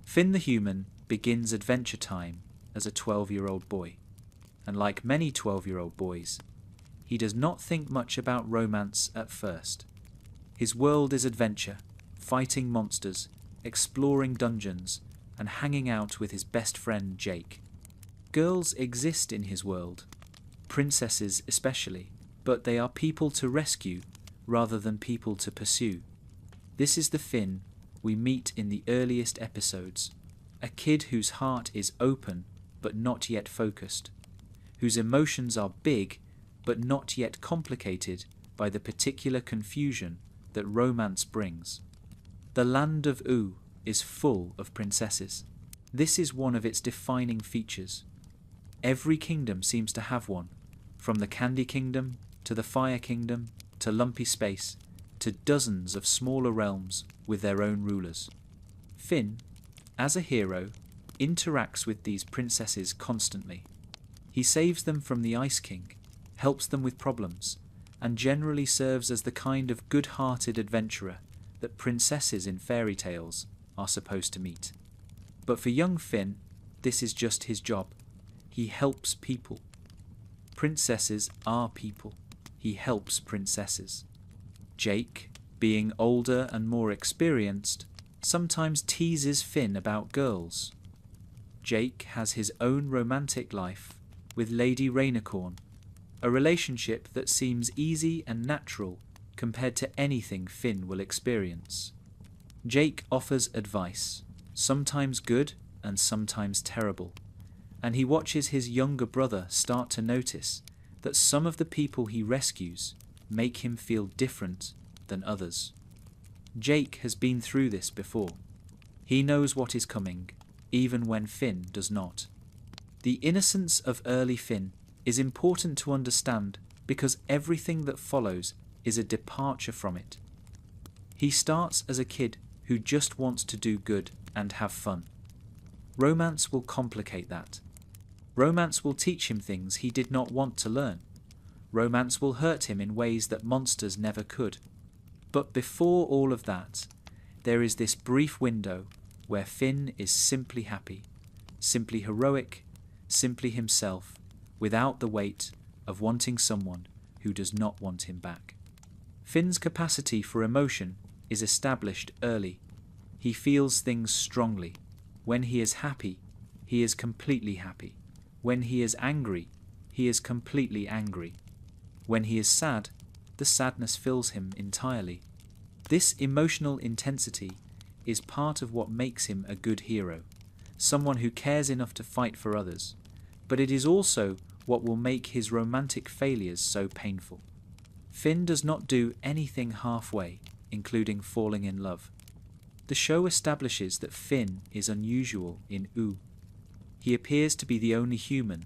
Finn the human begins adventure time as a 12-year-old boy, and like many 12-year-old boys, he does not think much about romance at first. His world is adventure, fighting monsters, exploring dungeons, and hanging out with his best friend Jake. Girls exist in his world, princesses especially, but they are people to rescue rather than people to pursue. This is the Finn we meet in the earliest episodes, a kid whose heart is open but not yet focused, whose emotions are big but not yet complicated by the particular confusion that romance brings. The land of Oo is full of princesses. This is one of its defining features. Every kingdom seems to have one, from the Candy Kingdom to the Fire Kingdom to Lumpy Space to dozens of smaller realms with their own rulers. Finn, as a hero, interacts with these princesses constantly. He saves them from the Ice King, helps them with problems, and generally serves as the kind of good-hearted adventurer that princesses in fairy tales are supposed to meet. But for young Finn, this is just his job. He helps people. Princesses are people. He helps princesses. Jake, being older and more experienced, sometimes teases Finn about girls. Jake has his own romantic life with Lady Rainicorn, a relationship that seems easy and natural compared to anything Finn will experience. Jake offers advice, sometimes good and sometimes terrible, and he watches his younger brother start to notice that some of the people he rescues make him feel different than others. Jake has been through this before. He knows what is coming, even when Finn does not. The innocence of early Finn is important to understand because everything that follows is a departure from it. He starts as a kid who just wants to do good and have fun. Romance will complicate that. Romance will teach him things he did not want to learn. Romance will hurt him in ways that monsters never could. But before all of that, there is this brief window where Finn is simply happy, simply heroic, simply himself, without the weight of wanting someone who does not want him back. Finn's capacity for emotion is established early. He feels things strongly. When he is happy, he is completely happy. When he is angry, he is completely angry. When he is sad, the sadness fills him entirely. This emotional intensity is part of what makes him a good hero, someone who cares enough to fight for others, but it is also what will make his romantic failures so painful. Finn does not do anything halfway, including falling in love. The show establishes that Finn is unusual in Oo. He appears to be the only human,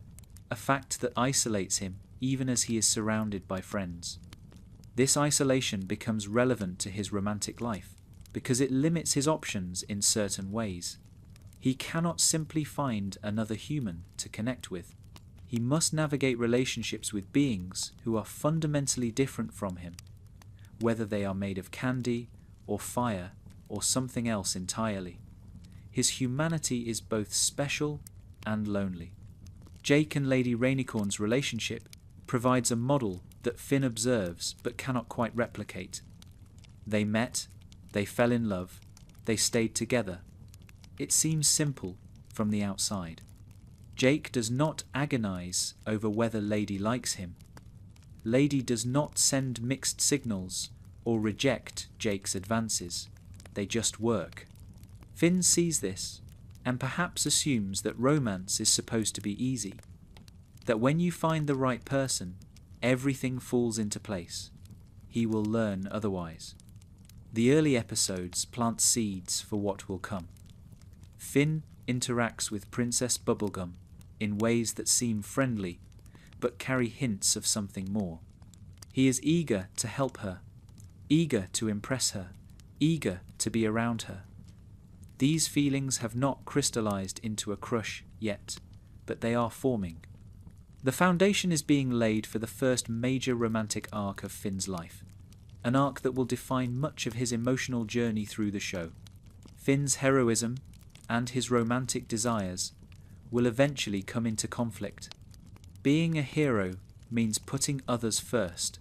a fact that isolates him even as he is surrounded by friends. This isolation becomes relevant to his romantic life because it limits his options in certain ways. He cannot simply find another human to connect with. He must navigate relationships with beings who are fundamentally different from him, whether they are made of candy or fire or something else entirely. His humanity is both special and lonely. Jake and Lady Rainicorn's relationship provides a model that Finn observes but cannot quite replicate. They met, they fell in love, they stayed together. It seems simple from the outside. Jake does not agonize over whether Lady likes him. Lady does not send mixed signals or reject Jake's advances. They just work. Finn sees this and perhaps assumes that romance is supposed to be easy, that when you find the right person, everything falls into place. He will learn otherwise. The early episodes plant seeds for what will come. Finn interacts with Princess Bubblegum in ways that seem friendly, but carry hints of something more. He is eager to help her, eager to impress her, eager to be around her. These feelings have not crystallized into a crush yet, but they are forming. The foundation is being laid for the first major romantic arc of Finn's life, an arc that will define much of his emotional journey through the show. Finn's heroism, and his romantic desires will eventually come into conflict. Being a hero means putting others first,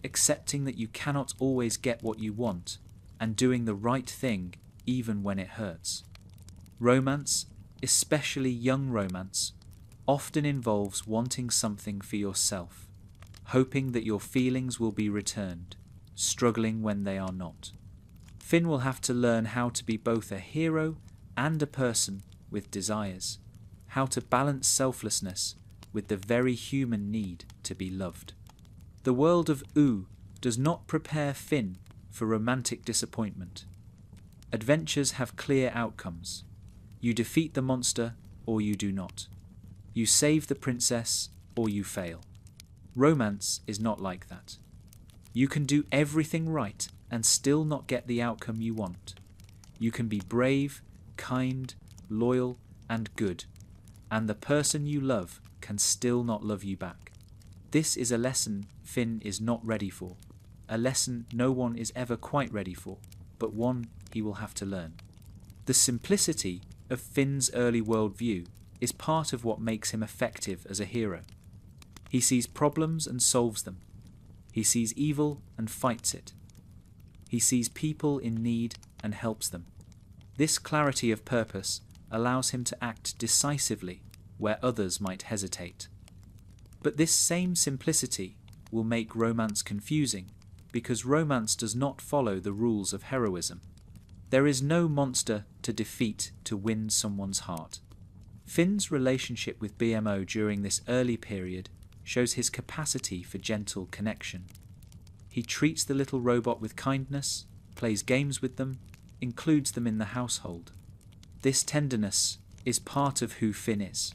accepting that you cannot always get what you want, and doing the right thing even when it hurts. Romance, especially young romance, often involves wanting something for yourself, hoping that your feelings will be returned, struggling when they are not. Finn will have to learn how to be both a hero and a person with desires, how to balance selflessness with the very human need to be loved. The world of Ooh does not prepare Finn for romantic disappointment. Adventures have clear outcomes. You defeat the monster or you do not. You save the princess or you fail. Romance is not like that. You can do everything right and still not get the outcome you want. You can be brave, kind, loyal, and good, and the person you love can still not love you back. This is a lesson Finn is not ready for, a lesson no one is ever quite ready for, but one he will have to learn. The simplicity of Finn's early worldview is part of what makes him effective as a hero. He sees problems and solves them. He sees evil and fights it. He sees people in need and helps them. This clarity of purpose allows him to act decisively where others might hesitate. But this same simplicity will make romance confusing because romance does not follow the rules of heroism. There is no monster to defeat to win someone's heart. Finn's relationship with BMO during this early period shows his capacity for gentle connection. He treats the little robot with kindness, plays games with them, includes them in the household. This tenderness is part of who Finn is,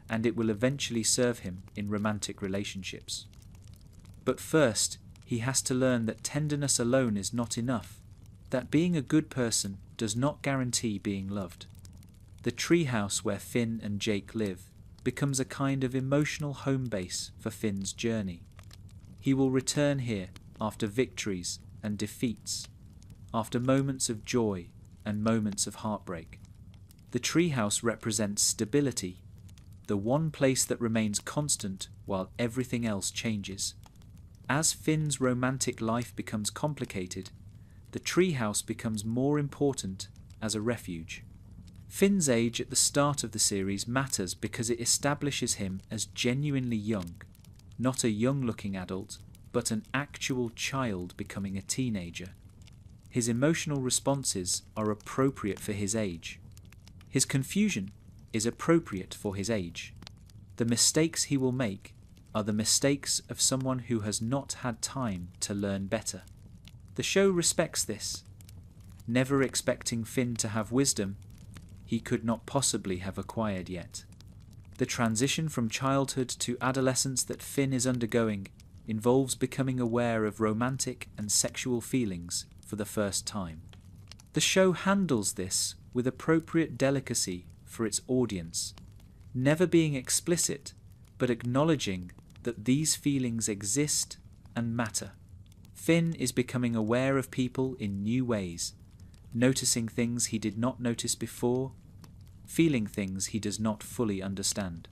and it will eventually serve him in romantic relationships. But first, he has to learn that tenderness alone is not enough, that being a good person does not guarantee being loved. The treehouse where Finn and Jake live becomes a kind of emotional home base for Finn's journey. He will return here after victories and defeats, after moments of joy and moments of heartbreak. The treehouse represents stability, the one place that remains constant while everything else changes. As Finn's romantic life becomes complicated, the treehouse becomes more important as a refuge. Finn's age at the start of the series matters because it establishes him as genuinely young, not a young-looking adult, but an actual child becoming a teenager. His emotional responses are appropriate for his age. His confusion is appropriate for his age. The mistakes he will make are the mistakes of someone who has not had time to learn better. The show respects this, never expecting Finn to have wisdom he could not possibly have acquired yet. The transition from childhood to adolescence that Finn is undergoing involves becoming aware of romantic and sexual feelings for the first time. The show handles this with appropriate delicacy for its audience, never being explicit, but acknowledging that these feelings exist and matter. Finn is becoming aware of people in new ways, noticing things he did not notice before, feeling things he does not fully understand.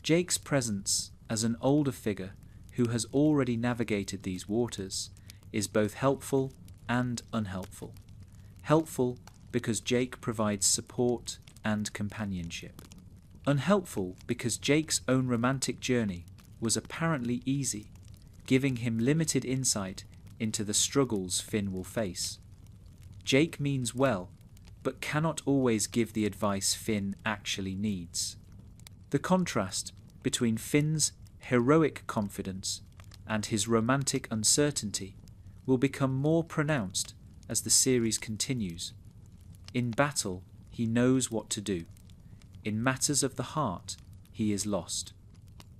Jake's presence as an older figure who has already navigated these waters is both helpful and unhelpful. Helpful because Jake provides support and companionship. Unhelpful because Jake's own romantic journey was apparently easy, giving him limited insight into the struggles Finn will face. Jake means well, but cannot always give the advice Finn actually needs. The contrast between Finn's heroic confidence and his romantic uncertainty will become more pronounced as the series continues. In battle, he knows what to do. In matters of the heart, he is lost.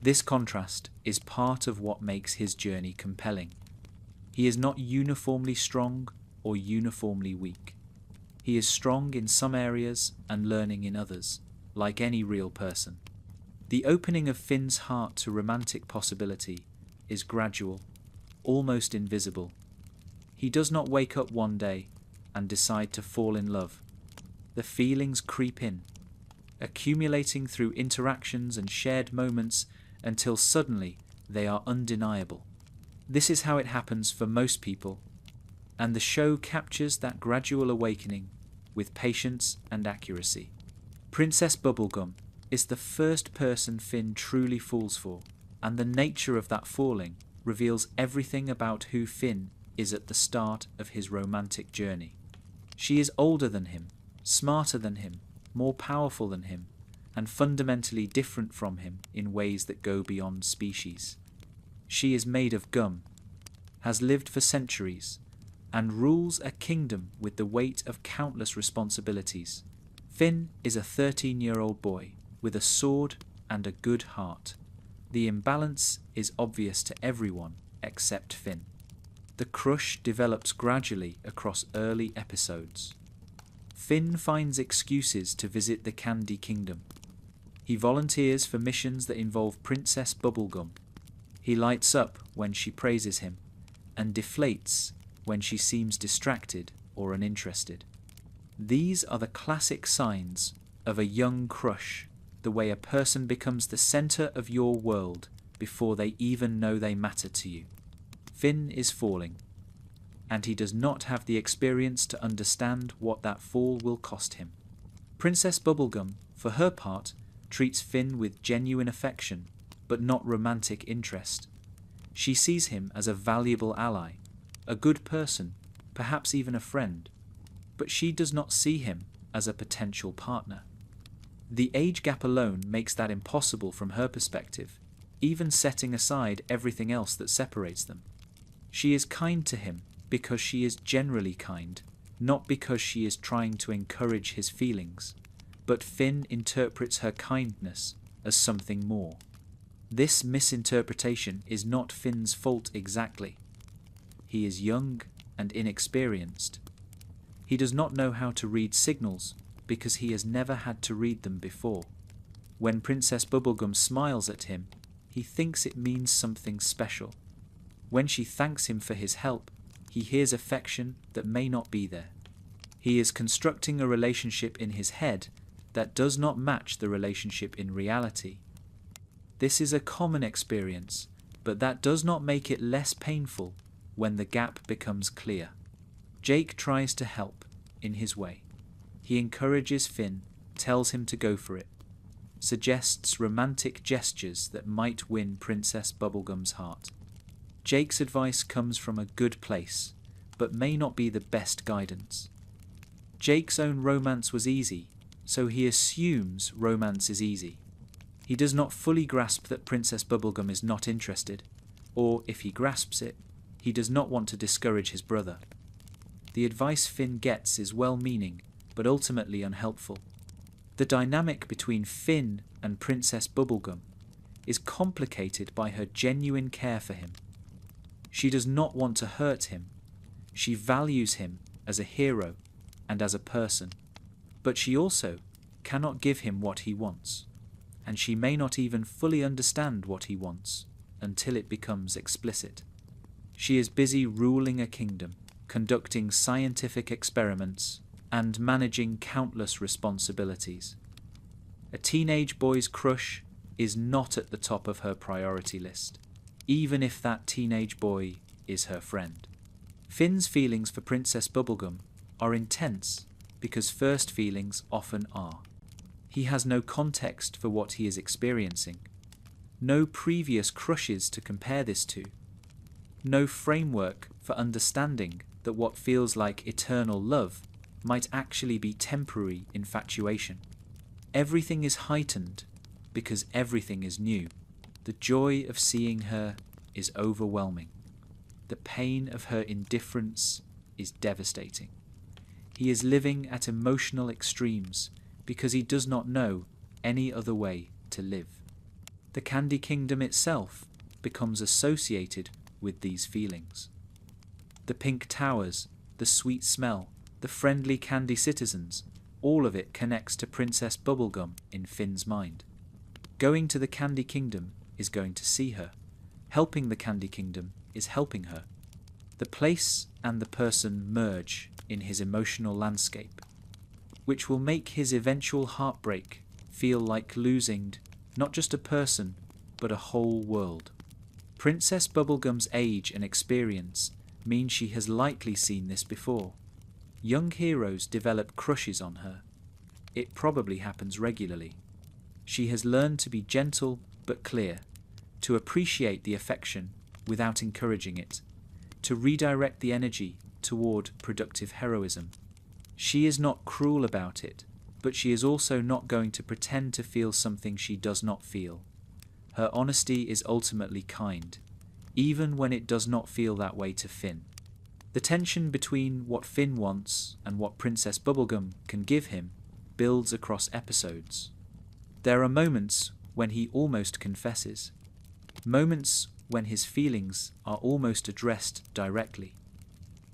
This contrast is part of what makes his journey compelling. He is not uniformly strong or uniformly weak. He is strong in some areas and learning in others, like any real person. The opening of Finn's heart to romantic possibility is gradual, almost invisible. He does not wake up one day and decide to fall in love. The feelings creep in, accumulating through interactions and shared moments until suddenly they are undeniable. This is how it happens for most people, and the show captures that gradual awakening with patience and accuracy. Princess Bubblegum is the first person Finn truly falls for, and the nature of that falling reveals everything about who Finn is at the start of his romantic journey. She is older than him, smarter than him, more powerful than him, and fundamentally different from him in ways that go beyond species. She is made of gum, has lived for centuries, and rules a kingdom with the weight of countless responsibilities. Finn is a 13-year-old boy with a sword and a good heart. The imbalance is obvious to everyone except Finn. The crush develops gradually across early episodes. Finn finds excuses to visit the Candy Kingdom. He volunteers for missions that involve Princess Bubblegum. He lights up when she praises him, and deflates when she seems distracted or uninterested. These are the classic signs of a young crush, the way a person becomes the center of your world before they even know they matter to you. Finn is falling, and he does not have the experience to understand what that fall will cost him. Princess Bubblegum, for her part, treats Finn with genuine affection, but not romantic interest. She sees him as a valuable ally, a good person, perhaps even a friend, but she does not see him as a potential partner. The age gap alone makes that impossible from her perspective, even setting aside everything else that separates them. She is kind to him because she is generally kind, not because she is trying to encourage his feelings, but Finn interprets her kindness as something more. This misinterpretation is not Finn's fault exactly. He is young and inexperienced. He does not know how to read signals because he has never had to read them before. When Princess Bubblegum smiles at him, he thinks it means something special. When she thanks him for his help, he hears affection that may not be there. He is constructing a relationship in his head that does not match the relationship in reality. This is a common experience, but that does not make it less painful when the gap becomes clear. Jake tries to help in his way. He encourages Finn, tells him to go for it, suggests romantic gestures that might win Princess Bubblegum's heart. Jake's advice comes from a good place, but may not be the best guidance. Jake's own romance was easy, so he assumes romance is easy. He does not fully grasp that Princess Bubblegum is not interested, or if he grasps it, he does not want to discourage his brother. The advice Finn gets is well-meaning, but ultimately unhelpful. The dynamic between Finn and Princess Bubblegum is complicated by her genuine care for him. She does not want to hurt him. She values him as a hero and as a person, but she also cannot give him what he wants, and she may not even fully understand what he wants until it becomes explicit. She is busy ruling a kingdom, conducting scientific experiments, and managing countless responsibilities. A teenage boy's crush is not at the top of her priority list, even if that teenage boy is her friend. Finn's feelings for Princess Bubblegum are intense because first feelings often are. He has no context for what he is experiencing, no previous crushes to compare this to, no framework for understanding that what feels like eternal love might actually be temporary infatuation. Everything is heightened because everything is new. The joy of seeing her is overwhelming. The pain of her indifference is devastating. He is living at emotional extremes because he does not know any other way to live. The Candy Kingdom itself becomes associated with these feelings. The pink towers, the sweet smell, the friendly candy citizens, all of it connects to Princess Bubblegum in Finn's mind. Going to the Candy Kingdom is going to see her. Helping the Candy Kingdom is helping her. The place and the person merge in his emotional landscape, which will make his eventual heartbreak feel like losing not just a person, but a whole world. Princess Bubblegum's age and experience mean she has likely seen this before. Young heroes develop crushes on her. It probably happens regularly. She has learned to be gentle but clear, to appreciate the affection without encouraging it, to redirect the energy toward productive heroism. She is not cruel about it, but she is also not going to pretend to feel something she does not feel. Her honesty is ultimately kind, even when it does not feel that way to Finn. The tension between what Finn wants and what Princess Bubblegum can give him builds across episodes. There are moments when he almost confesses, moments when his feelings are almost addressed directly,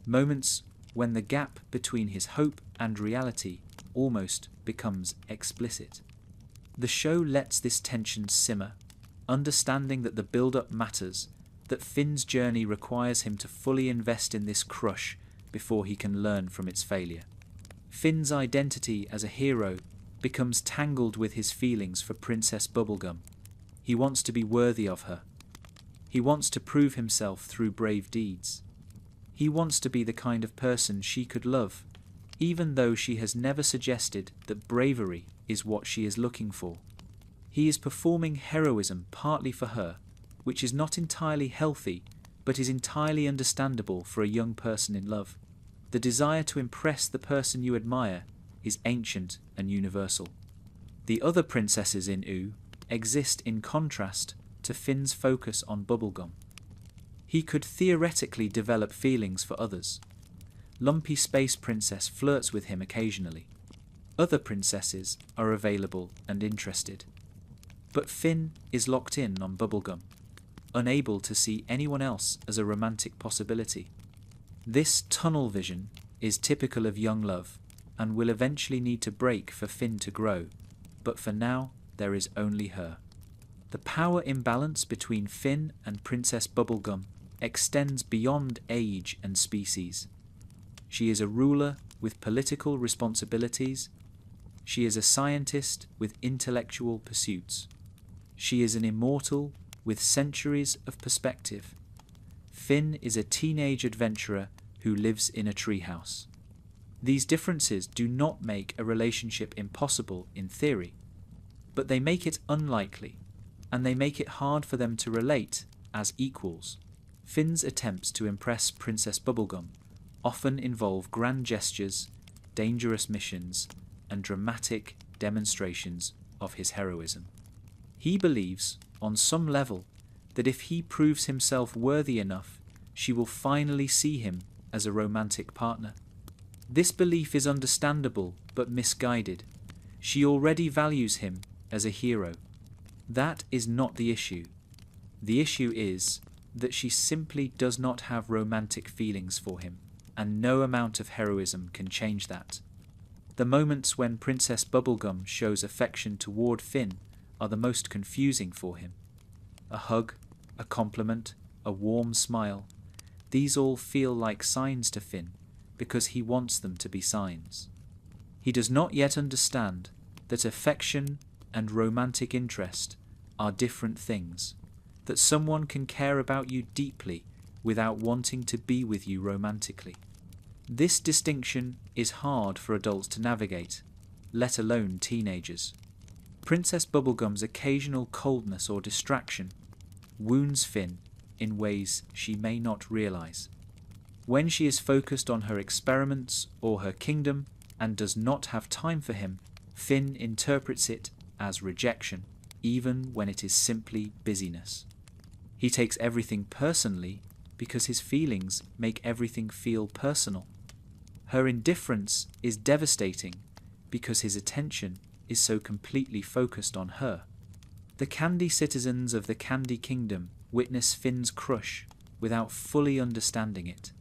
moments when the gap between his hope and reality almost becomes explicit. The show lets this tension simmer, understanding that the build-up matters, that Finn's journey requires him to fully invest in this crush before he can learn from its failure. Finn's identity as a hero becomes tangled with his feelings for Princess Bubblegum. He wants to be worthy of her. He wants to prove himself through brave deeds. He wants to be the kind of person she could love, even though she has never suggested that bravery is what she is looking for. He is performing heroism partly for her, which is not entirely healthy, but is entirely understandable for a young person in love. The desire to impress the person you admire is ancient and universal. The other princesses in Oo exist in contrast to Finn's focus on Bubblegum. He could theoretically develop feelings for others. Lumpy Space Princess flirts with him occasionally. Other princesses are available and interested. But Finn is locked in on Bubblegum, unable to see anyone else as a romantic possibility. This tunnel vision is typical of young love and will eventually need to break for Finn to grow, but for now there is only her. The power imbalance between Finn and Princess Bubblegum extends beyond age and species. She is a ruler with political responsibilities. She is a scientist with intellectual pursuits. She is an immortal with centuries of perspective. Finn is a teenage adventurer who lives in a treehouse. These differences do not make a relationship impossible in theory, but they make it unlikely, and they make it hard for them to relate as equals. Finn's attempts to impress Princess Bubblegum often involve grand gestures, dangerous missions, and dramatic demonstrations of his heroism. He believes, on some level, that if he proves himself worthy enough, she will finally see him as a romantic partner. This belief is understandable but misguided. She already values him as a hero. That is not the issue. The issue is that she simply does not have romantic feelings for him, and no amount of heroism can change that. The moments when Princess Bubblegum shows affection toward Finn are the most confusing for him. A hug, a compliment, a warm smile, these all feel like signs to Finn because he wants them to be signs. He does not yet understand that affection and romantic interest are different things, that someone can care about you deeply without wanting to be with you romantically. This distinction is hard for adults to navigate, let alone teenagers. Princess Bubblegum's occasional coldness or distraction wounds Finn in ways she may not realize. When she is focused on her experiments or her kingdom and does not have time for him, Finn interprets it as rejection, even when it is simply busyness. He takes everything personally because his feelings make everything feel personal. Her indifference is devastating because his attention is so completely focused on her. The candy citizens of the Candy Kingdom witness Finn's crush without fully understanding it.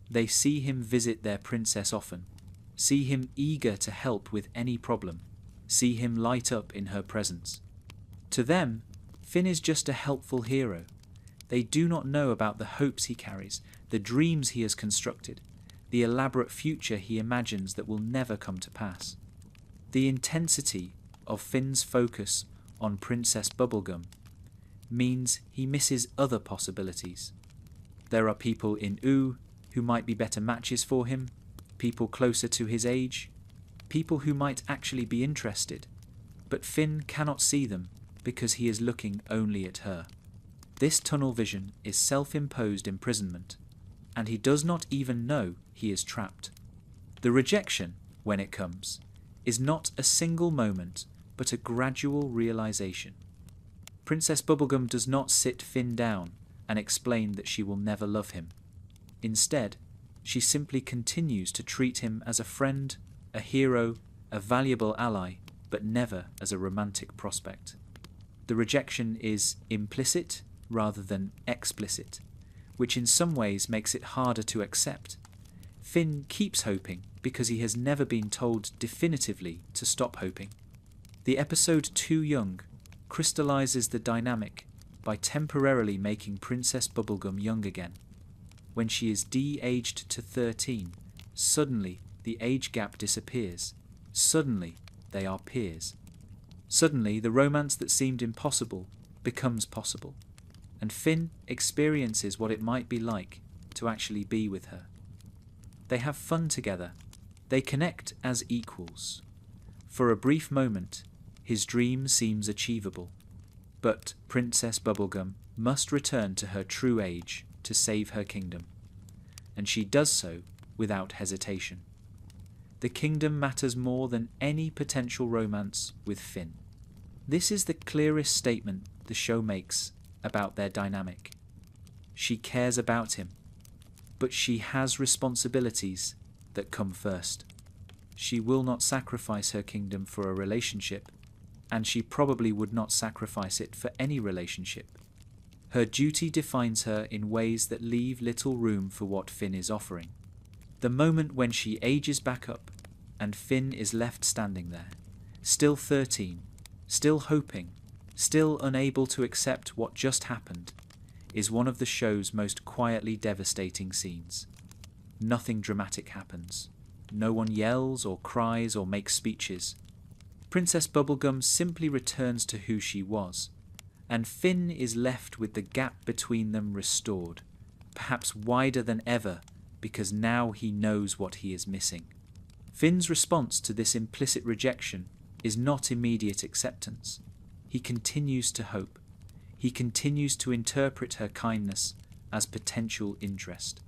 They see him visit their princess often, see him eager to help with any problem, see him light up in her presence. To them, Finn is just a helpful hero. They do not know about the hopes he carries, the dreams he has constructed, the elaborate future he imagines that will never come to pass. The intensity of Finn's focus on Princess Bubblegum means he misses other possibilities. There are people in Oo who might be better matches for him, people closer to his age, people who might actually be interested, but Finn cannot see them because he is looking only at her. This tunnel vision is self-imposed imprisonment, and he does not even know he is trapped. The rejection, when it comes, is not a single moment but a gradual realization. Princess Bubblegum does not sit Finn down and explain that she will never love him. Instead, she simply continues to treat him as a friend, a hero, a valuable ally, but never as a romantic prospect. The rejection is implicit rather than explicit, which in some ways makes it harder to accept. Finn keeps hoping because he has never been told definitively to stop hoping. The episode Too Young crystallizes the dynamic by temporarily making Princess Bubblegum young again. When she is de-aged to 13, suddenly the age gap disappears. Suddenly they are peers. Suddenly the romance that seemed impossible becomes possible, and Finn experiences what it might be like to actually be with her. They have fun together. They connect as equals. For a brief moment, his dream seems achievable. But Princess Bubblegum must return to her true age to save her kingdom, and she does so without hesitation. The kingdom matters more than any potential romance with Finn. This is the clearest statement the show makes about their dynamic. She cares about him, but she has responsibilities that come first. She will not sacrifice her kingdom for a relationship, and she probably would not sacrifice it for any relationship. Her duty defines her in ways that leave little room for what Finn is offering. The moment when she ages back up and Finn is left standing there, still 13, still hoping, still unable to accept what just happened, is one of the show's most quietly devastating scenes. Nothing dramatic happens. No one yells or cries or makes speeches. Princess Bubblegum simply returns to who she was, and Finn is left with the gap between them restored, perhaps wider than ever because now he knows what he is missing. Finn's response to this implicit rejection is not immediate acceptance. He continues to hope. He continues to interpret her kindness as potential interest.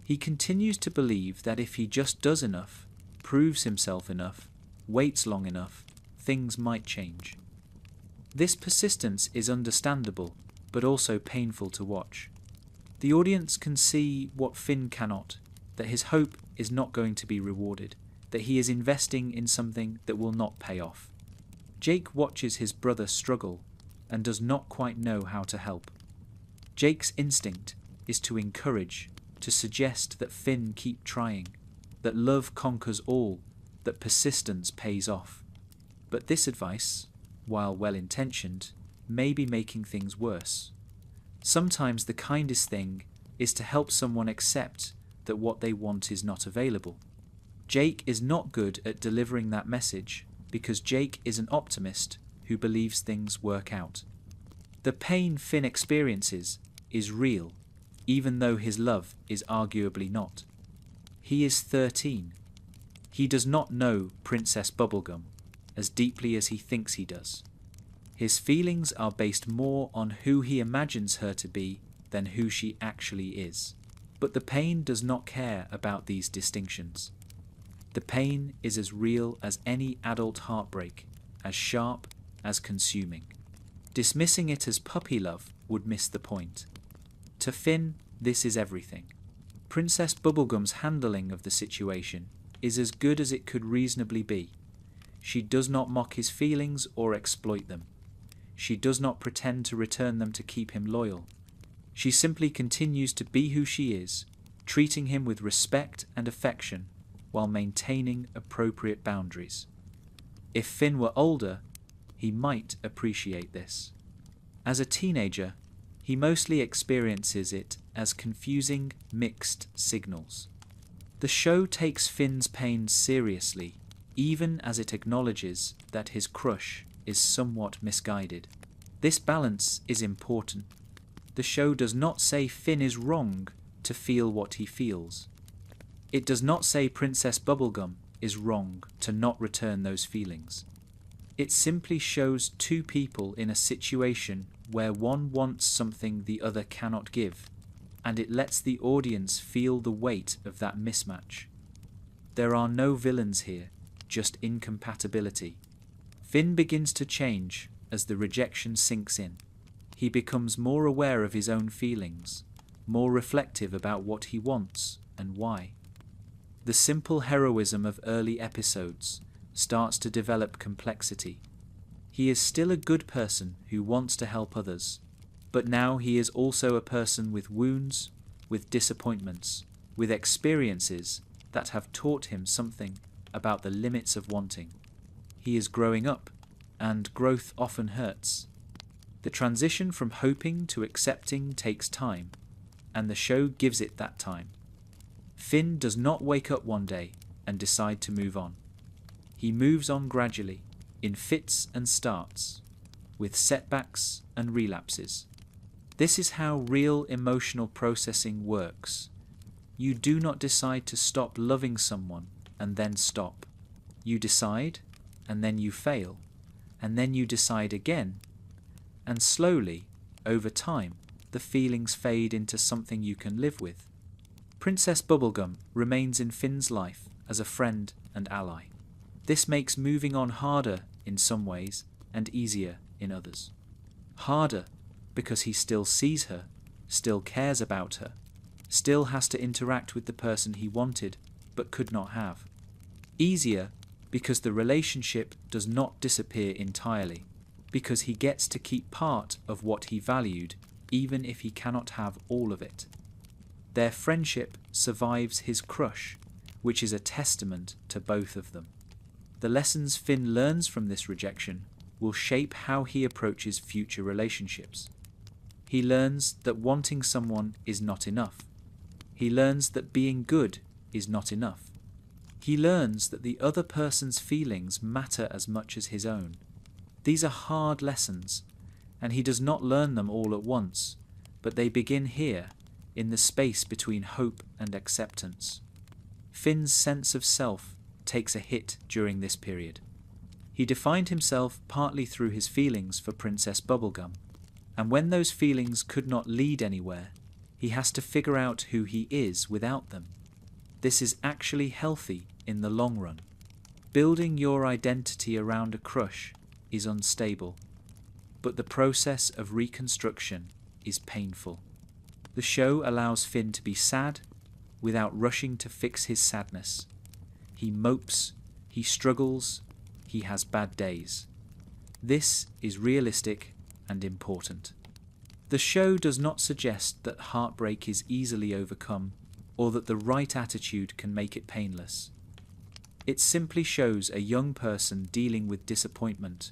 He continues to believe that if he just does enough, proves himself enough, waits long enough, things might change. This persistence is understandable, but also painful to watch. The audience can see what Finn cannot, that his hope is not going to be rewarded, that he is investing in something that will not pay off. Jake watches his brother struggle and does not quite know how to help. Jake's instinct is to encourage, to suggest that Finn keep trying, that love conquers all, that persistence pays off. But this advice, while well-intentioned, may be making things worse. Sometimes the kindest thing is to help someone accept that what they want is not available. Jake is not good at delivering that message because Jake is an optimist who believes things work out. The pain Finn experiences is real, even though his love is arguably not. He is 13. He does not know Princess Bubblegum as deeply as he thinks he does. His feelings are based more on who he imagines her to be than who she actually is. But the pain does not care about these distinctions. The pain is as real as any adult heartbreak, as sharp, as consuming. Dismissing it as puppy love would miss the point. To Finn, this is everything. Princess Bubblegum's handling of the situation is as good as it could reasonably be. She does not mock his feelings or exploit them. She does not pretend to return them to keep him loyal. She simply continues to be who she is, treating him with respect and affection while maintaining appropriate boundaries. If Finn were older, he might appreciate this. As a teenager, he mostly experiences it as confusing, mixed signals. The show takes Finn's pain seriously, even as it acknowledges that his crush is somewhat misguided. This balance is important. The show does not say Finn is wrong to feel what he feels. It does not say Princess Bubblegum is wrong to not return those feelings. It simply shows two people in a situation where one wants something the other cannot give, and it lets the audience feel the weight of that mismatch. There are no villains here, just incompatibility. Finn begins to change as the rejection sinks in. He becomes more aware of his own feelings, more reflective about what he wants and why. The simple heroism of early episodes starts to develop complexity. He is still a good person who wants to help others, but now he is also a person with wounds, with disappointments, with experiences that have taught him something about the limits of wanting. He is growing up, and growth often hurts. The transition from hoping to accepting takes time, and the show gives it that time. Finn does not wake up one day and decide to move on. He moves on gradually, in fits and starts, with setbacks and relapses. This is how real emotional processing works. You do not decide to stop loving someone and then stop. You decide, and then you fail, and then you decide again, and slowly, over time, the feelings fade into something you can live with. Princess Bubblegum remains in Finn's life as a friend and ally. This makes moving on harder in some ways and easier in others. Harder because he still sees her, still cares about her, still has to interact with the person he wanted but could not have. Easier because the relationship does not disappear entirely, because he gets to keep part of what he valued even if he cannot have all of it. Their friendship survives his crush, which is a testament to both of them. The lessons Finn learns from this rejection will shape how he approaches future relationships. He learns that wanting someone is not enough. He learns that being good is not enough. He learns that the other person's feelings matter as much as his own. These are hard lessons, and he does not learn them all at once, but they begin here, in the space between hope and acceptance. Finn's sense of self takes a hit during this period. He defined himself partly through his feelings for Princess Bubblegum, and when those feelings could not lead anywhere, he has to figure out who he is without them. This is actually healthy in the long run. Building your identity around a crush is unstable, but the process of reconstruction is painful. The show allows Finn to be sad without rushing to fix his sadness. He mopes, he struggles, he has bad days. This is realistic and important. The show does not suggest that heartbreak is easily overcome or that the right attitude can make it painless. It simply shows a young person dealing with disappointment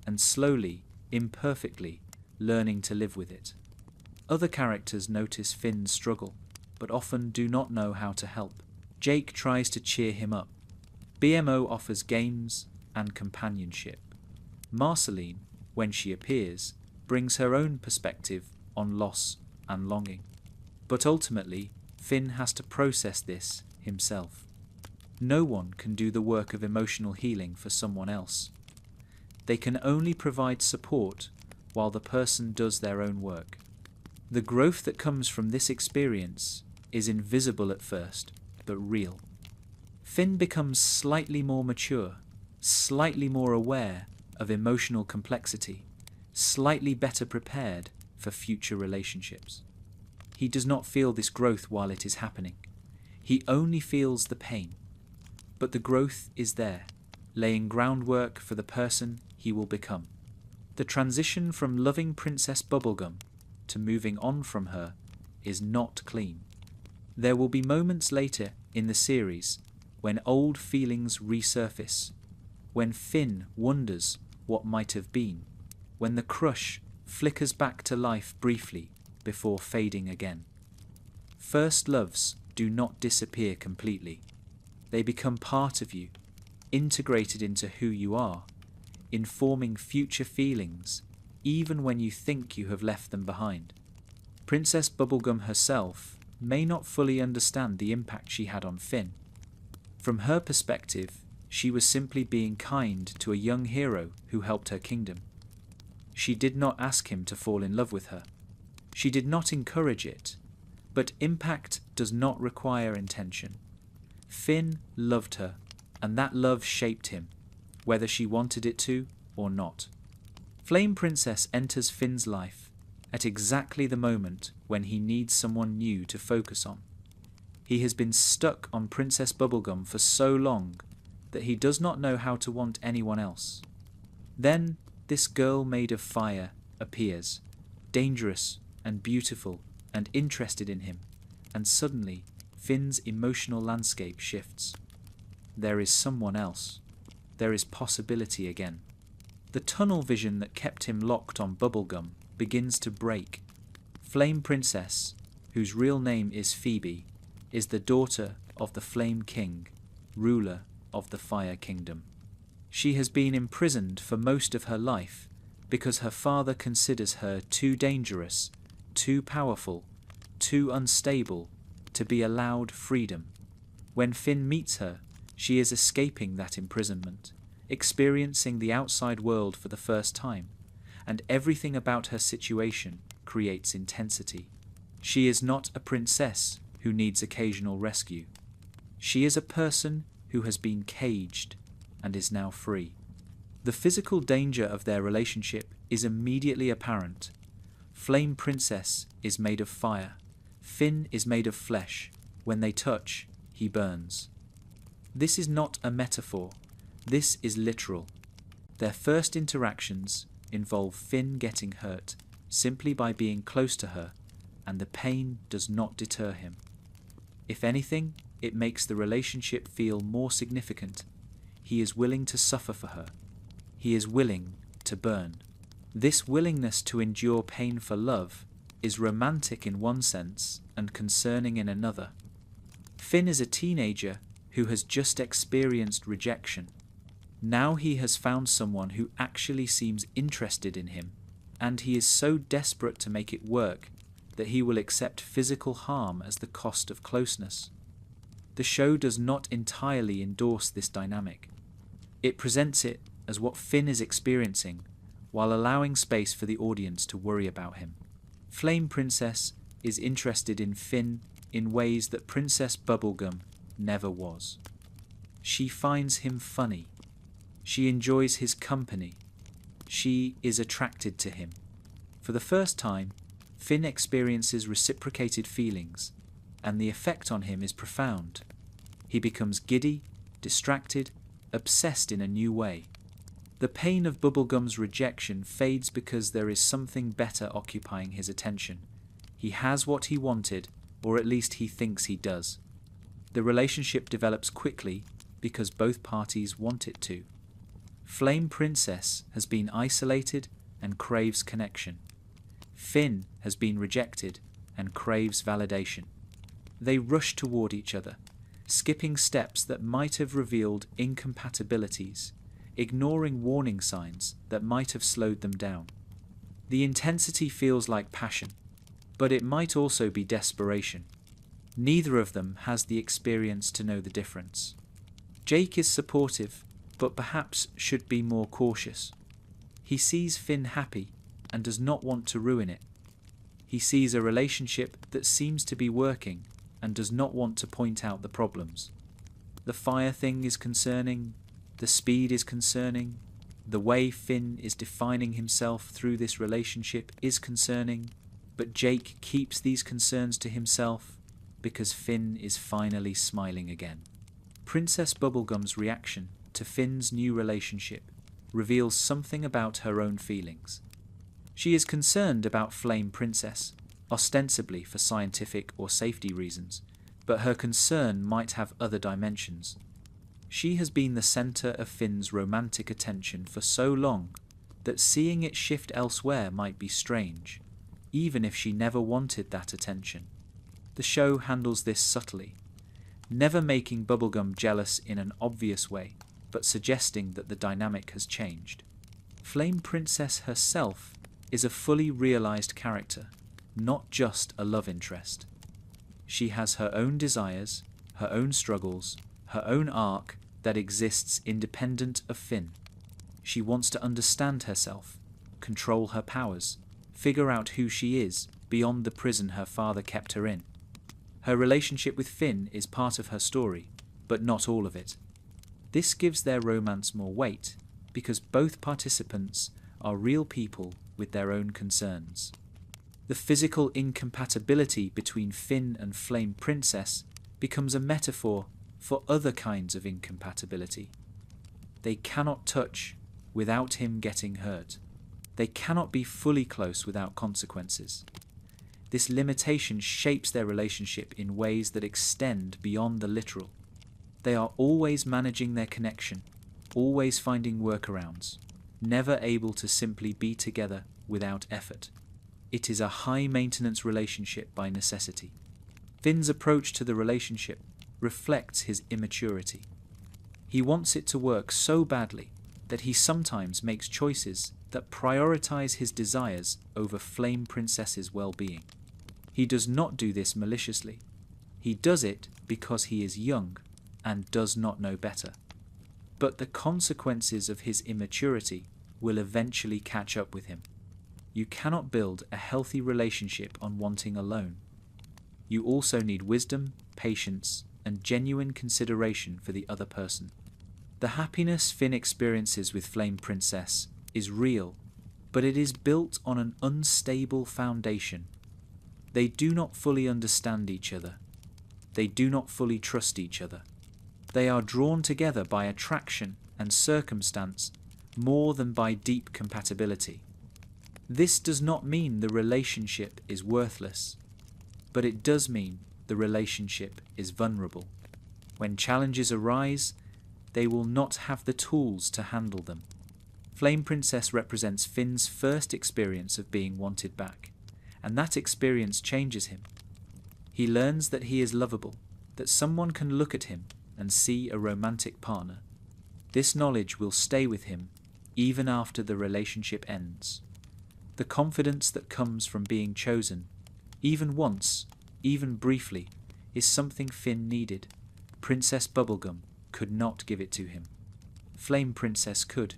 and slowly, imperfectly, learning to live with it. Other characters notice Finn's struggle, but often do not know how to help. Jake tries to cheer him up. BMO offers games and companionship. Marceline, when she appears, brings her own perspective on loss and longing. But ultimately, Finn has to process this himself. No one can do the work of emotional healing for someone else. They can only provide support while the person does their own work. The growth that comes from this experience is invisible at first, but real. Finn becomes slightly more mature, slightly more aware of emotional complexity, slightly better prepared for future relationships. He does not feel this growth while it is happening. He only feels the pain. But the growth is there, laying groundwork for the person he will become. The transition from loving Princess Bubblegum to moving on from her is not clean. There will be moments later in the series when old feelings resurface, when Finn wonders what might have been, when the crush flickers back to life briefly before fading again. First loves do not disappear completely. They become part of you, integrated into who you are, informing future feelings, even when you think you have left them behind. Princess Bubblegum herself may not fully understand the impact she had on Finn. From her perspective, she was simply being kind to a young hero who helped her kingdom. She did not ask him to fall in love with her. She did not encourage it, but impact does not require intention. Finn loved her, and that love shaped him, whether she wanted it to or not. Flame Princess enters Finn's life at exactly the moment when he needs someone new to focus on. He has been stuck on Princess Bubblegum for so long that he does not know how to want anyone else. Then this girl made of fire appears, dangerous and beautiful and interested in him, and suddenly Finn's emotional landscape shifts. There is someone else. There is possibility again. The tunnel vision that kept him locked on Bubblegum begins to break. Flame Princess, whose real name is Phoebe, is the daughter of the Flame King, ruler of the Fire Kingdom. She has been imprisoned for most of her life because her father considers her too dangerous, too powerful, too unstable to be allowed freedom. When Finn meets her, she is escaping that imprisonment, experiencing the outside world for the first time, and everything about her situation creates intensity. She is not a princess who needs occasional rescue. She is a person who has been caged and is now free. The physical danger of their relationship is immediately apparent. Flame Princess is made of fire. Finn is made of flesh. When they touch, he burns. This is not a metaphor. This is literal. Their first interactions involve Finn getting hurt simply by being close to her, and the pain does not deter him. If anything, it makes the relationship feel more significant. He is willing to suffer for her. He is willing to burn. This willingness to endure pain for love is romantic in one sense and concerning in another. Finn is a teenager who has just experienced rejection. Now he has found someone who actually seems interested in him, and he is so desperate to make it work that he will accept physical harm as the cost of closeness. The show does not entirely endorse this dynamic. It presents it as what Finn is experiencing, while allowing space for the audience to worry about him. Flame Princess is interested in Finn in ways that Princess Bubblegum never was. She finds him funny. She enjoys his company. She is attracted to him. For the first time, Finn experiences reciprocated feelings, and the effect on him is profound. He becomes giddy, distracted, obsessed in a new way. The pain of Bubblegum's rejection fades because there is something better occupying his attention. He has what he wanted, or at least he thinks he does. The relationship develops quickly because both parties want it to. Flame Princess has been isolated and craves connection. Finn has been rejected and craves validation. They rush toward each other, skipping steps that might have revealed incompatibilities, ignoring warning signs that might have slowed them down. The intensity feels like passion, but it might also be desperation. Neither of them has the experience to know the difference. Jake is supportive, but perhaps should be more cautious. He sees Finn happy and does not want to ruin it. He sees a relationship that seems to be working and does not want to point out the problems. The fire thing is concerning, the speed is concerning, the way Finn is defining himself through this relationship is concerning, but Jake keeps these concerns to himself because Finn is finally smiling again. Princess Bubblegum's reaction to Finn's new relationship reveals something about her own feelings. She is concerned about Flame Princess, ostensibly for scientific or safety reasons, but her concern might have other dimensions. She has been the centre of Finn's romantic attention for so long that seeing it shift elsewhere might be strange, even if she never wanted that attention. The show handles this subtly, never making Bubblegum jealous in an obvious way, but suggesting that the dynamic has changed. Flame Princess herself is a fully realized character, not just a love interest. She has her own desires, her own struggles, her own arc that exists independent of Finn. She wants to understand herself, control her powers, figure out who she is beyond the prison her father kept her in. Her relationship with Finn is part of her story, but not all of it. This gives their romance more weight, because both participants are real people with their own concerns. The physical incompatibility between Finn and Flame Princess becomes a metaphor for other kinds of incompatibility. They cannot touch without him getting hurt. They cannot be fully close without consequences. This limitation shapes their relationship in ways that extend beyond the literal. They are always managing their connection, always finding workarounds, never able to simply be together without effort. It is a high-maintenance relationship by necessity. Finn's approach to the relationship reflects his immaturity. He wants it to work so badly that he sometimes makes choices that prioritize his desires over Flame Princess's well-being. He does not do this maliciously. He does it because he is young and does not know better. But the consequences of his immaturity will eventually catch up with him. You cannot build a healthy relationship on wanting alone. You also need wisdom, patience, and genuine consideration for the other person. The happiness Finn experiences with Flame Princess is real, but it is built on an unstable foundation. They do not fully understand each other. They do not fully trust each other. They are drawn together by attraction and circumstance more than by deep compatibility. This does not mean the relationship is worthless, but it does mean the relationship is vulnerable. When challenges arise, they will not have the tools to handle them. Flame Princess represents Finn's first experience of being wanted back, and that experience changes him. He learns that he is lovable, that someone can look at him and see a romantic partner. This knowledge will stay with him even after the relationship ends. The confidence that comes from being chosen, even once, even briefly, is something Finn needed. Princess Bubblegum could not give it to him. Flame Princess could.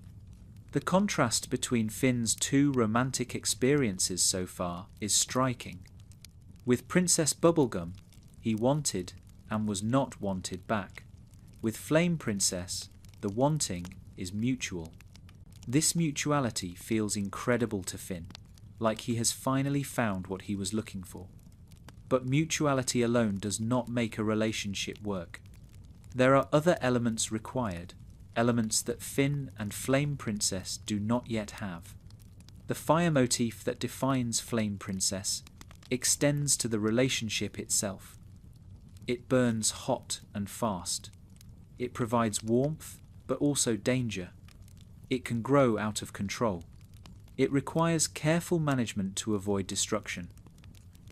The contrast between Finn's two romantic experiences so far is striking. With Princess Bubblegum, he wanted and was not wanted back. With Flame Princess, the wanting is mutual. This mutuality feels incredible to Finn, like he has finally found what he was looking for. But mutuality alone does not make a relationship work. There are other elements required, elements that Finn and Flame Princess do not yet have. The fire motif that defines Flame Princess extends to the relationship itself. It burns hot and fast. It provides warmth, but also danger. It can grow out of control. It requires careful management to avoid destruction.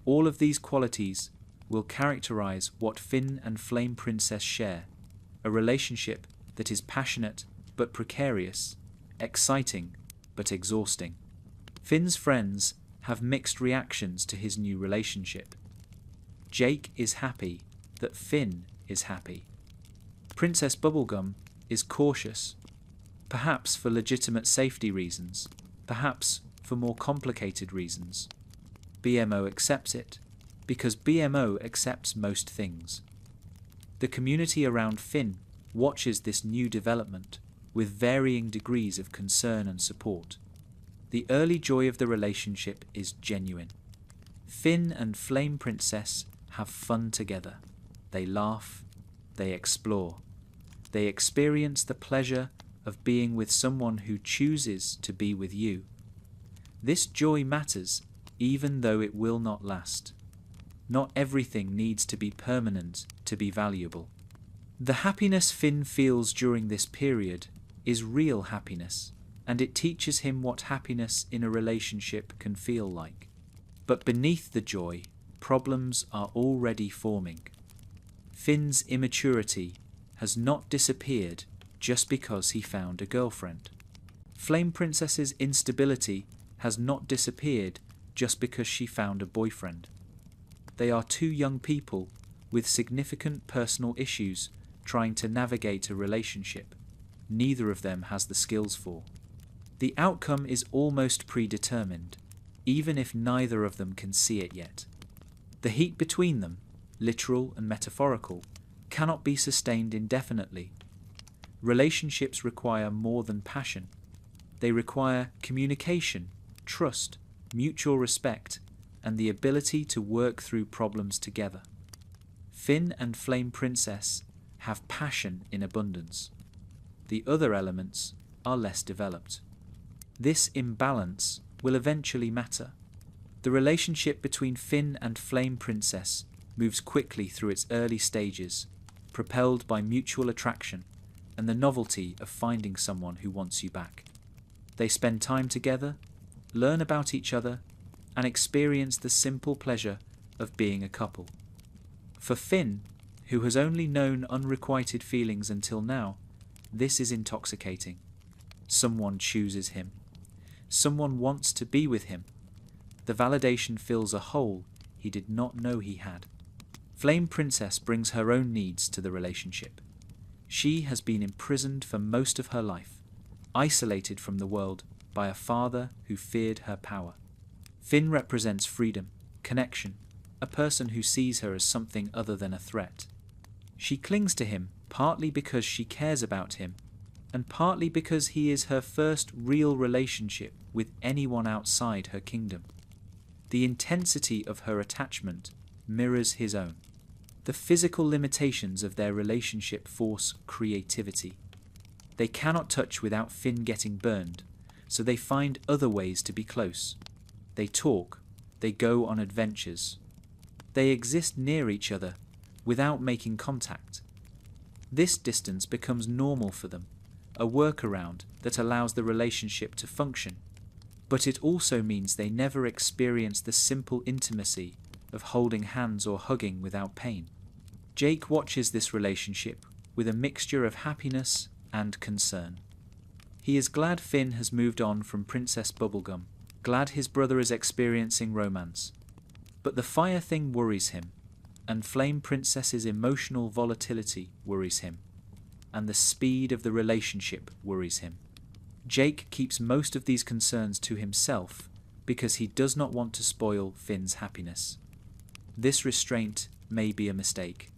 All of these qualities will characterize what Finn and Flame Princess share, a relationship that is passionate but precarious, exciting but exhausting. Finn's friends have mixed reactions to his new relationship. Jake is happy that Finn is happy. Princess Bubblegum is cautious, perhaps for legitimate safety reasons, perhaps for more complicated reasons. BMO accepts it, because BMO accepts most things. The community around Finn watches this new development with varying degrees of concern and support. The early joy of the relationship is genuine. Finn and Flame Princess have fun together. They laugh, they explore. They experience the pleasure of being with someone who chooses to be with you. This joy matters, even though it will not last. Not everything needs to be permanent to be valuable. The happiness Finn feels during this period is real happiness, and it teaches him what happiness in a relationship can feel like. But beneath the joy, problems are already forming. Finn's immaturity has not disappeared just because he found a girlfriend. Flame Princess's instability has not disappeared just because she found a boyfriend. They are two young people with significant personal issues trying to navigate a relationship neither of them has the skills for. The outcome is almost predetermined, even if neither of them can see it yet. The heat between them, literal and metaphorical, cannot be sustained indefinitely. Relationships require more than passion. They require communication, trust, mutual respect, and the ability to work through problems together. Finn and Flame Princess have passion in abundance. The other elements are less developed. This imbalance will eventually matter. The relationship between Finn and Flame Princess moves quickly through its early stages, propelled by mutual attraction and the novelty of finding someone who wants you back. They spend time together, learn about each other, and experience the simple pleasure of being a couple. For Finn, who has only known unrequited feelings until now, this is intoxicating. Someone chooses him. Someone wants to be with him. The validation fills a hole he did not know he had. Flame Princess brings her own needs to the relationship. She has been imprisoned for most of her life, isolated from the world by a father who feared her power. Finn represents freedom, connection, a person who sees her as something other than a threat. She clings to him partly because she cares about him, and partly because he is her first real relationship with anyone outside her kingdom. The intensity of her attachment mirrors his own. The physical limitations of their relationship force creativity. They cannot touch without Finn getting burned, so they find other ways to be close. They talk, they go on adventures. They exist near each other without making contact. This distance becomes normal for them, a workaround that allows the relationship to function. But it also means they never experience the simple intimacy of holding hands or hugging without pain. Jake watches this relationship with a mixture of happiness and concern. He is glad Finn has moved on from Princess Bubblegum, glad his brother is experiencing romance. But the fire thing worries him, and Flame Princess's emotional volatility worries him, and the speed of the relationship worries him. Jake keeps most of these concerns to himself because he does not want to spoil Finn's happiness. This restraint may be a mistake.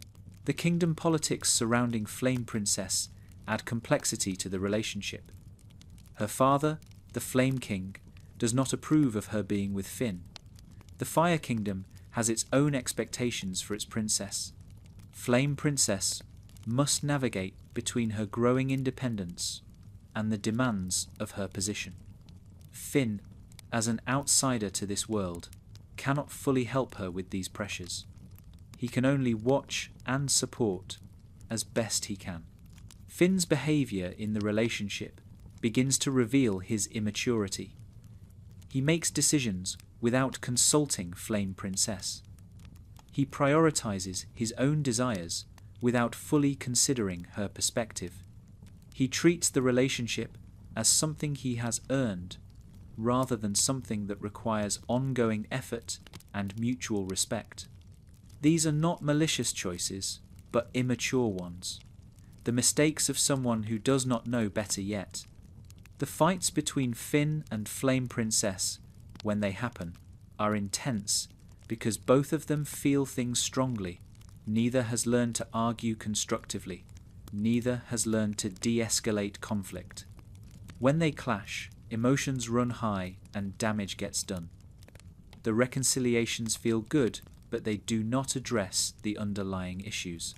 The kingdom politics surrounding Flame Princess add complexity to the relationship. Her father, the Flame King, does not approve of her being with Finn. The Fire Kingdom has its own expectations for its princess. Flame Princess must navigate between her growing independence and the demands of her position. Finn, as an outsider to this world, cannot fully help her with these pressures. He can only watch and support as best he can. Finn's behaviour in the relationship begins to reveal his immaturity. He makes decisions without consulting Flame Princess. He prioritizes his own desires without fully considering her perspective. He treats the relationship as something he has earned, rather than something that requires ongoing effort and mutual respect. These are not malicious choices, but immature ones, the mistakes of someone who does not know better yet. The fights between Finn and Flame Princess, when they happen, are intense because both of them feel things strongly. Neither has learned to argue constructively. Neither has learned to de-escalate conflict. When they clash, emotions run high and damage gets done. The reconciliations feel good, but they do not address the underlying issues.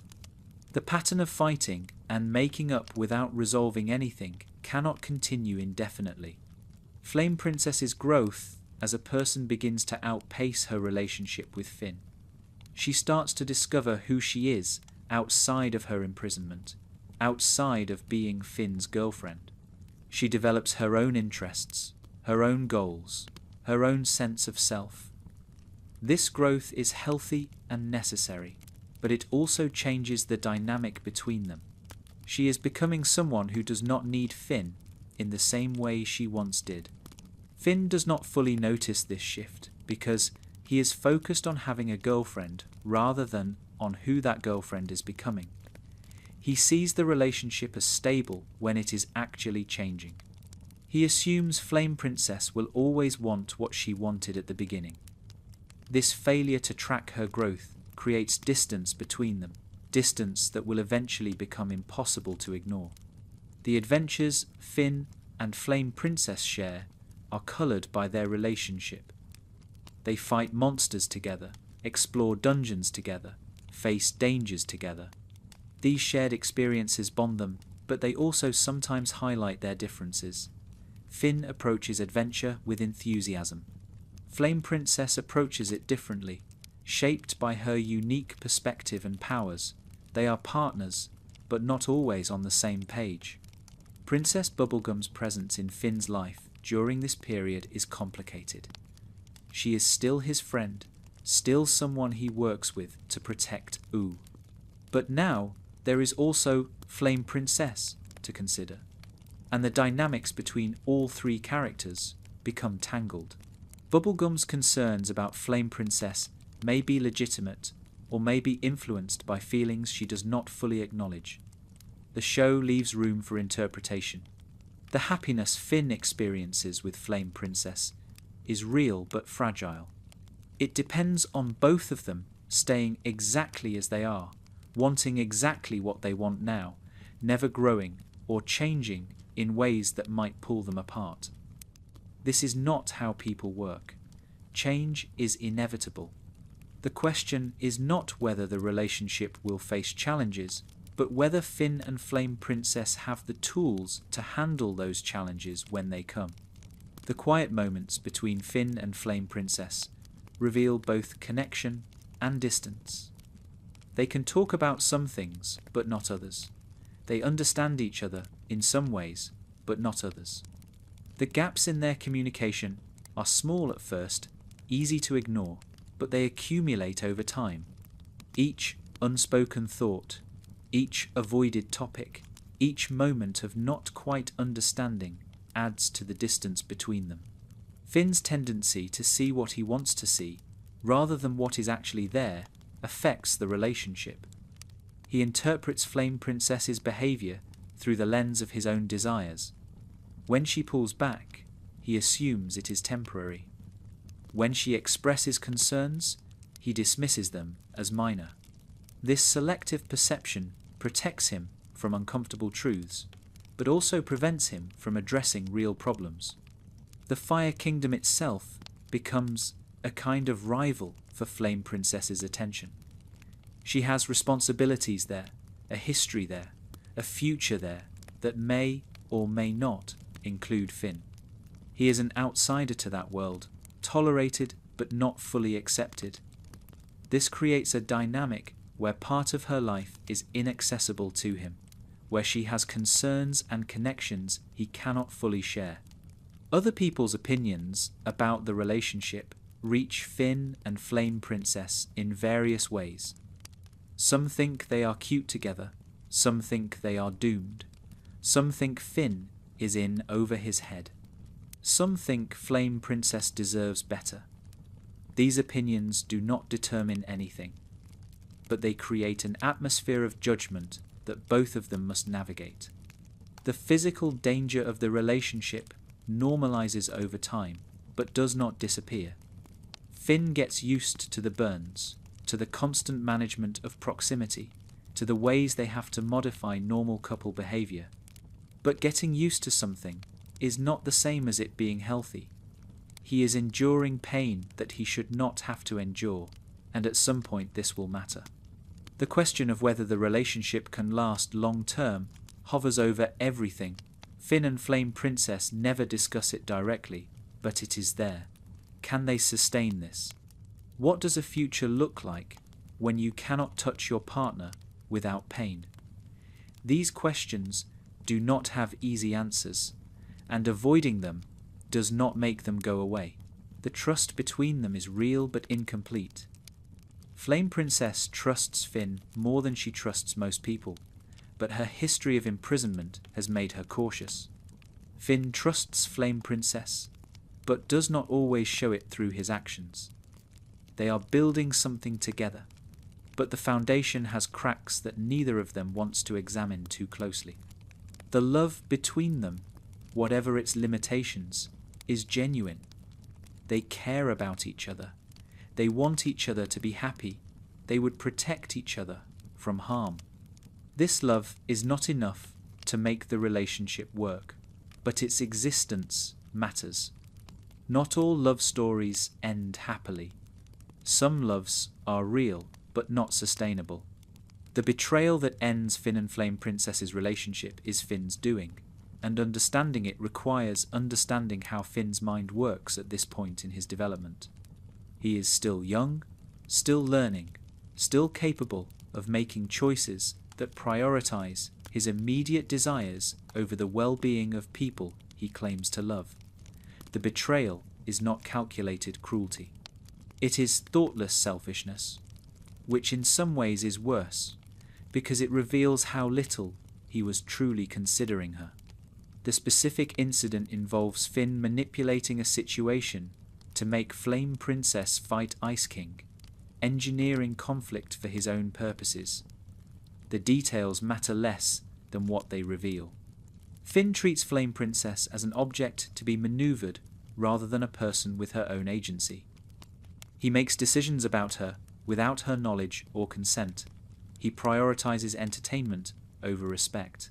The pattern of fighting and making up without resolving anything cannot continue indefinitely. Flame Princess's growth as a person begins to outpace her relationship with Finn. She starts to discover who she is outside of her imprisonment, outside of being Finn's girlfriend. She develops her own interests, her own goals, her own sense of self. This growth is healthy and necessary, but it also changes the dynamic between them. She is becoming someone who does not need Finn in the same way she once did. Finn does not fully notice this shift because he is focused on having a girlfriend rather than on who that girlfriend is becoming. He sees the relationship as stable when it is actually changing. He assumes Flame Princess will always want what she wanted at the beginning. This failure to track her growth creates distance between them, distance that will eventually become impossible to ignore. The adventures Finn and Flame Princess share are coloured by their relationship. They fight monsters together, explore dungeons together, face dangers together. These shared experiences bond them, but they also sometimes highlight their differences. Finn approaches adventure with enthusiasm. Flame Princess approaches it differently, shaped by her unique perspective and powers. They are partners, but not always on the same page. Princess Bubblegum's presence in Finn's life during this period is complicated. She is still his friend, still someone he works with to protect Ooh. But now there is also Flame Princess to consider, and the dynamics between all three characters become tangled. Bubblegum's concerns about Flame Princess may be legitimate or may be influenced by feelings she does not fully acknowledge. The show leaves room for interpretation. The happiness Finn experiences with Flame Princess is real but fragile. It depends on both of them staying exactly as they are, wanting exactly what they want now, never growing or changing in ways that might pull them apart. This is not how people work. Change is inevitable. The question is not whether the relationship will face challenges, but whether Finn and Flame Princess have the tools to handle those challenges when they come. The quiet moments between Finn and Flame Princess reveal both connection and distance. They can talk about some things, but not others. They understand each other in some ways, but not others. The gaps in their communication are small at first, easy to ignore, but they accumulate over time. Each unspoken thought, each avoided topic, each moment of not quite understanding adds to the distance between them. Finn's tendency to see what he wants to see, rather than what is actually there, affects the relationship. He interprets Flame Princess's behaviour through the lens of his own desires. When she pulls back, he assumes it is temporary. When she expresses concerns, he dismisses them as minor. This selective perception protects him from uncomfortable truths, but also prevents him from addressing real problems. The Fire Kingdom itself becomes a kind of rival for Flame Princess's attention. She has responsibilities there, a history there, a future there that may or may not include Finn. He is an outsider to that world, tolerated but not fully accepted. This creates a dynamic where part of her life is inaccessible to him, where she has concerns and connections he cannot fully share. Other people's opinions about the relationship reach Finn and Flame Princess in various ways. Some think they are cute together, some think they are doomed, some think Finn is in over his head. Some think Flame Princess deserves better. These opinions do not determine anything, but they create an atmosphere of judgment that both of them must navigate. The physical danger of the relationship normalizes over time, but does not disappear. Finn gets used to the burns, to the constant management of proximity, to the ways they have to modify normal couple behavior. But getting used to something is not the same as it being healthy. He is enduring pain that he should not have to endure, and at some point this will matter. The question of whether the relationship can last long term hovers over everything. Finn and Flame Princess never discuss it directly, but it is there. Can they sustain this? What does a future look like when you cannot touch your partner without pain? These questions do not have easy answers, and avoiding them does not make them go away. The trust between them is real but incomplete. Flame Princess trusts Finn more than she trusts most people, but her history of imprisonment has made her cautious. Finn trusts Flame Princess, but does not always show it through his actions. They are building something together, but the foundation has cracks that neither of them wants to examine too closely. The love between them, whatever its limitations, is genuine. They care about each other. They want each other to be happy. They would protect each other from harm. This love is not enough to make the relationship work, but its existence matters. Not all love stories end happily. Some loves are real, but not sustainable. The betrayal that ends Finn and Flame Princess's relationship is Finn's doing, and understanding it requires understanding how Finn's mind works at this point in his development. He is still young, still learning, still capable of making choices that prioritize his immediate desires over the well-being of people he claims to love. The betrayal is not calculated cruelty. It is thoughtless selfishness, which in some ways is worse, because it reveals how little he was truly considering her. The specific incident involves Finn manipulating a situation to make Flame Princess fight Ice King, engineering conflict for his own purposes. The details matter less than what they reveal. Finn treats Flame Princess as an object to be maneuvered rather than a person with her own agency. He makes decisions about her without her knowledge or consent. He prioritizes entertainment over respect.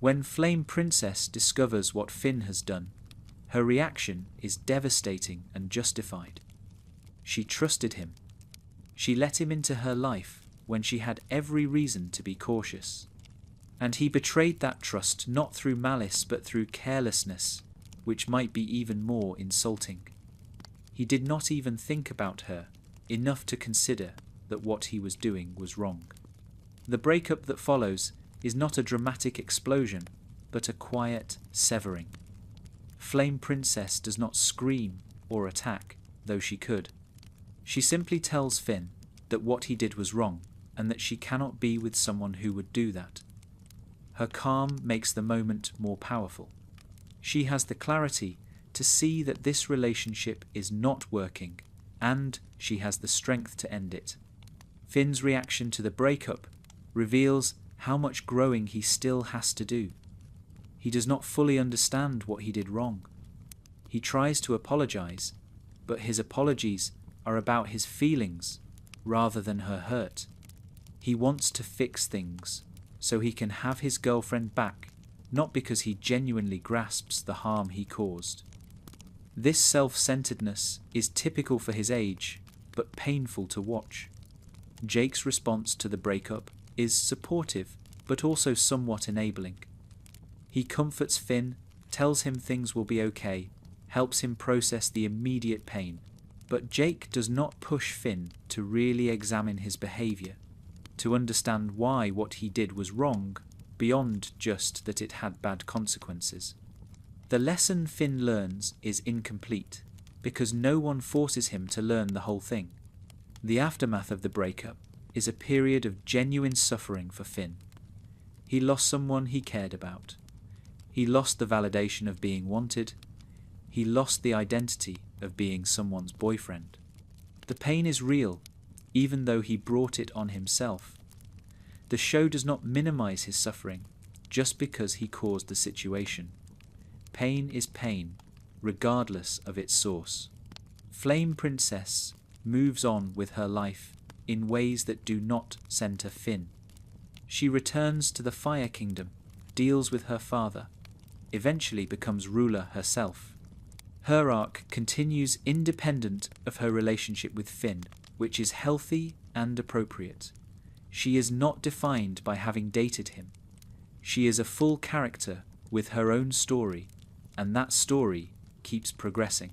When Flame Princess discovers what Finn has done, her reaction is devastating and justified. She trusted him. She let him into her life when she had every reason to be cautious. And he betrayed that trust not through malice but through carelessness, which might be even more insulting. He did not even think about her enough to consider that what he was doing was wrong. The breakup that follows is not a dramatic explosion, but a quiet severing. Flame Princess does not scream or attack, though she could. She simply tells Finn that what he did was wrong, and that she cannot be with someone who would do that. Her calm makes the moment more powerful. She has the clarity to see that this relationship is not working, and she has the strength to end it. Finn's reaction to the breakup reveals how much growing he still has to do. He does not fully understand what he did wrong. He tries to apologize, but his apologies are about his feelings rather than her hurt. He wants to fix things so he can have his girlfriend back, not because he genuinely grasps the harm he caused. This self-centeredness is typical for his age, but painful to watch. Jake's response to the breakup is supportive, but also somewhat enabling. He comforts Finn, tells him things will be okay, helps him process the immediate pain. But Jake does not push Finn to really examine his behavior, to understand why what he did was wrong, beyond just that it had bad consequences. The lesson Finn learns is incomplete, because no one forces him to learn the whole thing. The aftermath of the breakup is a period of genuine suffering for Finn. He lost someone he cared about. He lost the validation of being wanted. He lost the identity of being someone's boyfriend. The pain is real, even though he brought it on himself. The show does not minimize his suffering just because he caused the situation. Pain is pain, regardless of its source. Flame Princess moves on with her life in ways that do not center Finn. She returns to the Fire Kingdom, deals with her father, eventually becomes ruler herself. Her arc continues independent of her relationship with Finn, which is healthy and appropriate. She is not defined by having dated him. She is a full character with her own story, and that story keeps progressing.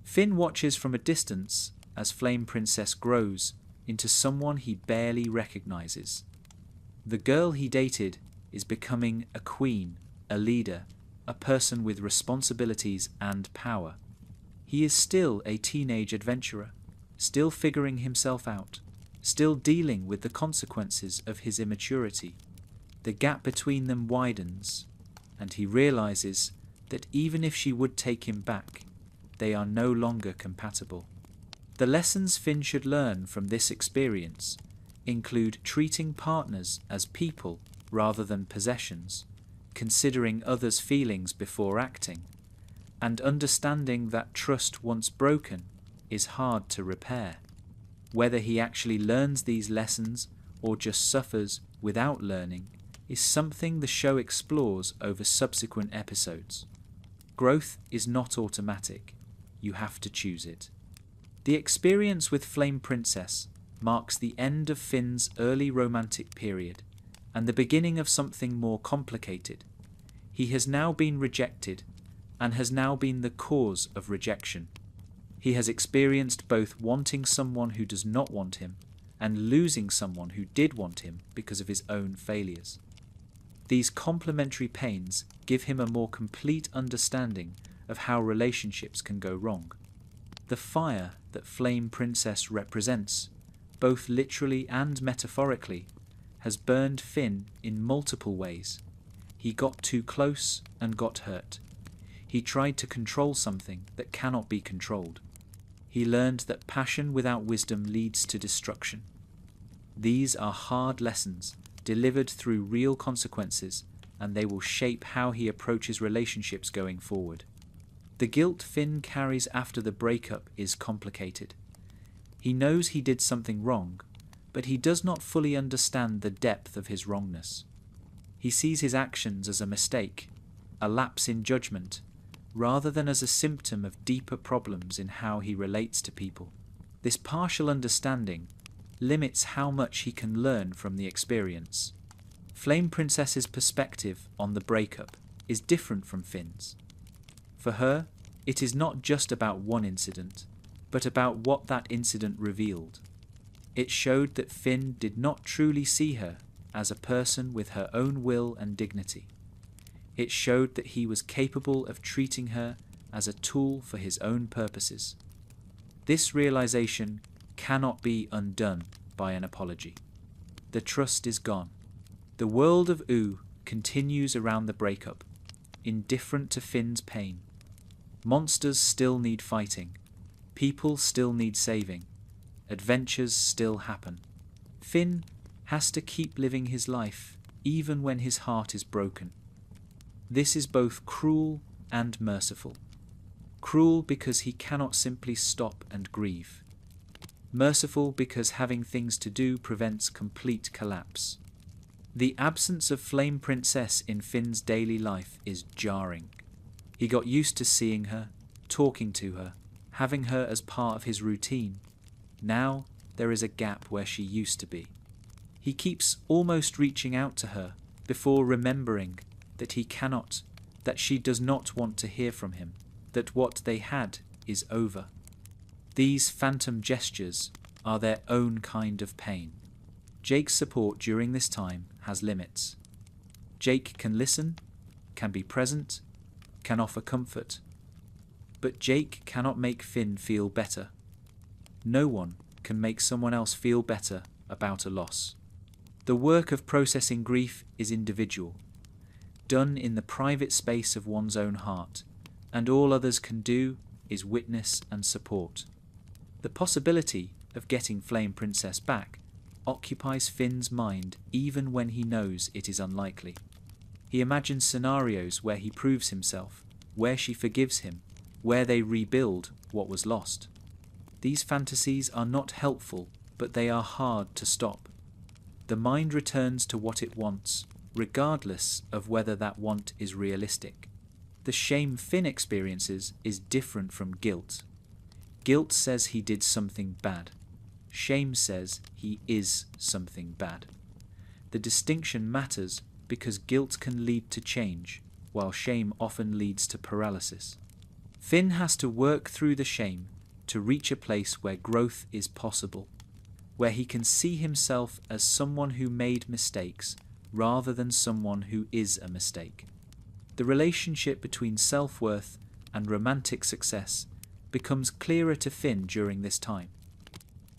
Finn watches from a distance as Flame Princess grows into someone he barely recognizes. The girl he dated is becoming a queen, a leader, a person with responsibilities and power. He is still a teenage adventurer, still figuring himself out, still dealing with the consequences of his immaturity. The gap between them widens, and he realizes that even if she would take him back, they are no longer compatible. The lessons Finn should learn from this experience include treating partners as people rather than possessions, considering others' feelings before acting, and understanding that trust once broken is hard to repair. Whether he actually learns these lessons or just suffers without learning is something the show explores over subsequent episodes. Growth is not automatic. You have to choose it. The experience with Flame Princess marks the end of Finn's early romantic period and the beginning of something more complicated. He has now been rejected and has now been the cause of rejection. He has experienced both wanting someone who does not want him and losing someone who did want him because of his own failures. These complementary pains give him a more complete understanding of how relationships can go wrong. The fire that Flame Princess represents, both literally and metaphorically, has burned Finn in multiple ways. He got too close and got hurt. He tried to control something that cannot be controlled. He learned that passion without wisdom leads to destruction. These are hard lessons, delivered through real consequences, and they will shape how he approaches relationships going forward. The guilt Finn carries after the breakup is complicated. He knows he did something wrong, but he does not fully understand the depth of his wrongness. He sees his actions as a mistake, a lapse in judgment, rather than as a symptom of deeper problems in how he relates to people. This partial understanding limits how much he can learn from the experience. Flame Princess's perspective on the breakup is different from Finn's. For her, it is not just about one incident, but about what that incident revealed. It showed that Finn did not truly see her as a person with her own will and dignity. It showed that he was capable of treating her as a tool for his own purposes. This realization cannot be undone by an apology. The trust is gone. The world of Ooh continues around the breakup, indifferent to Finn's pain. Monsters still need fighting. People still need saving. Adventures still happen. Finn has to keep living his life, even when his heart is broken. This is both cruel and merciful. Cruel because he cannot simply stop and grieve. Merciful because having things to do prevents complete collapse. The absence of Flame Princess in Finn's daily life is jarring. He got used to seeing her, talking to her, having her as part of his routine. Now there is a gap where she used to be. He keeps almost reaching out to her before remembering that he cannot, that she does not want to hear from him, that what they had is over. These phantom gestures are their own kind of pain. Jake's support during this time has limits. Jake can listen, can be present, can offer comfort. But Jake cannot make Finn feel better. No one can make someone else feel better about a loss. The work of processing grief is individual, done in the private space of one's own heart, and all others can do is witness and support. The possibility of getting Flame Princess back occupies Finn's mind even when he knows it is unlikely. He imagines scenarios where he proves himself, where she forgives him, where they rebuild what was lost. These fantasies are not helpful, but they are hard to stop. The mind returns to what it wants, regardless of whether that want is realistic. The shame Finn experiences is different from guilt. Guilt says he did something bad. Shame says he is something bad. The distinction matters because guilt can lead to change, while shame often leads to paralysis. Finn has to work through the shame to reach a place where growth is possible, where he can see himself as someone who made mistakes rather than someone who is a mistake. The relationship between self-worth and romantic success becomes clearer to Finn during this time.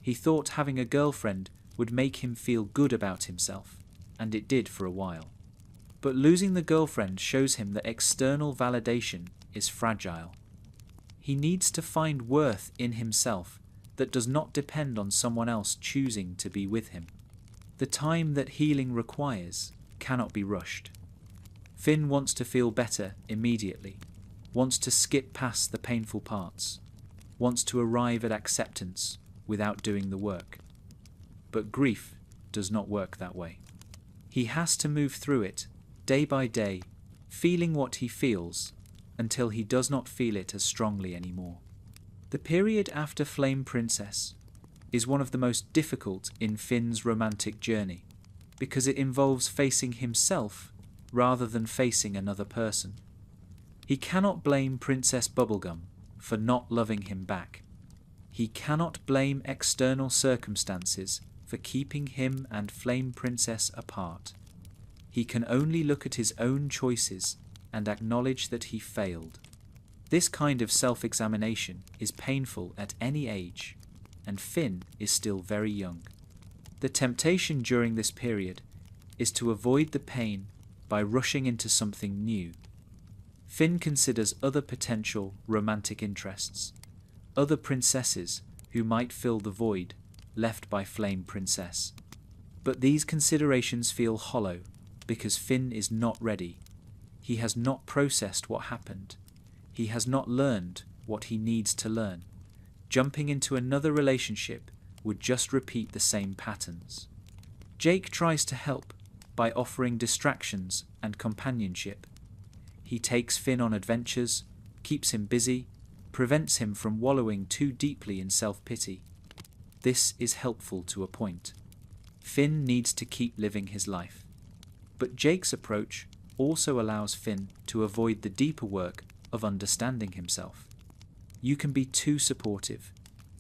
He thought having a girlfriend would make him feel good about himself, and it did for a while. But losing the girlfriend shows him that external validation is fragile. He needs to find worth in himself that does not depend on someone else choosing to be with him. The time that healing requires cannot be rushed. Finn wants to feel better immediately, wants to skip past the painful parts, wants to arrive at acceptance without doing the work. But grief does not work that way. He has to move through it, day by day, feeling what he feels, until he does not feel it as strongly anymore. The period after Flame Princess is one of the most difficult in Finn's romantic journey, because it involves facing himself rather than facing another person. He cannot blame Princess Bubblegum for not loving him back. He cannot blame external circumstances for keeping him and Flame Princess apart. He can only look at his own choices and acknowledge that he failed. This kind of self-examination is painful at any age, and Finn is still very young. The temptation during this period is to avoid the pain by rushing into something new. Finn considers other potential romantic interests, other princesses who might fill the void left by Flame Princess. But these considerations feel hollow because Finn is not ready. He has not processed what happened. He has not learned what he needs to learn. Jumping into another relationship would just repeat the same patterns. Jake tries to help by offering distractions and companionship. He takes Finn on adventures, keeps him busy, prevents him from wallowing too deeply in self-pity. This is helpful to a point. Finn needs to keep living his life. But Jake's approach also allows Finn to avoid the deeper work of understanding himself. You can be too supportive,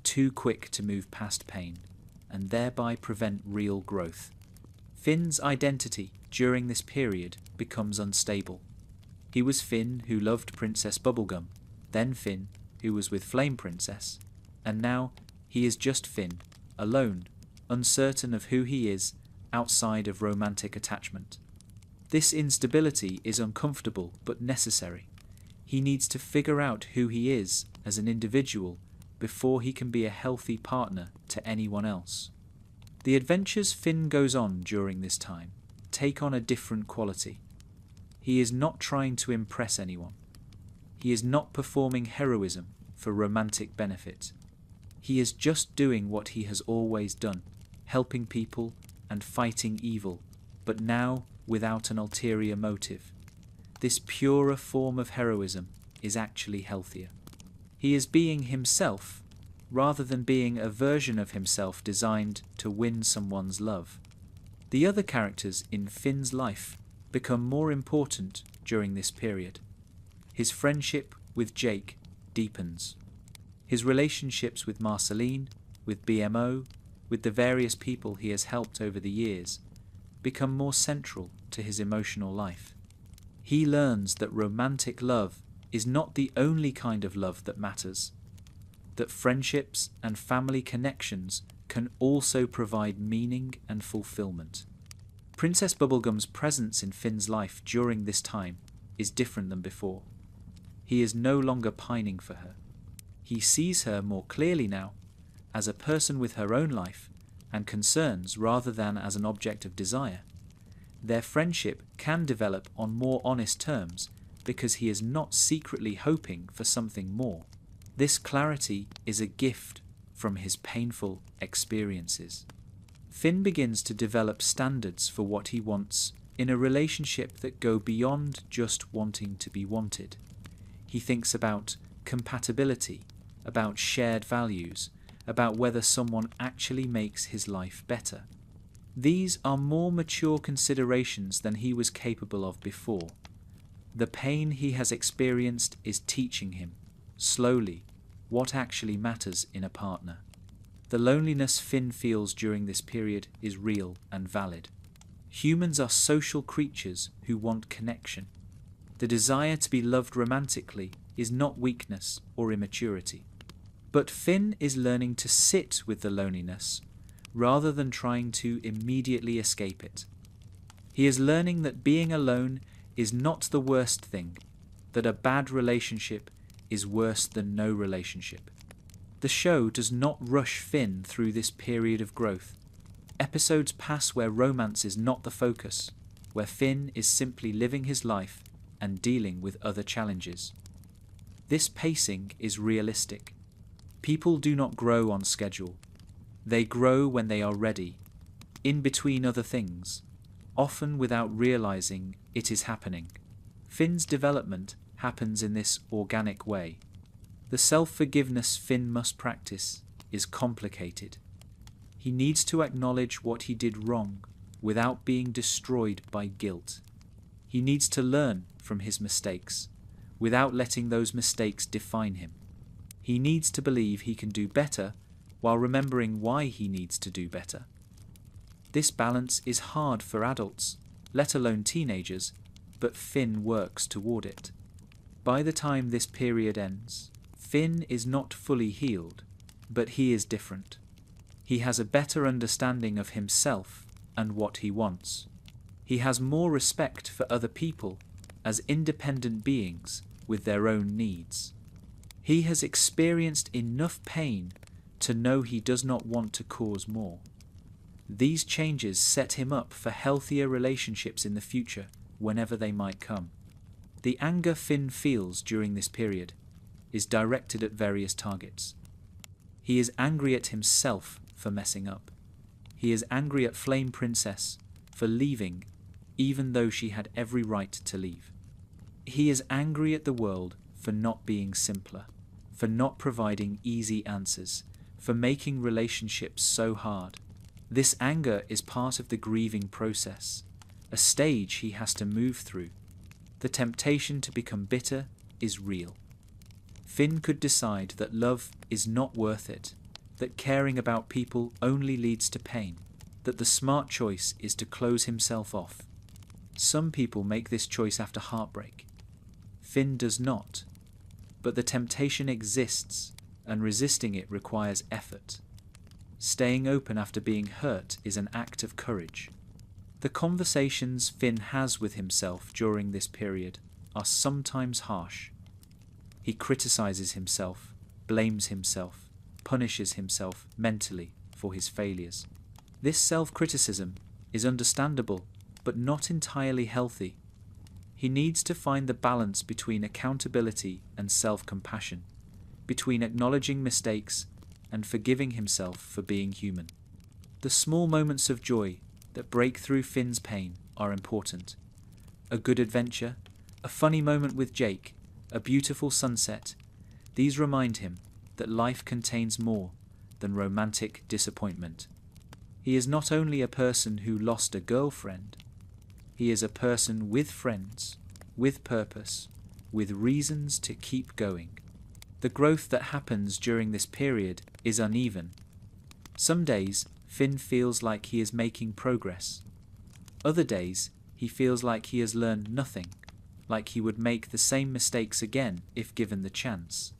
too quick to move past pain, and thereby prevent real growth. Finn's identity during this period becomes unstable. He was Finn who loved Princess Bubblegum, then Finn who was with Flame Princess, and now he is just Finn, alone, uncertain of who he is outside of romantic attachment. This instability is uncomfortable but necessary. He needs to figure out who he is as an individual before he can be a healthy partner to anyone else. The adventures Finn goes on during this time take on a different quality. He is not trying to impress anyone. He is not performing heroism for romantic benefit. He is just doing what he has always done, helping people and fighting evil, but now without an ulterior motive. This purer form of heroism is actually healthier. He is being himself rather than being a version of himself designed to win someone's love. The other characters in Finn's life become more important during this period. His friendship with Jake deepens. His relationships with Marceline, with BMO, with the various people he has helped over the years, become more central to his emotional life. He learns that romantic love is not the only kind of love that matters, that friendships and family connections can also provide meaning and fulfillment. Princess Bubblegum's presence in Finn's life during this time is different than before. He is no longer pining for her. He sees her more clearly now as a person with her own life and concerns rather than as an object of desire. Their friendship can develop on more honest terms because he is not secretly hoping for something more. This clarity is a gift from his painful experiences. Finn begins to develop standards for what he wants in a relationship that go beyond just wanting to be wanted. He thinks about compatibility, about shared values, about whether someone actually makes his life better. These are more mature considerations than he was capable of before. The pain he has experienced is teaching him, slowly, what actually matters in a partner. The loneliness Finn feels during this period is real and valid. Humans are social creatures who want connection. The desire to be loved romantically is not weakness or immaturity. But Finn is learning to sit with the loneliness rather than trying to immediately escape it. He is learning that being alone is not the worst thing, that a bad relationship is worse than no relationship. The show does not rush Finn through this period of growth. Episodes pass where romance is not the focus, where Finn is simply living his life and dealing with other challenges. This pacing is realistic. People do not grow on schedule. They grow when they are ready, in between other things, often without realizing it is happening. Finn's development happens in this organic way. The self-forgiveness Finn must practice is complicated. He needs to acknowledge what he did wrong without being destroyed by guilt. He needs to learn from his mistakes without letting those mistakes define him. He needs to believe he can do better while remembering why he needs to do better. This balance is hard for adults, let alone teenagers, but Finn works toward it. By the time this period ends, Finn is not fully healed, but he is different. He has a better understanding of himself and what he wants. He has more respect for other people as independent beings with their own needs. He has experienced enough pain to know he does not want to cause more. These changes set him up for healthier relationships in the future, whenever they might come. The anger Finn feels during this period is directed at various targets. He is angry at himself for messing up. He is angry at Flame Princess for leaving, even though she had every right to leave. He is angry at the world for not being simpler, for not providing easy answers, for making relationships so hard. This anger is part of the grieving process, a stage he has to move through. The temptation to become bitter is real. Finn could decide that love is not worth it, that caring about people only leads to pain, that the smart choice is to close himself off. Some people make this choice after heartbreak. Finn does not, but the temptation exists, and resisting it requires effort. Staying open after being hurt is an act of courage. The conversations Finn has with himself during this period are sometimes harsh. He criticizes himself, blames himself, punishes himself mentally for his failures. This self-criticism is understandable, but not entirely healthy. He needs to find the balance between accountability and self-compassion, between acknowledging mistakes and forgiving himself for being human. The small moments of joy that break through Finn's pain are important. A good adventure, a funny moment with Jake, a beautiful sunset, these remind him that life contains more than romantic disappointment. He is not only a person who lost a girlfriend, he is a person with friends, with purpose, with reasons to keep going. The growth that happens during this period is uneven. Some days, Finn feels like he is making progress. Other days, he feels like he has learned nothing, like he would make the same mistakes again if given the chance.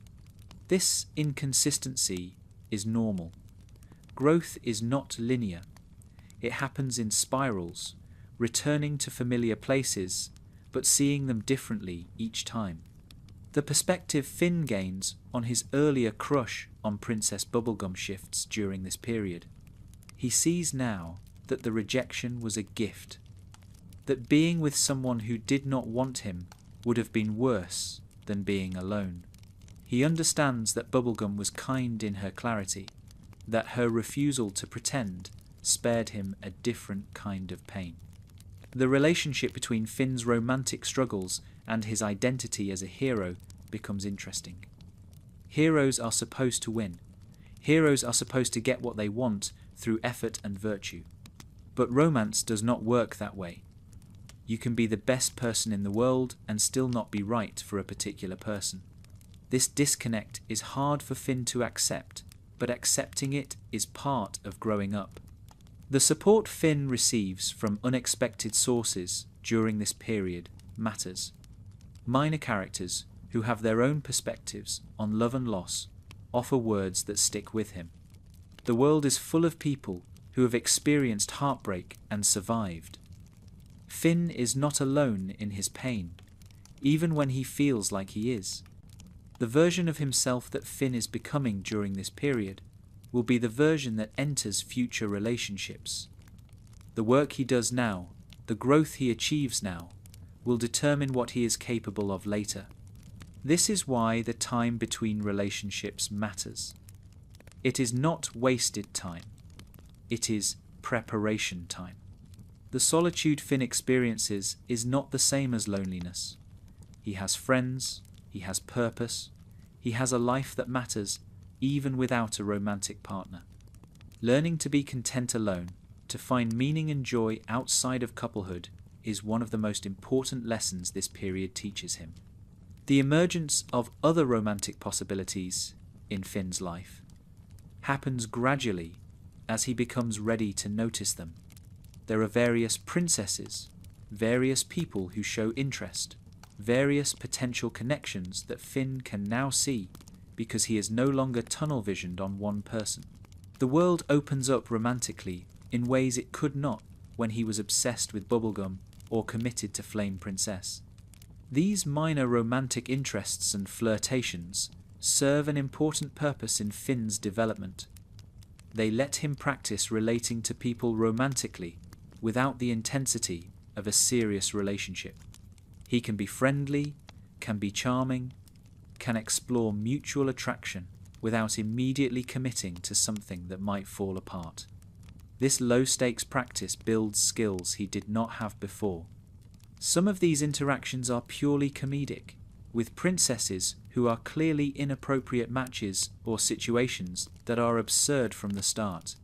This inconsistency is normal. Growth is not linear. It happens in spirals, returning to familiar places, but seeing them differently each time. The perspective Finn gains on his earlier crush on Princess Bubblegum shifts during this period. He sees now that the rejection was a gift, that being with someone who did not want him would have been worse than being alone. He understands that Bubblegum was kind in her clarity, that her refusal to pretend spared him a different kind of pain. The relationship between Finn's romantic struggles and his identity as a hero becomes interesting. Heroes are supposed to win. Heroes are supposed to get what they want through effort and virtue. But romance does not work that way. You can be the best person in the world and still not be right for a particular person. This disconnect is hard for Finn to accept, but accepting it is part of growing up. The support Finn receives from unexpected sources during this period matters. Minor characters who have their own perspectives on love and loss offer words that stick with him. The world is full of people who have experienced heartbreak and survived. Finn is not alone in his pain, even when he feels like he is. The version of himself that Finn is becoming during this period will be the version that enters future relationships. The work he does now, the growth he achieves now, will determine what he is capable of later. This is why the time between relationships matters. It is not wasted time. It is preparation time. The solitude Finn experiences is not the same as loneliness. He has friends, he has purpose, he has a life that matters even without a romantic partner. Learning to be content alone, to find meaning and joy outside of couplehood, is one of the most important lessons this period teaches him. The emergence of other romantic possibilities in Finn's life happens gradually as he becomes ready to notice them. There are various princesses, various people who show interest, various potential connections that Finn can now see because he is no longer tunnel-visioned on one person. The world opens up romantically in ways it could not when he was obsessed with Bubblegum or committed to Flame Princess. These minor romantic interests and flirtations serve an important purpose in Finn's development. They let him practice relating to people romantically without the intensity of a serious relationship. He can be friendly, can be charming, can explore mutual attraction without immediately committing to something that might fall apart. This low-stakes practice builds skills he did not have before. Some of these interactions are purely comedic, with princesses who are clearly inappropriate matches or situations that are absurd from the start.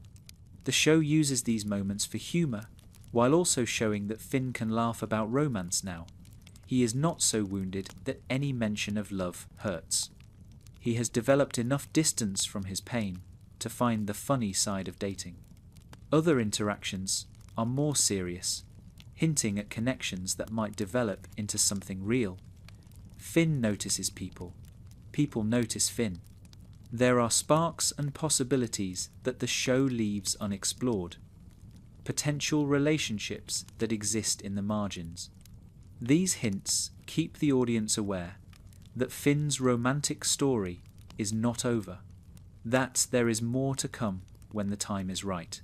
The show uses these moments for humour, while also showing that Finn can laugh about romance now. He is not so wounded that any mention of love hurts. He has developed enough distance from his pain to find the funny side of dating. Other interactions are more serious, hinting at connections that might develop into something real. Finn notices people. People notice Finn. There are sparks and possibilities that the show leaves unexplored. Potential relationships that exist in the margins. These hints keep the audience aware that Finn's romantic story is not over, that there is more to come when the time is right.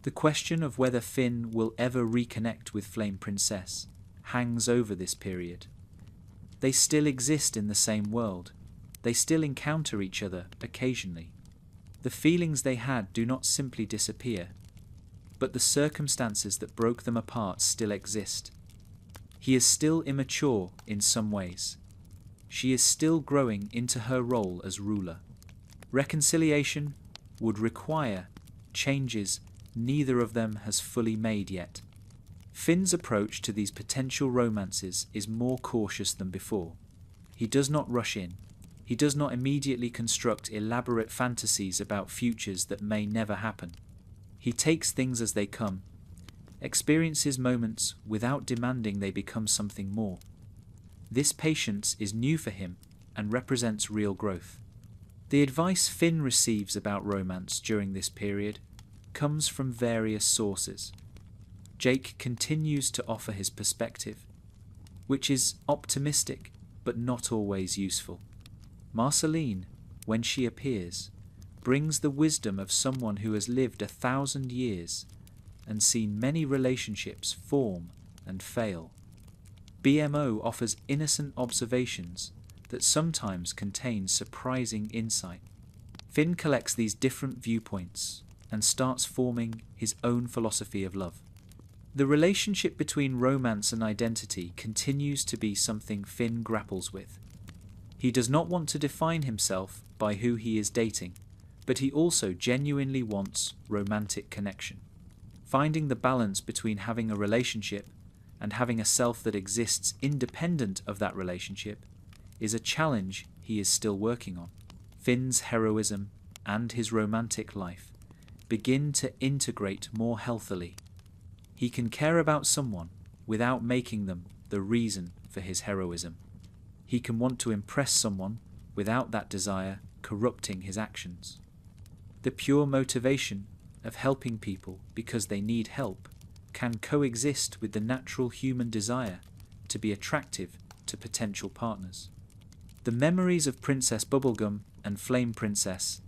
The question of whether Finn will ever reconnect with Flame Princess hangs over this period. They still exist in the same world. They still encounter each other occasionally. The feelings they had do not simply disappear, but the circumstances that broke them apart still exist. He is still immature in some ways. She is still growing into her role as ruler. Reconciliation would require changes neither of them has fully made yet. Finn's approach to these potential romances is more cautious than before. He does not rush in. He does not immediately construct elaborate fantasies about futures that may never happen. He takes things as they come, experiences moments without demanding they become something more. This patience is new for him and represents real growth. The advice Finn receives about romance during this period comes from various sources. Jake continues to offer his perspective, which is optimistic but not always useful. Marceline, when she appears, brings the wisdom of someone who has lived 1,000 years and seen many relationships form and fail. BMO offers innocent observations that sometimes contain surprising insight. Finn collects these different viewpoints and starts forming his own philosophy of love. The relationship between romance and identity continues to be something Finn grapples with. He does not want to define himself by who he is dating, but he also genuinely wants romantic connection. Finding the balance between having a relationship and having a self that exists independent of that relationship is a challenge he is still working on. Finn's heroism and his romantic life begin to integrate more healthily. He can care about someone without making them the reason for his heroism. He can want to impress someone without that desire corrupting his actions. The pure motivation of helping people because they need help can coexist with the natural human desire to be attractive to potential partners. The memories of Princess Bubblegum and Flame Princess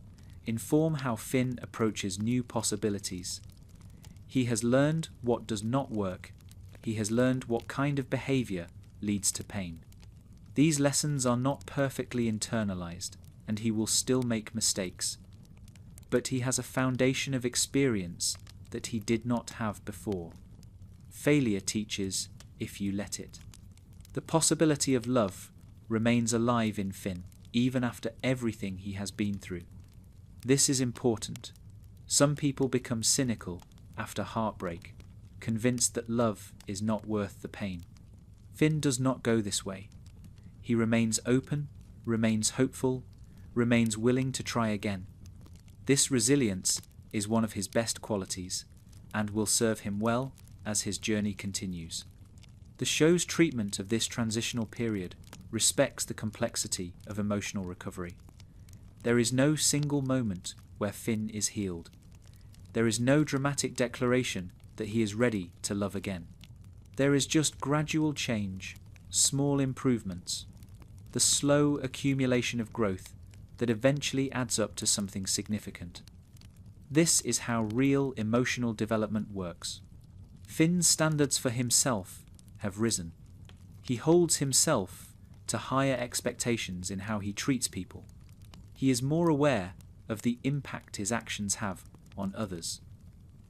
inform how Finn approaches new possibilities. He has learned what does not work. He has learned what kind of behavior leads to pain. These lessons are not perfectly internalized, and he will still make mistakes. But he has a foundation of experience that he did not have before. Failure teaches if you let it. The possibility of love remains alive in Finn, even after everything he has been through. This is important. Some people become cynical after heartbreak, convinced that love is not worth the pain. Finn does not go this way. He remains open, remains hopeful, remains willing to try again. This resilience is one of his best qualities and will serve him well as his journey continues. The show's treatment of this transitional period respects the complexity of emotional recovery. There is no single moment where Finn is healed. There is no dramatic declaration that he is ready to love again. There is just gradual change, small improvements, the slow accumulation of growth that eventually adds up to something significant. This is how real emotional development works. Finn's standards for himself have risen. He holds himself to higher expectations in how he treats people. He is more aware of the impact his actions have on others.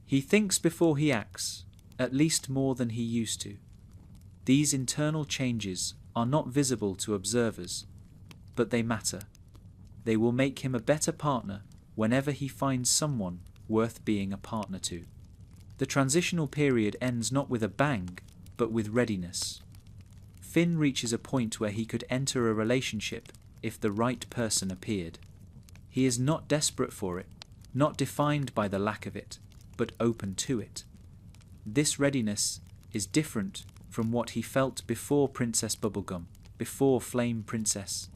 He thinks before he acts, at least more than he used to. These internal changes are not visible to observers, but they matter. They will make him a better partner whenever he finds someone worth being a partner to. The transitional period ends not with a bang, but with readiness. Finn reaches a point where he could enter a relationship if the right person appeared. He is not desperate for it, not defined by the lack of it, but open to it. This readiness is different from what he felt before Princess Bubblegum, before Flame Princess.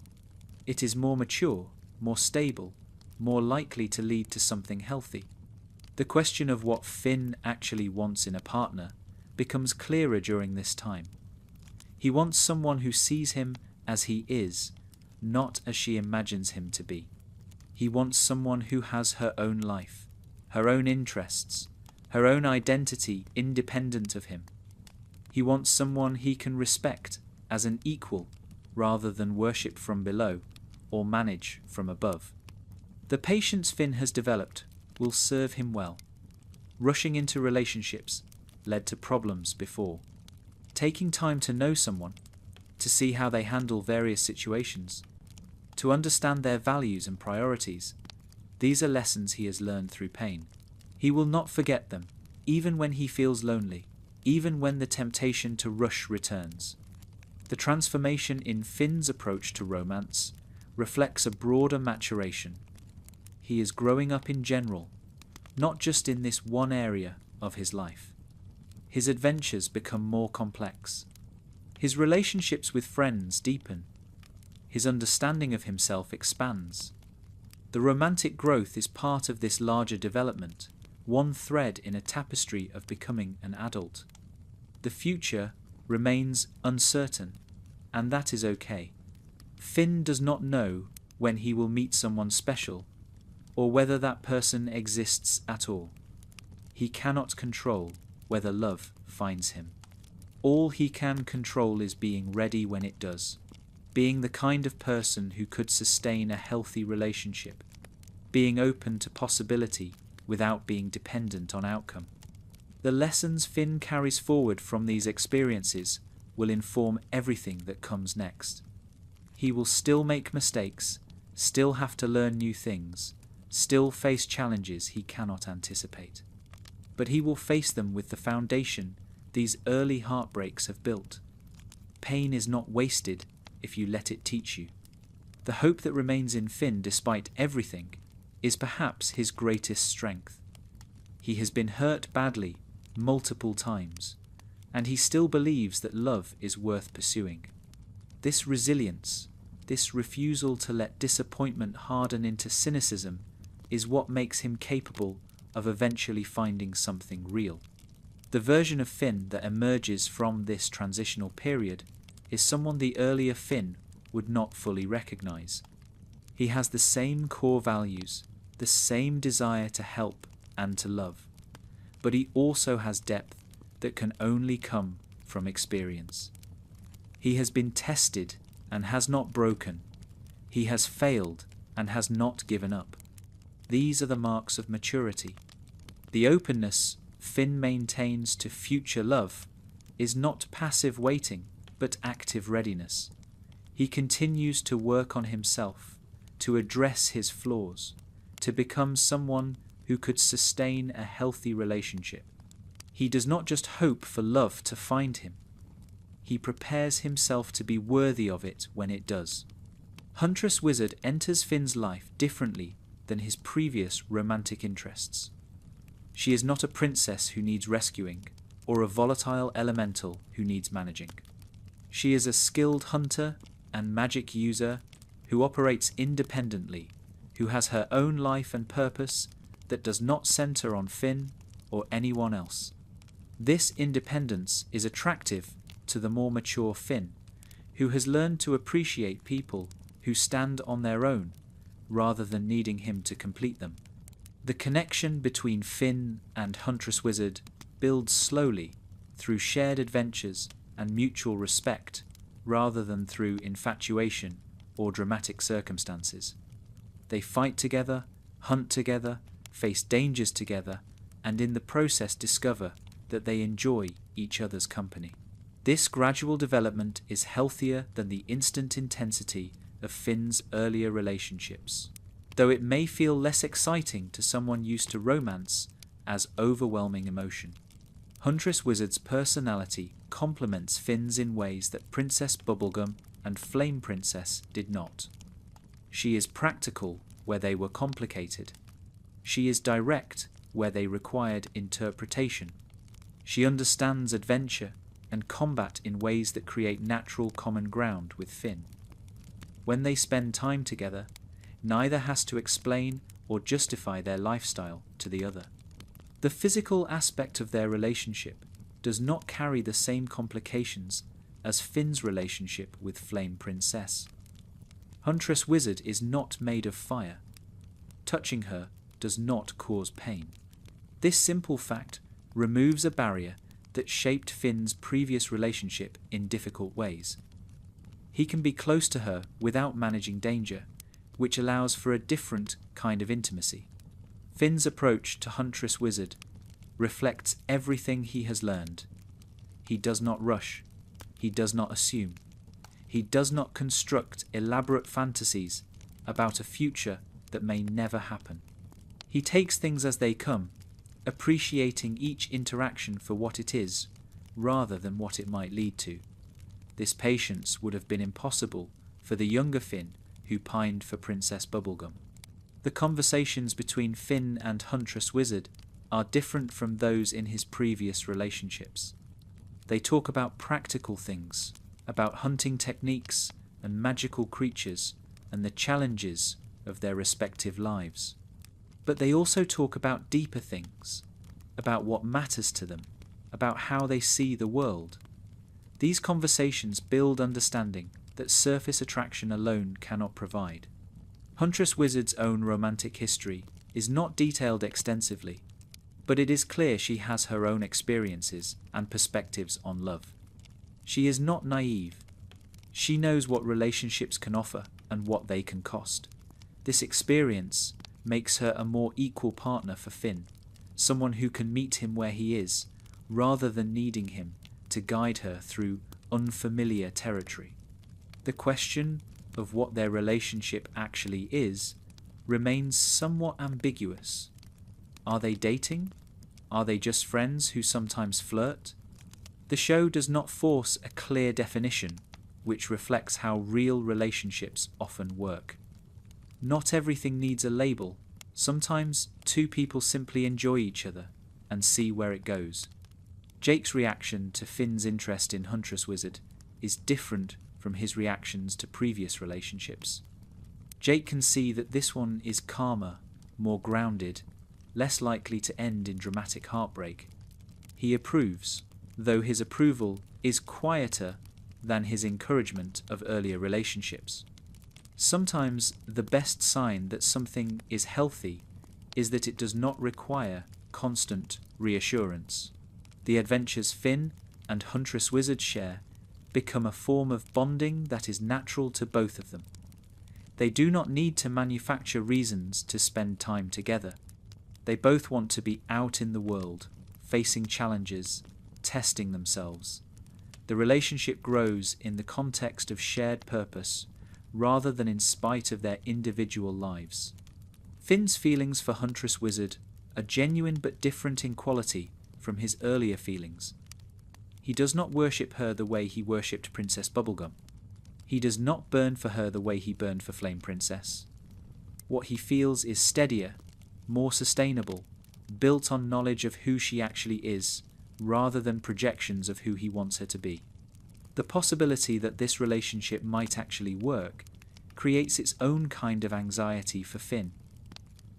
It is more mature, more stable, more likely to lead to something healthy. The question of what Finn actually wants in a partner becomes clearer during this time. He wants someone who sees him as he is, not as she imagines him to be. He wants someone who has her own life, her own interests, her own identity independent of him. He wants someone he can respect as an equal rather than worship from below or manage from above. The patience Finn has developed will serve him well. Rushing into relationships led to problems before. Taking time to know someone, to see how they handle various situations, to understand their values and priorities, these are lessons he has learned through pain. He will not forget them, even when he feels lonely, even when the temptation to rush returns. The transformation in Finn's approach to romance reflects a broader maturation. He is growing up in general, not just in this one area of his life. His adventures become more complex. His relationships with friends deepen. His understanding of himself expands. The romantic growth is part of this larger development, one thread in a tapestry of becoming an adult. The future remains uncertain, and that is okay. Finn does not know when he will meet someone special, or whether that person exists at all. He cannot control whether love finds him. All he can control is being ready when it does, being the kind of person who could sustain a healthy relationship, being open to possibility without being dependent on outcome. The lessons Finn carries forward from these experiences will inform everything that comes next. He will still make mistakes, still have to learn new things, still face challenges he cannot anticipate. But he will face them with the foundation these early heartbreaks have built. Pain is not wasted if you let it teach you. The hope that remains in Finn despite everything is perhaps his greatest strength. He has been hurt badly multiple times, and he still believes that love is worth pursuing. This resilience, this refusal to let disappointment harden into cynicism, is what makes him capable of eventually finding something real. The version of Finn that emerges from this transitional period is someone the earlier Finn would not fully recognize. He has the same core values, the same desire to help and to love, but he also has depth that can only come from experience. He has been tested and has not broken. He has failed and has not given up. These are the marks of maturity. The openness Finn maintains to future love is not passive waiting, but active readiness. He continues to work on himself, to address his flaws, to become someone who could sustain a healthy relationship. He does not just hope for love to find him. He prepares himself to be worthy of it when it does. Huntress Wizard enters Finn's life differently than his previous romantic interests. She is not a princess who needs rescuing, or a volatile elemental who needs managing. She is a skilled hunter and magic user who operates independently, who has her own life and purpose that does not center on Finn or anyone else. This independence is attractive to the more mature Finn, who has learned to appreciate people who stand on their own rather than needing him to complete them. The connection between Finn and Huntress Wizard builds slowly through shared adventures and mutual respect rather than through infatuation or dramatic circumstances. They fight together, hunt together, face dangers together, and in the process discover that they enjoy each other's company. This gradual development is healthier than the instant intensity of Finn's earlier relationships, though it may feel less exciting to someone used to romance as overwhelming emotion. Huntress Wizard's personality complements Finn's in ways that Princess Bubblegum and Flame Princess did not. She is practical where they were complicated. She is direct where they required interpretation. She understands adventure and combat in ways that create natural common ground with Finn. When they spend time together, neither has to explain or justify their lifestyle to the other. The physical aspect of their relationship does not carry the same complications as Finn's relationship with Flame Princess. Huntress Wizard is not made of fire. Touching her does not cause pain. This simple fact removes a barrier that shaped Finn's previous relationship in difficult ways. He can be close to her without managing danger, which allows for a different kind of intimacy. Finn's approach to Huntress Wizard reflects everything he has learned. He does not rush. He does not assume. He does not construct elaborate fantasies about a future that may never happen. He takes things as they come, appreciating each interaction for what it is, rather than what it might lead to. This patience would have been impossible for the younger Finn who pined for Princess Bubblegum. The conversations between Finn and Huntress Wizard are different from those in his previous relationships. They talk about practical things, about hunting techniques and magical creatures and the challenges of their respective lives. But they also talk about deeper things, about what matters to them, about how they see the world. These conversations build understanding that surface attraction alone cannot provide. Huntress Wizard's own romantic history is not detailed extensively, but it is clear she has her own experiences and perspectives on love. She is not naive. She knows what relationships can offer and what they can cost. This experience makes her a more equal partner for Finn, someone who can meet him where he is, rather than needing him to guide her through unfamiliar territory. The question of what their relationship actually is remains somewhat ambiguous. Are they dating? Are they just friends who sometimes flirt? The show does not force a clear definition, which reflects how real relationships often work. Not everything needs a label. Sometimes two people simply enjoy each other and see where it goes. Jake's reaction to Finn's interest in Huntress Wizard is different from his reactions to previous relationships. Jake can see that this one is calmer, more grounded, less likely to end in dramatic heartbreak. He approves, though his approval is quieter than his encouragement of earlier relationships. Sometimes the best sign that something is healthy is that it does not require constant reassurance. The adventures Finn and Huntress Wizard share become a form of bonding that is natural to both of them. They do not need to manufacture reasons to spend time together. They both want to be out in the world, facing challenges, testing themselves. The relationship grows in the context of shared purpose rather than in spite of their individual lives. Finn's feelings for Huntress Wizard are genuine but different in quality from his earlier feelings. He does not worship her the way he worshipped Princess Bubblegum. He does not burn for her the way he burned for Flame Princess. What he feels is steadier, more sustainable, built on knowledge of who she actually is, rather than projections of who he wants her to be. The possibility that this relationship might actually work creates its own kind of anxiety for Finn.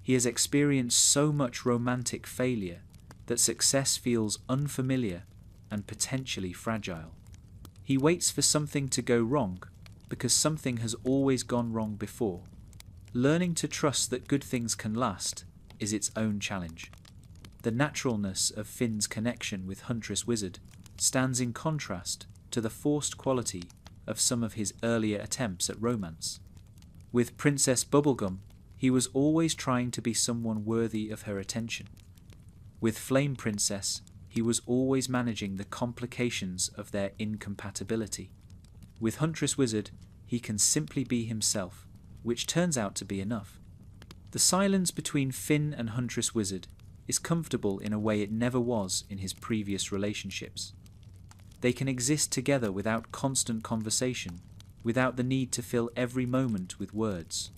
He has experienced so much romantic failure that success feels unfamiliar and potentially fragile. He waits for something to go wrong because something has always gone wrong before. Learning to trust that good things can last is its own challenge. The naturalness of Finn's connection with Huntress Wizard stands in contrast to the forced quality of some of his earlier attempts at romance. With Princess Bubblegum, he was always trying to be someone worthy of her attention. With Flame Princess, he was always managing the complications of their incompatibility. With Huntress Wizard, he can simply be himself, which turns out to be enough. The silence between Finn and Huntress Wizard is comfortable in a way it never was in his previous relationships. They can exist together without constant conversation, without the need to fill every moment with words.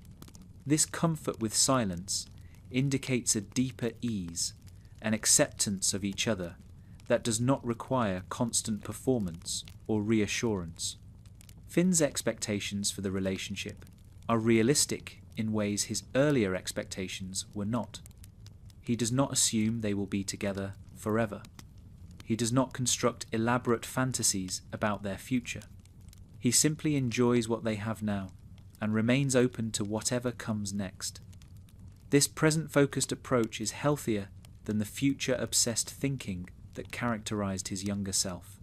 This comfort with silence indicates a deeper ease, an acceptance of each other that does not require constant performance or reassurance. Finn's expectations for the relationship are realistic in ways his earlier expectations were not. He does not assume they will be together forever. He does not construct elaborate fantasies about their future. He simply enjoys what they have now and remains open to whatever comes next. This present-focused approach is healthier than the future-obsessed thinking that characterized his younger self.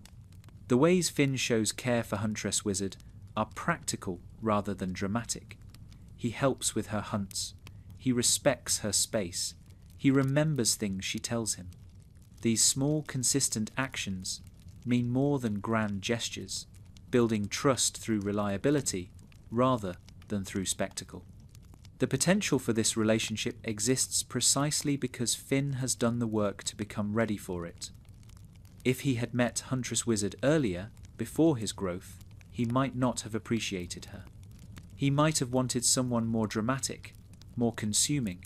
The ways Finn shows care for Huntress Wizard are practical rather than dramatic. He helps with her hunts. He respects her space. He remembers things she tells him. These small, consistent actions mean more than grand gestures, building trust through reliability rather than through spectacle. The potential for this relationship exists precisely because Finn has done the work to become ready for it. If he had met Huntress Wizard earlier, before his growth, he might not have appreciated her. He might have wanted someone more dramatic, more consuming,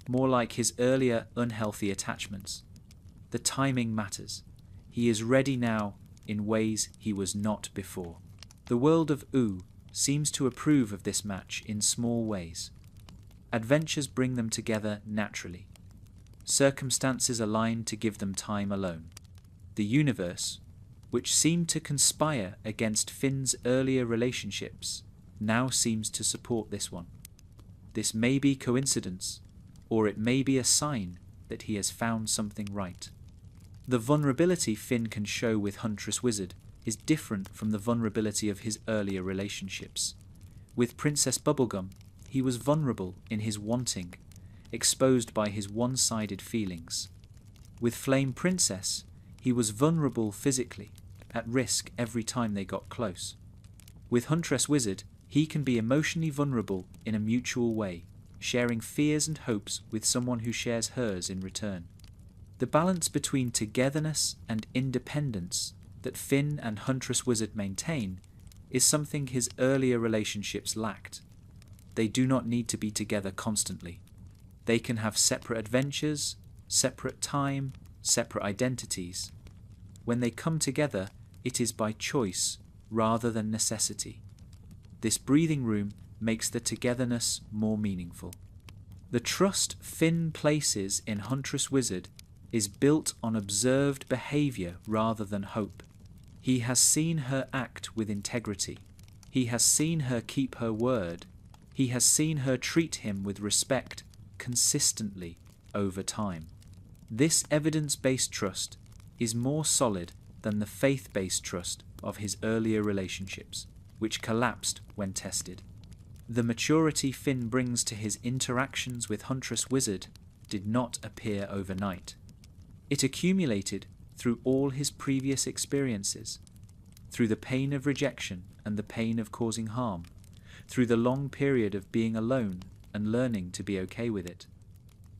more like his earlier unhealthy attachments. The timing matters. He is ready now in ways he was not before. The world of Ooh seems to approve of this match in small ways. Adventures bring them together naturally. Circumstances align to give them time alone. The universe, which seemed to conspire against Finn's earlier relationships, now seems to support this one. This may be coincidence, or it may be a sign that he has found something right. The vulnerability Finn can show with Huntress Wizard is different from the vulnerability of his earlier relationships. With Princess Bubblegum, he was vulnerable in his wanting, exposed by his one-sided feelings. With Flame Princess, he was vulnerable physically, at risk every time they got close. With Huntress Wizard, he can be emotionally vulnerable in a mutual way, sharing fears and hopes with someone who shares hers in return. The balance between togetherness and independence that Finn and Huntress Wizard maintain is something his earlier relationships lacked. They do not need to be together constantly. They can have separate adventures, separate time, separate identities. When they come together, it is by choice rather than necessity. This breathing room makes the togetherness more meaningful. The trust Finn places in Huntress Wizard is built on observed behavior rather than hope. He has seen her act with integrity. He has seen her keep her word. He has seen her treat him with respect consistently over time. This evidence-based trust is more solid than the faith-based trust of his earlier relationships, which collapsed when tested. The maturity Finn brings to his interactions with Huntress Wizard did not appear overnight. It accumulated through all his previous experiences, through the pain of rejection and the pain of causing harm, through the long period of being alone and learning to be okay with it.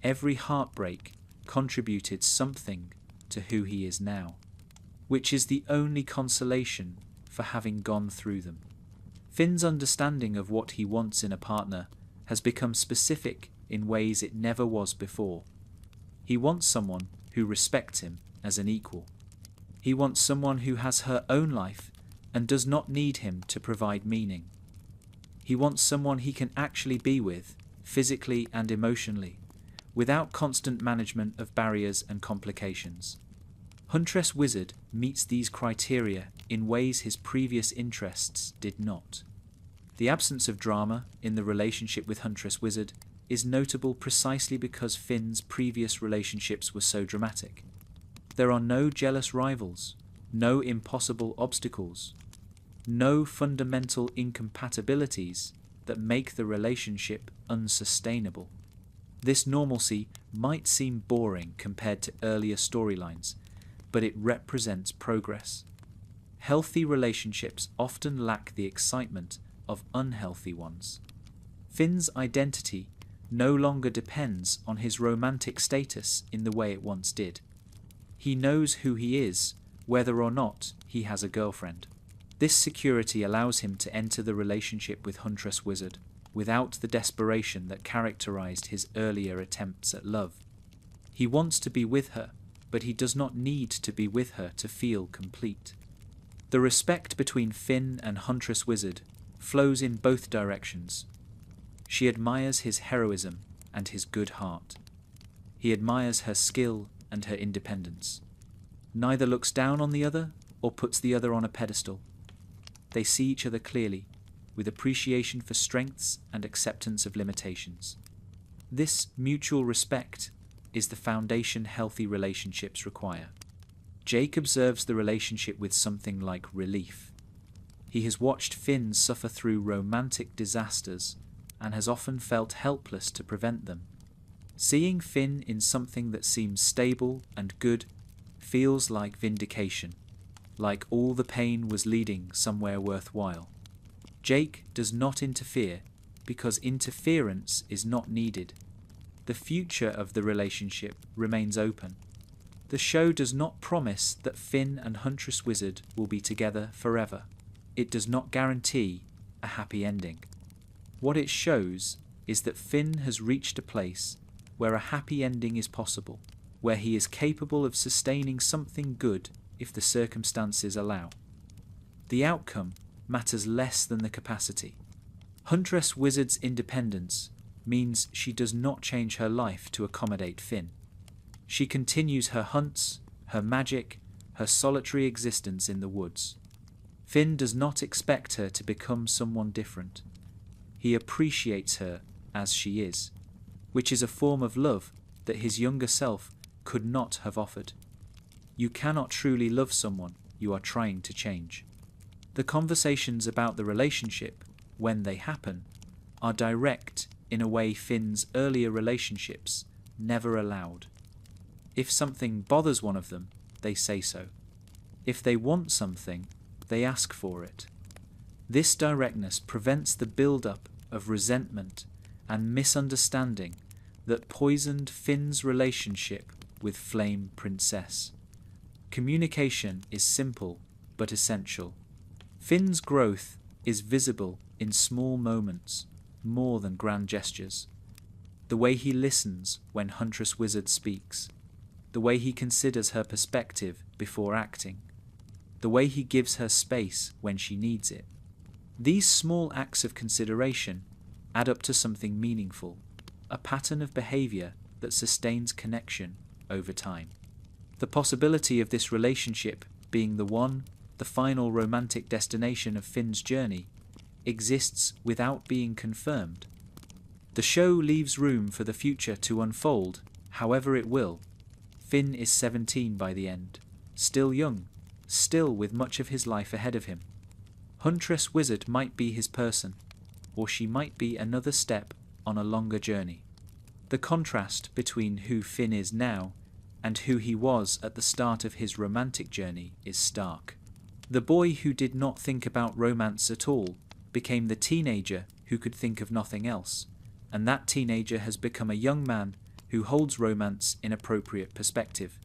Every heartbreak contributed something to who he is now, which is the only consolation for having gone through them. Finn's understanding of what he wants in a partner has become specific in ways it never was before. He wants someone who respects him as an equal. He wants someone who has her own life and does not need him to provide meaning. He wants someone he can actually be with, physically and emotionally, without constant management of barriers and complications. Huntress Wizard meets these criteria in ways his previous interests did not. The absence of drama in the relationship with Huntress Wizard is notable precisely because Finn's previous relationships were so dramatic. There are no jealous rivals, no impossible obstacles, no fundamental incompatibilities that make the relationship unsustainable. This normalcy might seem boring compared to earlier storylines, but it represents progress. Healthy relationships often lack the excitement of unhealthy ones. Finn's identity no longer depends on his romantic status in the way it once did. He knows who he is, whether or not he has a girlfriend. This security allows him to enter the relationship with Huntress Wizard without the desperation that characterized his earlier attempts at love. He wants to be with her, but he does not need to be with her to feel complete. The respect between Finn and Huntress Wizard flows in both directions. She admires his heroism and his good heart. He admires her skill and her independence. Neither looks down on the other or puts the other on a pedestal. They see each other clearly, with appreciation for strengths and acceptance of limitations. This mutual respect is the foundation healthy relationships require. Jake observes the relationship with something like relief. He has watched Finn suffer through romantic disasters and has often felt helpless to prevent them. Seeing Finn in something that seems stable and good feels like vindication, like all the pain was leading somewhere worthwhile. Jake does not interfere because interference is not needed. The future of the relationship remains open. The show does not promise that Finn and Huntress Wizard will be together forever. It does not guarantee a happy ending. What it shows is that Finn has reached a place where a happy ending is possible, where he is capable of sustaining something good if the circumstances allow. The outcome matters less than the capacity. Huntress Wizard's independence means she does not change her life to accommodate Finn. She continues her hunts, her magic, her solitary existence in the woods. Finn does not expect her to become someone different. He appreciates her as she is, which is a form of love that his younger self could not have offered. You cannot truly love someone you are trying to change. The conversations about the relationship, when they happen, are direct in a way Finn's earlier relationships never allowed. If something bothers one of them, they say so. If they want something, they ask for it. This directness prevents the build-up of resentment and misunderstanding that poisoned Finn's relationship with Flame Princess. Communication is simple but essential. Finn's growth is visible in small moments, more than grand gestures. The way he listens when Huntress Wizard speaks, the way he considers her perspective before acting, the way he gives her space when she needs it. These small acts of consideration add up to something meaningful, a pattern of behavior that sustains connection over time. The possibility of this relationship being the final romantic destination of Finn's journey, exists without being confirmed. The show leaves room for the future to unfold, however it will. Finn is 17 by the end, still young, still with much of his life ahead of him. Huntress Wizard might be his person, or she might be another step on a longer journey. The contrast between who Finn is now and who he was at the start of his romantic journey is stark. The boy who did not think about romance at all became the teenager who could think of nothing else, and that teenager has become a young man who holds romance in appropriate perspective.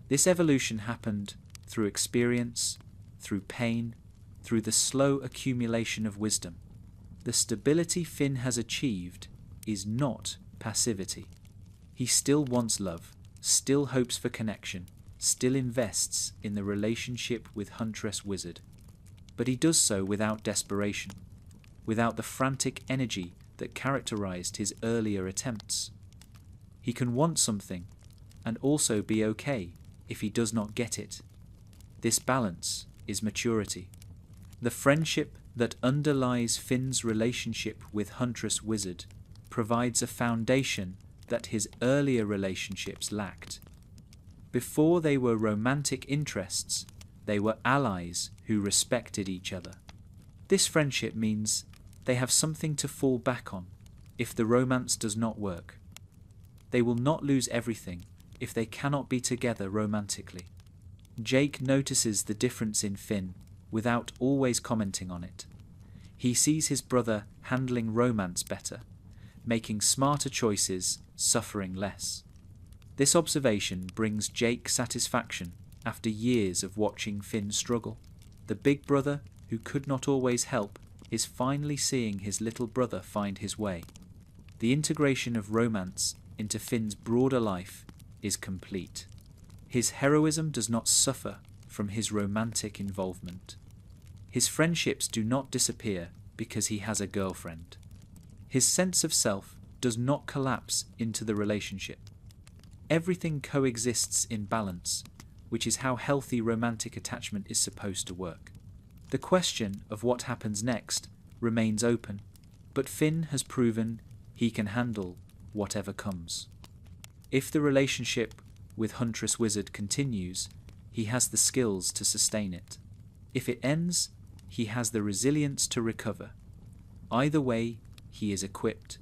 This evolution happened through experience, through pain, through the slow accumulation of wisdom. The stability Finn has achieved is not passivity. He still wants love, still hopes for connection, still invests in the relationship with Huntress Wizard. But he does so without desperation, without the frantic energy that characterized his earlier attempts. He can want something and also be okay if he does not get it. This balance is maturity. The friendship that underlies Finn's relationship with Huntress Wizard provides a foundation that his earlier relationships lacked. Before they were romantic interests, they were allies who respected each other. This friendship means they have something to fall back on if the romance does not work. They will not lose everything if they cannot be together romantically. Jake notices the difference in Finn without always commenting on it. He sees his brother handling romance better, making smarter choices, suffering less. This observation brings Jake satisfaction after years of watching Finn struggle. The big brother, who could not always help, is finally seeing his little brother find his way. The integration of romance into Finn's broader life is complete. His heroism does not suffer from his romantic involvement. His friendships do not disappear because he has a girlfriend. His sense of self does not collapse into the relationship. Everything coexists in balance, which is how healthy romantic attachment is supposed to work. The question of what happens next remains open, but Finn has proven he can handle whatever comes. If the relationship with Huntress Wizard continues, he has the skills to sustain it. If it ends, he has the resilience to recover. Either way, he is equipped.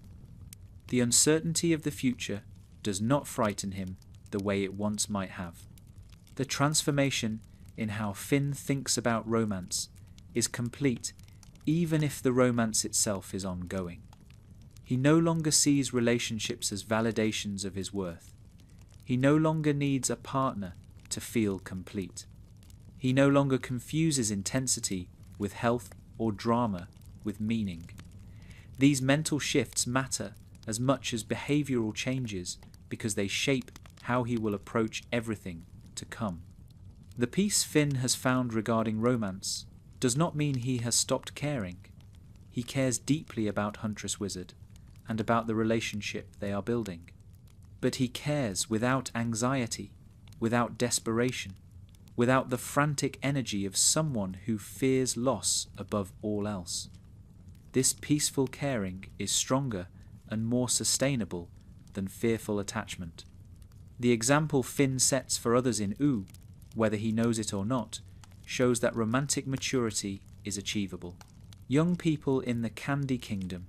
The uncertainty of the future does not frighten him the way it once might have. The transformation in how Finn thinks about romance is complete even if the romance itself is ongoing. He no longer sees relationships as validations of his worth. He no longer needs a partner to feel complete. He no longer confuses intensity with health or drama with meaning. These mental shifts matter as much as behavioral changes because they shape how he will approach everything to come. The peace Finn has found regarding romance does not mean he has stopped caring. He cares deeply about Huntress Wizard and about the relationship they are building. But he cares without anxiety, without desperation, without the frantic energy of someone who fears loss above all else. This peaceful caring is stronger and more sustainable than fearful attachment. The example Finn sets for others in Ooh, whether he knows it or not, shows that romantic maturity is achievable. Young people in the Candy Kingdom,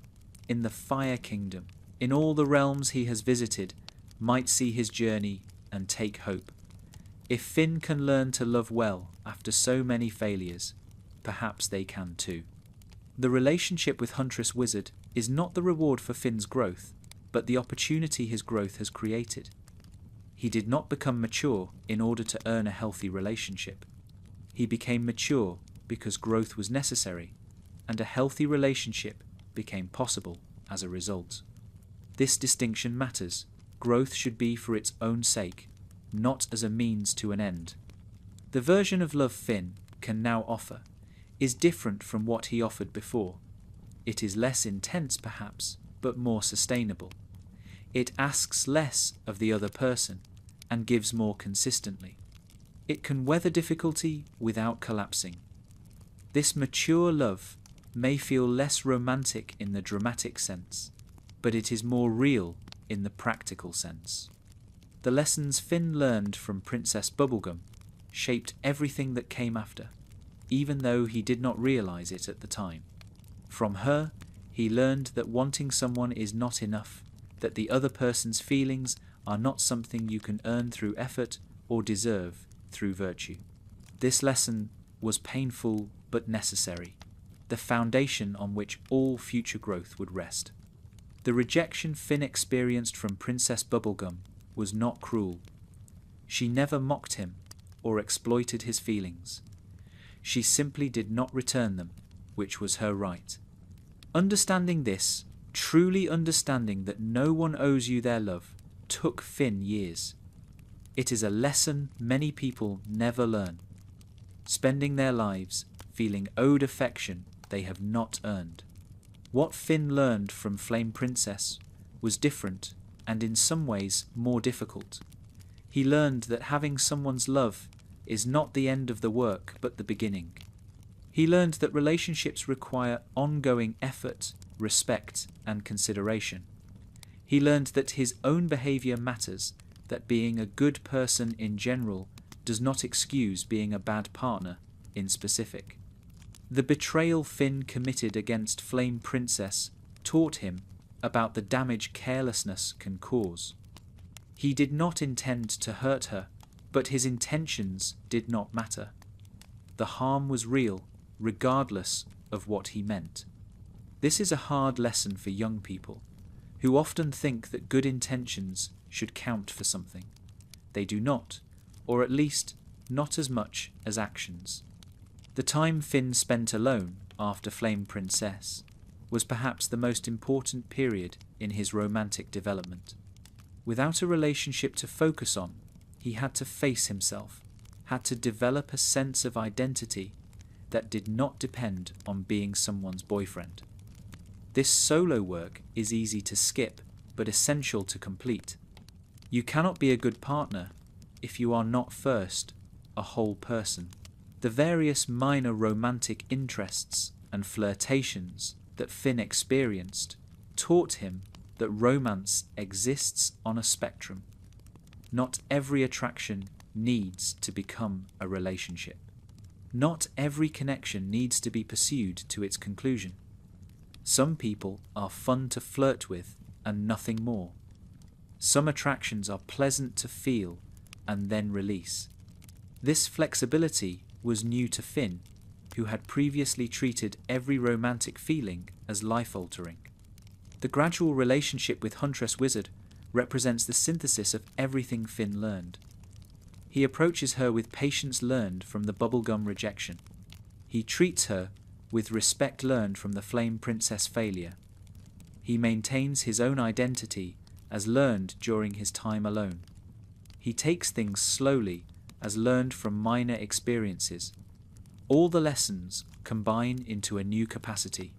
in the Fire Kingdom, in all the realms he has visited, might see his journey and take hope. If Finn can learn to love well after so many failures, perhaps they can too. The relationship with Huntress Wizard is not the reward for Finn's growth, but the opportunity his growth has created. He did not become mature in order to earn a healthy relationship. He became mature because growth was necessary, and a healthy relationship became possible as a result. This distinction matters. Growth should be for its own sake, not as a means to an end. The version of love Finn can now offer is different from what he offered before. It is less intense perhaps, but more sustainable. It asks less of the other person and gives more consistently. It can weather difficulty without collapsing. This mature love may feel less romantic in the dramatic sense, but it is more real in the practical sense. The lessons Finn learned from Princess Bubblegum shaped everything that came after, even though he did not realize it at the time. From her, he learned that wanting someone is not enough, that the other person's feelings are not something you can earn through effort or deserve through virtue. This lesson was painful but necessary, the foundation on which all future growth would rest. The rejection Finn experienced from Princess Bubblegum was not cruel. She never mocked him or exploited his feelings. She simply did not return them, which was her right. Understanding this, truly understanding that no one owes you their love, took Finn years. It is a lesson many people never learn, spending their lives feeling owed affection they have not earned. What Finn learned from Flame Princess was different and in some ways more difficult. He learned that having someone's love is not the end of the work but the beginning. He learned that relationships require ongoing effort, respect, and consideration. He learned that his own behavior matters, that being a good person in general does not excuse being a bad partner in specific. The betrayal Finn committed against Flame Princess taught him about the damage carelessness can cause. He did not intend to hurt her, but his intentions did not matter. The harm was real, regardless of what he meant. This is a hard lesson for young people, who often think that good intentions should count for something. They do not, or at least not as much as actions. The time Finn spent alone after Flame Princess was perhaps the most important period in his romantic development. Without a relationship to focus on, he had to face himself, had to develop a sense of identity that did not depend on being someone's boyfriend. This solo work is easy to skip, but essential to complete. You cannot be a good partner if you are not first a whole person. The various minor romantic interests and flirtations that Finn experienced taught him that romance exists on a spectrum. Not every attraction needs to become a relationship. Not every connection needs to be pursued to its conclusion. Some people are fun to flirt with and nothing more. Some attractions are pleasant to feel and then release. This flexibility was new to Finn, who had previously treated every romantic feeling as life-altering. The gradual relationship with Huntress Wizard represents the synthesis of everything Finn learned. He approaches her with patience learned from the bubblegum rejection. He treats her with respect learned from the Flame Princess failure. He maintains his own identity as learned during his time alone. He takes things slowly as learned from minor experiences. All the lessons combine into a new capacity.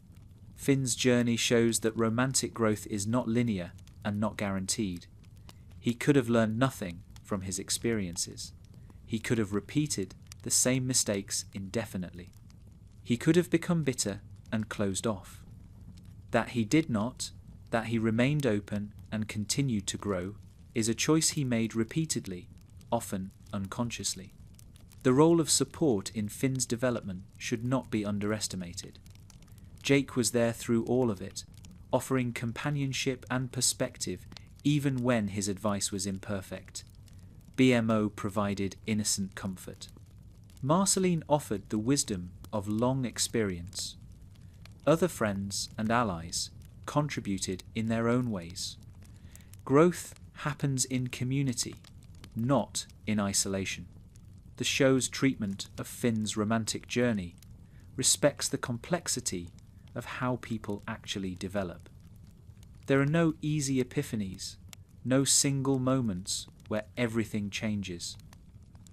Finn's journey shows that romantic growth is not linear and not guaranteed. He could have learned nothing from his experiences. He could have repeated the same mistakes indefinitely. He could have become bitter and closed off. That he did not, that he remained open and continued to grow, is a choice he made repeatedly, often unconsciously. The role of support in Finn's development should not be underestimated. Jake was there through all of it, offering companionship and perspective even when his advice was imperfect. BMO provided innocent comfort. Marceline offered the wisdom of long experience. Other friends and allies contributed in their own ways. Growth happens in community, not in isolation. The show's treatment of Finn's romantic journey respects the complexity of how people actually develop. There are no easy epiphanies, no single moments where everything changes.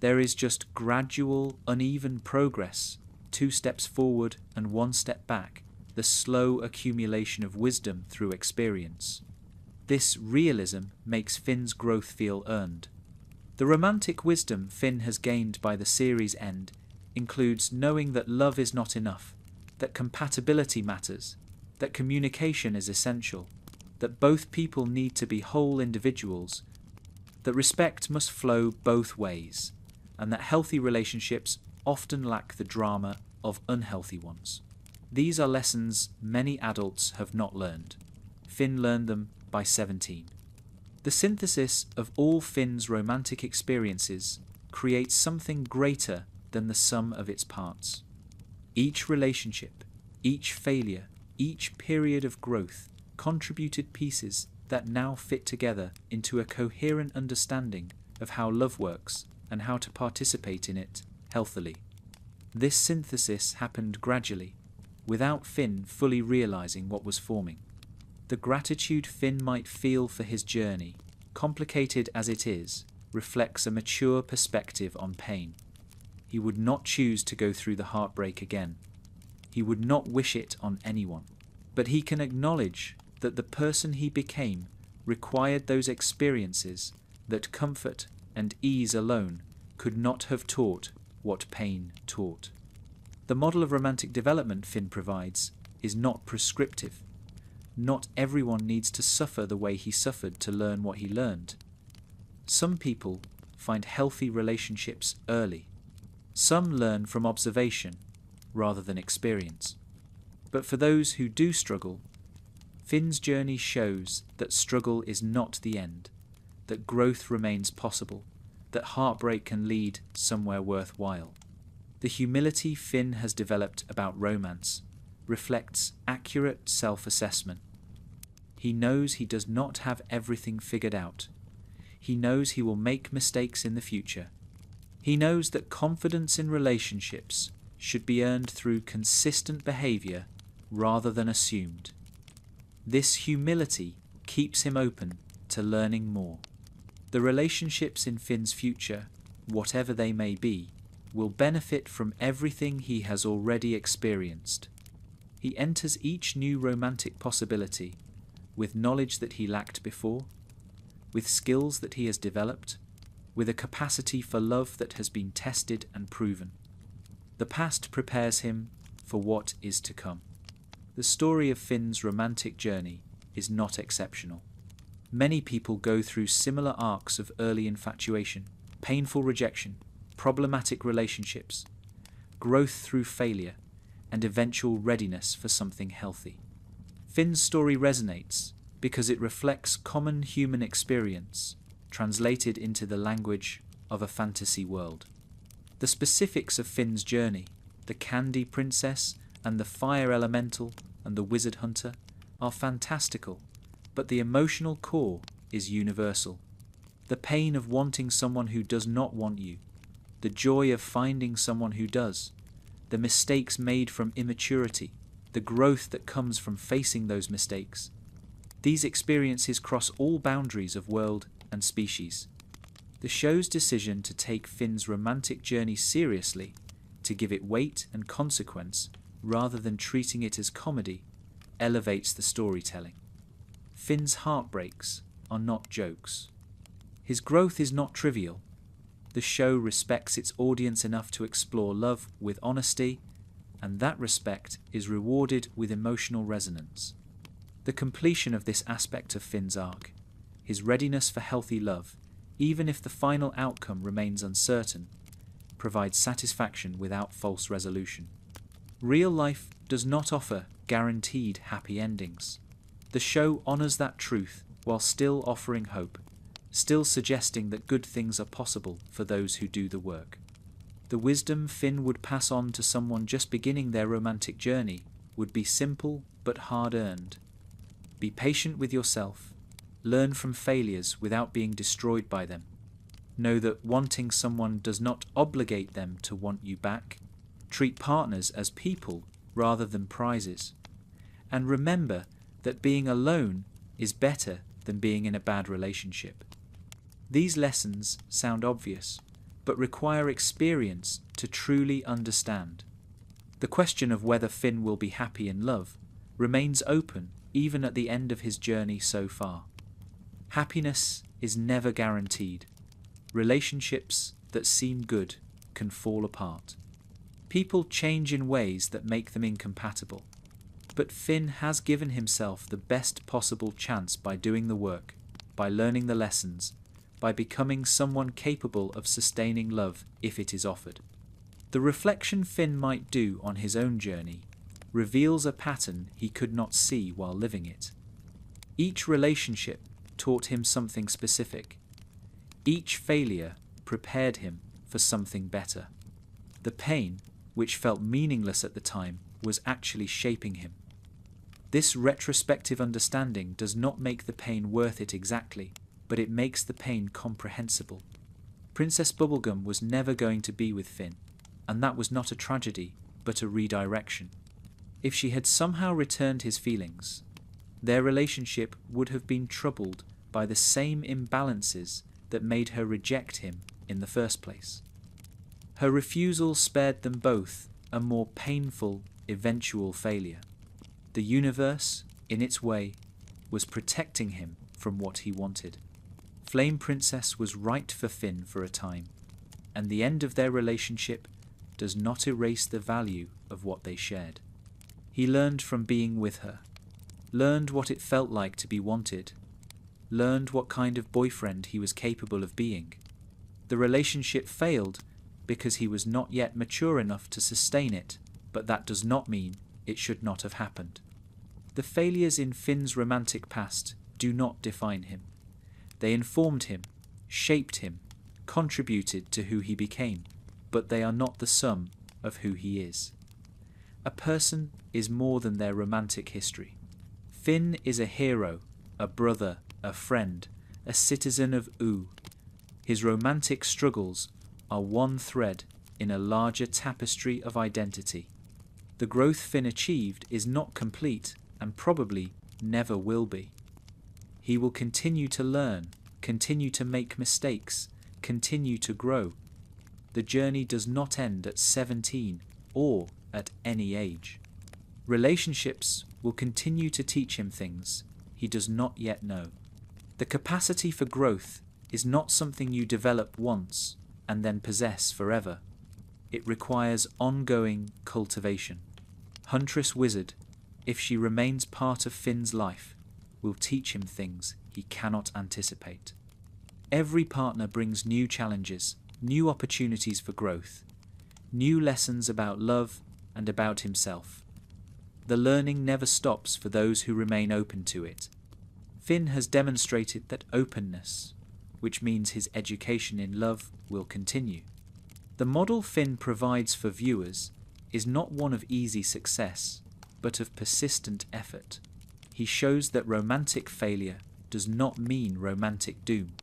There is just gradual, uneven progress, 2 steps forward and 1 step back, the slow accumulation of wisdom through experience. This realism makes Finn's growth feel earned. The romantic wisdom Finn has gained by the series' end includes knowing that love is not enough, that compatibility matters, that communication is essential, that both people need to be whole individuals, that respect must flow both ways, and that healthy relationships often lack the drama of unhealthy ones. These are lessons many adults have not learned. Finn learned them by 17. The synthesis of all Finn's romantic experiences creates something greater than the sum of its parts. Each relationship, each failure, each period of growth contributed pieces that now fit together into a coherent understanding of how love works and how to participate in it healthily. This synthesis happened gradually, without Finn fully realizing what was forming. The gratitude Finn might feel for his journey, complicated as it is, reflects a mature perspective on pain. He would not choose to go through the heartbreak again. He would not wish it on anyone. But he can acknowledge that the person he became required those experiences that comfort and ease alone could not have taught what pain taught. The model of romantic development Finn provides is not prescriptive. Not everyone needs to suffer the way he suffered to learn what he learned. Some people find healthy relationships early. Some learn from observation rather than experience. But for those who do struggle, Finn's journey shows that struggle is not the end, that growth remains possible, that heartbreak can lead somewhere worthwhile. The humility Finn has developed about romance reflects accurate self-assessment. He knows he does not have everything figured out. He knows he will make mistakes in the future. He knows that confidence in relationships should be earned through consistent behavior rather than assumed. This humility keeps him open to learning more. The relationships in Finn's future, whatever they may be, will benefit from everything he has already experienced. He enters each new romantic possibility with knowledge that he lacked before, with skills that he has developed, with a capacity for love that has been tested and proven. The past prepares him for what is to come. The story of Finn's romantic journey is not exceptional. Many people go through similar arcs of early infatuation, painful rejection, problematic relationships, growth through failure, and eventual readiness for something healthy. Finn's story resonates because it reflects common human experience translated into the language of a fantasy world. The specifics of Finn's journey, the candy princess and the fire elemental and the wizard hunter, are fantastical, but the emotional core is universal. The pain of wanting someone who does not want you, the joy of finding someone who does, the mistakes made from immaturity, the growth that comes from facing those mistakes. These experiences cross all boundaries of world and species. The show's decision to take Finn's romantic journey seriously, to give it weight and consequence rather than treating it as comedy, elevates the storytelling. Finn's heartbreaks are not jokes. His growth is not trivial. The show respects its audience enough to explore love with honesty, and that respect is rewarded with emotional resonance. The completion of this aspect of Finn's arc, his readiness for healthy love, even if the final outcome remains uncertain, provides satisfaction without false resolution. Real life does not offer guaranteed happy endings. The show honors that truth while still offering hope, still suggesting that good things are possible for those who do the work. The wisdom Finn would pass on to someone just beginning their romantic journey would be simple but hard-earned. Be patient with yourself. Learn from failures without being destroyed by them. Know that wanting someone does not obligate them to want you back. Treat partners as people rather than prizes. And remember that being alone is better than being in a bad relationship. These lessons sound obvious, but require experience to truly understand. The question of whether Finn will be happy in love remains open even at the end of his journey so far. Happiness is never guaranteed. Relationships that seem good can fall apart. People change in ways that make them incompatible. But Finn has given himself the best possible chance by doing the work, by learning the lessons, by becoming someone capable of sustaining love if it is offered. The reflection Finn might do on his own journey reveals a pattern he could not see while living it. Each relationship taught him something specific. Each failure prepared him for something better. The pain, which felt meaningless at the time, was actually shaping him. This retrospective understanding does not make the pain worth it exactly, but it makes the pain comprehensible. Princess Bubblegum was never going to be with Finn, and that was not a tragedy, but a redirection. If she had somehow returned his feelings, their relationship would have been troubled by the same imbalances that made her reject him in the first place. Her refusal spared them both a more painful eventual failure. The universe, in its way, was protecting him from what he wanted. Flame Princess was right for Finn for a time, and the end of their relationship does not erase the value of what they shared. He learned from being with her, learned what it felt like to be wanted, learned what kind of boyfriend he was capable of being. The relationship failed because he was not yet mature enough to sustain it, but that does not mean it should not have happened. The failures in Finn's romantic past do not define him. They informed him, shaped him, contributed to who he became, but they are not the sum of who he is. A person is more than their romantic history. Finn is a hero, a brother, a friend, a citizen of Oo. His romantic struggles are one thread in a larger tapestry of identity. The growth Finn achieved is not complete and probably never will be. He will continue to learn, continue to make mistakes, continue to grow. The journey does not end at 17 or at any age. Relationships will continue to teach him things he does not yet know. The capacity for growth is not something you develop once and then possess forever. It requires ongoing cultivation. Huntress Wizard, if she remains part of Finn's life, will teach him things he cannot anticipate. Every partner brings new challenges, new opportunities for growth, new lessons about love and about himself. The learning never stops for those who remain open to it. Finn has demonstrated that openness, which means his education in love, will continue. The model Finn provides for viewers is not one of easy success, but of persistent effort. He shows that romantic failure does not mean romantic doom.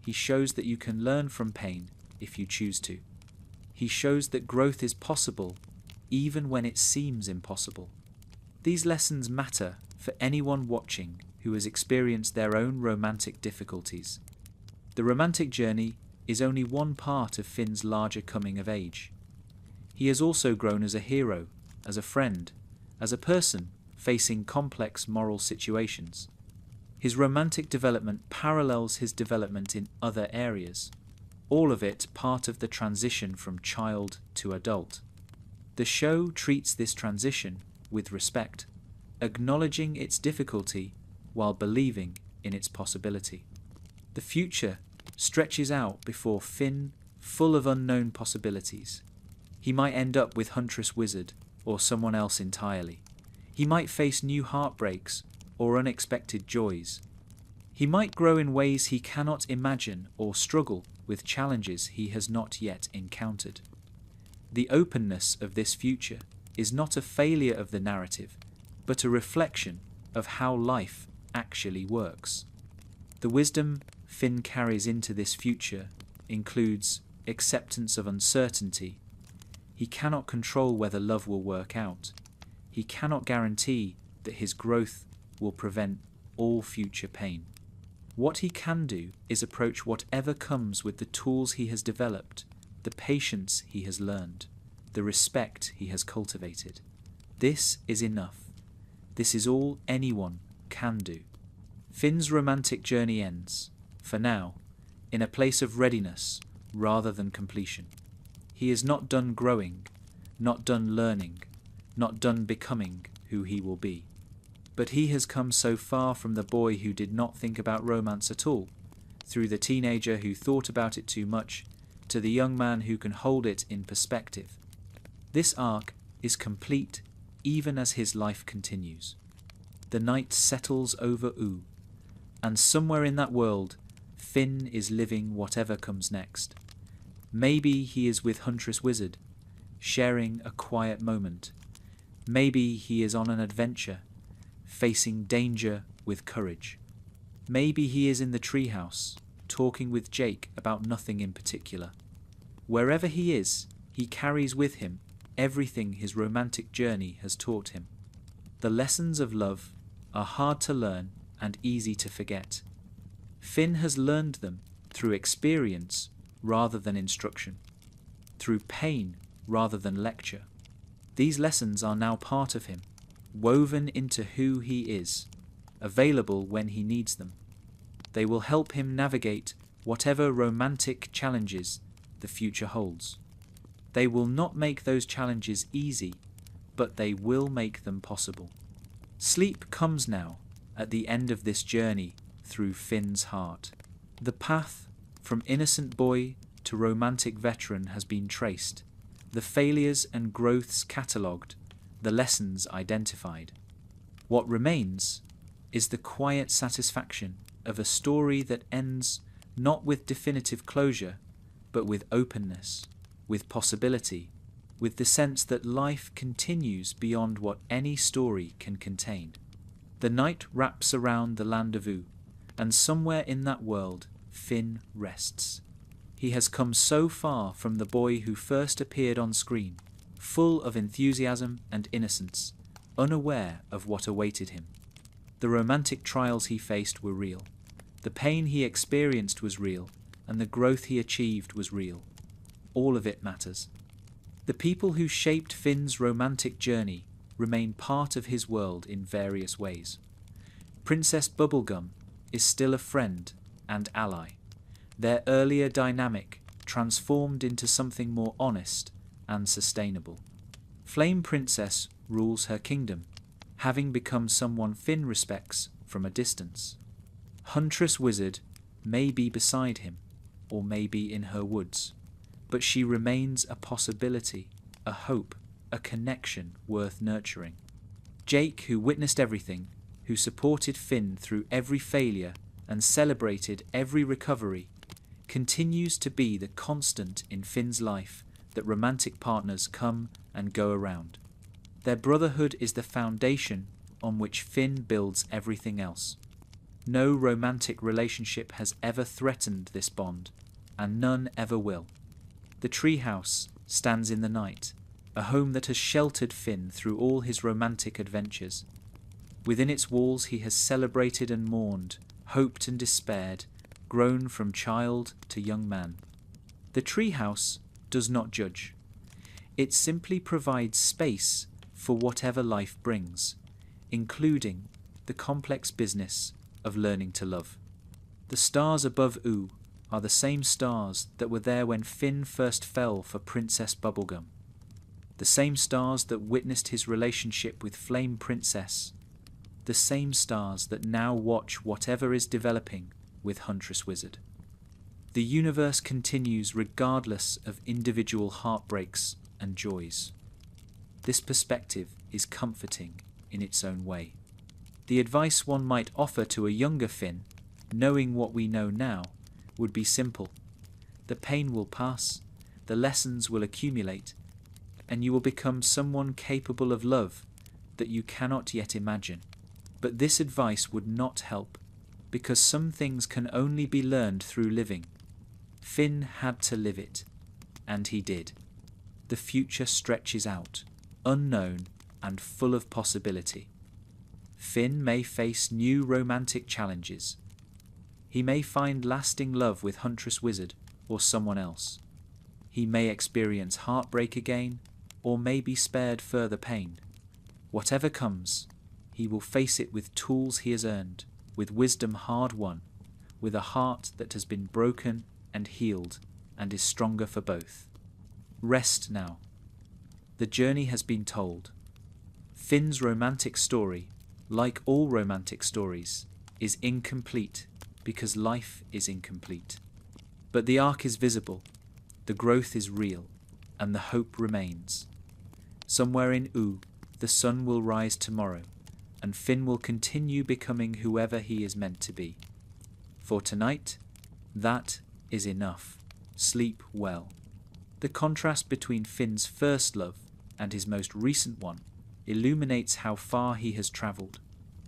He shows that you can learn from pain if you choose to. He shows that growth is possible even when it seems impossible. These lessons matter for anyone watching who has experienced their own romantic difficulties. The romantic journey is only one part of Finn's larger coming of age. He has also grown as a hero, as a friend, as a person facing complex moral situations. His romantic development parallels his development in other areas, all of it part of the transition from child to adult. The show treats this transition with respect, acknowledging its difficulty while believing in its possibility. The future stretches out before Finn, full of unknown possibilities. He might end up with Huntress Wizard or someone else entirely. He might face new heartbreaks or unexpected joys. He might grow in ways he cannot imagine or struggle with challenges he has not yet encountered. The openness of this future is not a failure of the narrative, but a reflection of how life actually works. The wisdom Finn carries into this future includes acceptance of uncertainty. He cannot control whether love will work out. He cannot guarantee that his growth will prevent all future pain. What he can do is approach whatever comes with the tools he has developed, the patience he has learned, the respect he has cultivated. This is enough. This is all anyone can do. Finn's romantic journey ends, for now, in a place of readiness rather than completion. He is not done growing, not done learning, not done becoming who he will be. But he has come so far from the boy who did not think about romance at all, through the teenager who thought about it too much, to the young man who can hold it in perspective. This arc is complete even as his life continues. The night settles over U, and somewhere in that world, Finn is living whatever comes next. Maybe he is with Huntress Wizard, sharing a quiet moment. Maybe he is on an adventure, facing danger with courage. Maybe he is in the treehouse, talking with Jake about nothing in particular. Wherever he is, he carries with him everything his romantic journey has taught him. The lessons of love are hard to learn and easy to forget. Finn has learned them through experience rather than instruction, through pain rather than lecture. These lessons are now part of him, woven into who he is, available when he needs them. They will help him navigate whatever romantic challenges the future holds. They will not make those challenges easy, but they will make them possible. Sleep comes now at the end of this journey through Finn's heart. The path from innocent boy to romantic veteran has been traced, the failures and growths catalogued, the lessons identified. What remains is the quiet satisfaction of a story that ends not with definitive closure, but with openness, with possibility, with the sense that life continues beyond what any story can contain. The night wraps around the land of U, and somewhere in that world, Finn rests. He has come so far from the boy who first appeared on screen, full of enthusiasm and innocence, unaware of what awaited him. The romantic trials he faced were real. The pain he experienced was real, and the growth he achieved was real. All of it matters. The people who shaped Finn's romantic journey remain part of his world in various ways. Princess Bubblegum is still a friend and ally. Their earlier dynamic transformed into something more honest and sustainable. Flame Princess rules her kingdom, having become someone Finn respects from a distance. Huntress Wizard may be beside him, or may be in her woods, but she remains a possibility, a hope, a connection worth nurturing. Jake, who witnessed everything, who supported Finn through every failure and celebrated every recovery, continues to be the constant in Finn's life that romantic partners come and go around. Their brotherhood is the foundation on which Finn builds everything else. No romantic relationship has ever threatened this bond, and none ever will. The treehouse stands in the night, a home that has sheltered Finn through all his romantic adventures. Within its walls he has celebrated and mourned, hoped and despaired, grown from child to young man. The treehouse does not judge. It simply provides space for whatever life brings, including the complex business of learning to love. The stars above U are the same stars that were there when Finn first fell for Princess Bubblegum. The same stars that witnessed his relationship with Flame Princess. The same stars that now watch whatever is developing with Huntress Wizard. The universe continues regardless of individual heartbreaks and joys. This perspective is comforting in its own way. The advice one might offer to a younger Finn, knowing what we know now, would be simple. The pain will pass, the lessons will accumulate, and you will become someone capable of love that you cannot yet imagine. But this advice would not help, because some things can only be learned through living. Finn had to live it, and he did. The future stretches out, unknown and full of possibility. Finn may face new romantic challenges. He may find lasting love with Huntress Wizard or someone else. He may experience heartbreak again, or may be spared further pain. Whatever comes, he will face it with tools he has earned, with wisdom hard won, with a heart that has been broken and healed and is stronger for both. Rest now. The journey has been told. Finn's romantic story, like all romantic stories, is incomplete because life is incomplete. But the arc is visible, the growth is real, and the hope remains. Somewhere in Oo, the sun will rise tomorrow, and Finn will continue becoming whoever he is meant to be. For tonight, that is enough. Sleep well. The contrast between Finn's first love and his most recent one illuminates how far he has travelled.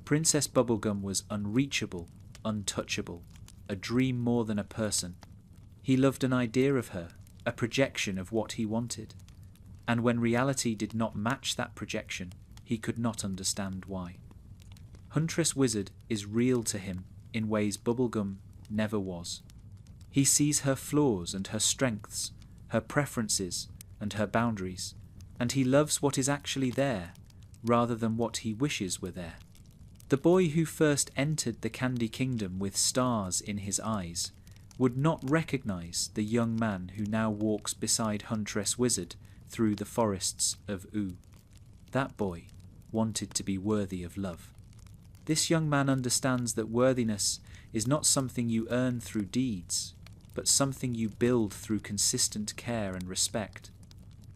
Princess Bubblegum was unreachable, untouchable, a dream more than a person. He loved an idea of her, a projection of what he wanted. And when reality did not match that projection, he could not understand why. Huntress Wizard is real to him in ways Bubblegum never was. He sees her flaws and her strengths, her preferences and her boundaries, and he loves what is actually there, rather than what he wishes were there. The boy who first entered the Candy Kingdom with stars in his eyes would not recognize the young man who now walks beside Huntress Wizard through the forests of Oo. That boy wanted to be worthy of love. This young man understands that worthiness is not something you earn through deeds, but something you build through consistent care and respect.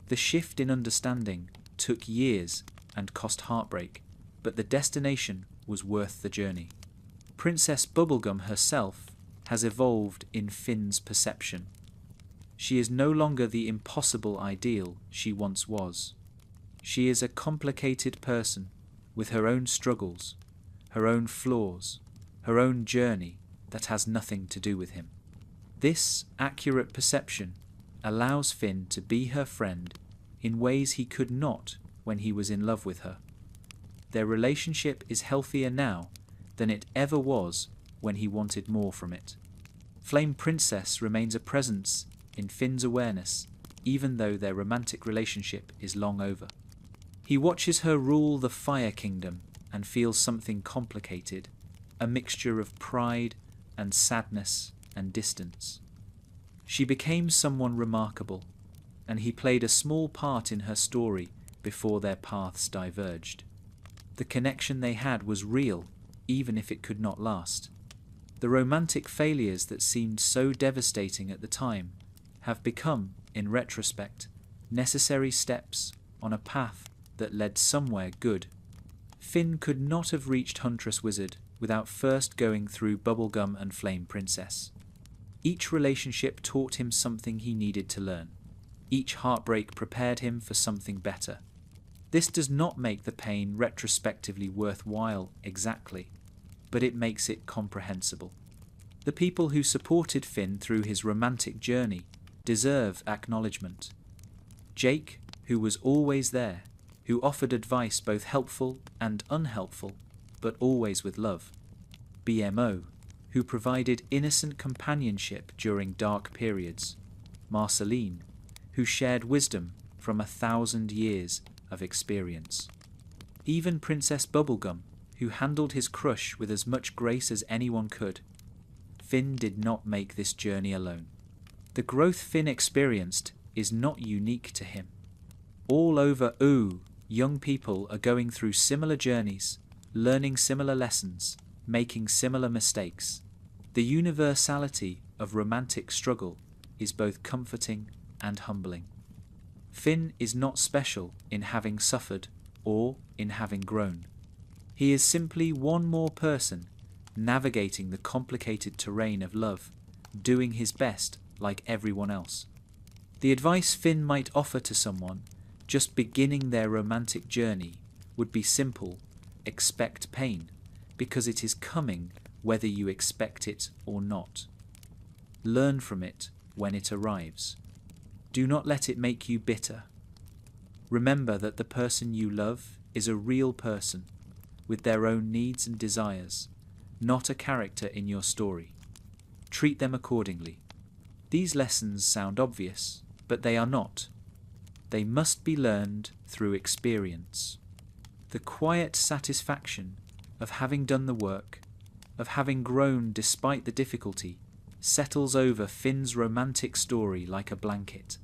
The shift in understanding took years and cost heartbreak, but the destination was worth the journey. Princess Bubblegum herself has evolved in Finn's perception. She is no longer the impossible ideal she once was. She is a complicated person with her own struggles, her own flaws, her own journey that has nothing to do with him. This accurate perception allows Finn to be her friend in ways he could not when he was in love with her. Their relationship is healthier now than it ever was when he wanted more from it. Flame Princess remains a presence in Finn's awareness, even though their romantic relationship is long over. He watches her rule the Fire Kingdom and feels something complicated, a mixture of pride and sadness and distance. She became someone remarkable, and he played a small part in her story before their paths diverged. The connection they had was real, even if it could not last. The romantic failures that seemed so devastating at the time have become, in retrospect, necessary steps on a path that led somewhere good. Finn could not have reached Huntress Wizard without first going through Bubblegum and Flame Princess. Each relationship taught him something he needed to learn. Each heartbreak prepared him for something better. This does not make the pain retrospectively worthwhile exactly, but it makes it comprehensible. The people who supported Finn through his romantic journey deserve acknowledgement. Jake, who was always there, who offered advice both helpful and unhelpful, but always with love. BMO, who provided innocent companionship during dark periods. Marceline, who shared wisdom from 1,000 years of experience. Even Princess Bubblegum, who handled his crush with as much grace as anyone could. Finn did not make this journey alone. The growth Finn experienced is not unique to him. All over Oo, young people are going through similar journeys, learning similar lessons, making similar mistakes. The universality of romantic struggle is both comforting and humbling. Finn is not special in having suffered or in having grown. He is simply one more person navigating the complicated terrain of love, doing his best like everyone else. The advice Finn might offer to someone just beginning their romantic journey would be simple: expect pain, because it is coming whether you expect it or not. Learn from it when it arrives. Do not let it make you bitter. Remember that the person you love is a real person with their own needs and desires, not a character in your story. Treat them accordingly. These lessons sound obvious, but they are not. They must be learned through experience. The quiet satisfaction of having done the work, of having grown despite the difficulty, settles over Finn's romantic story like a blanket.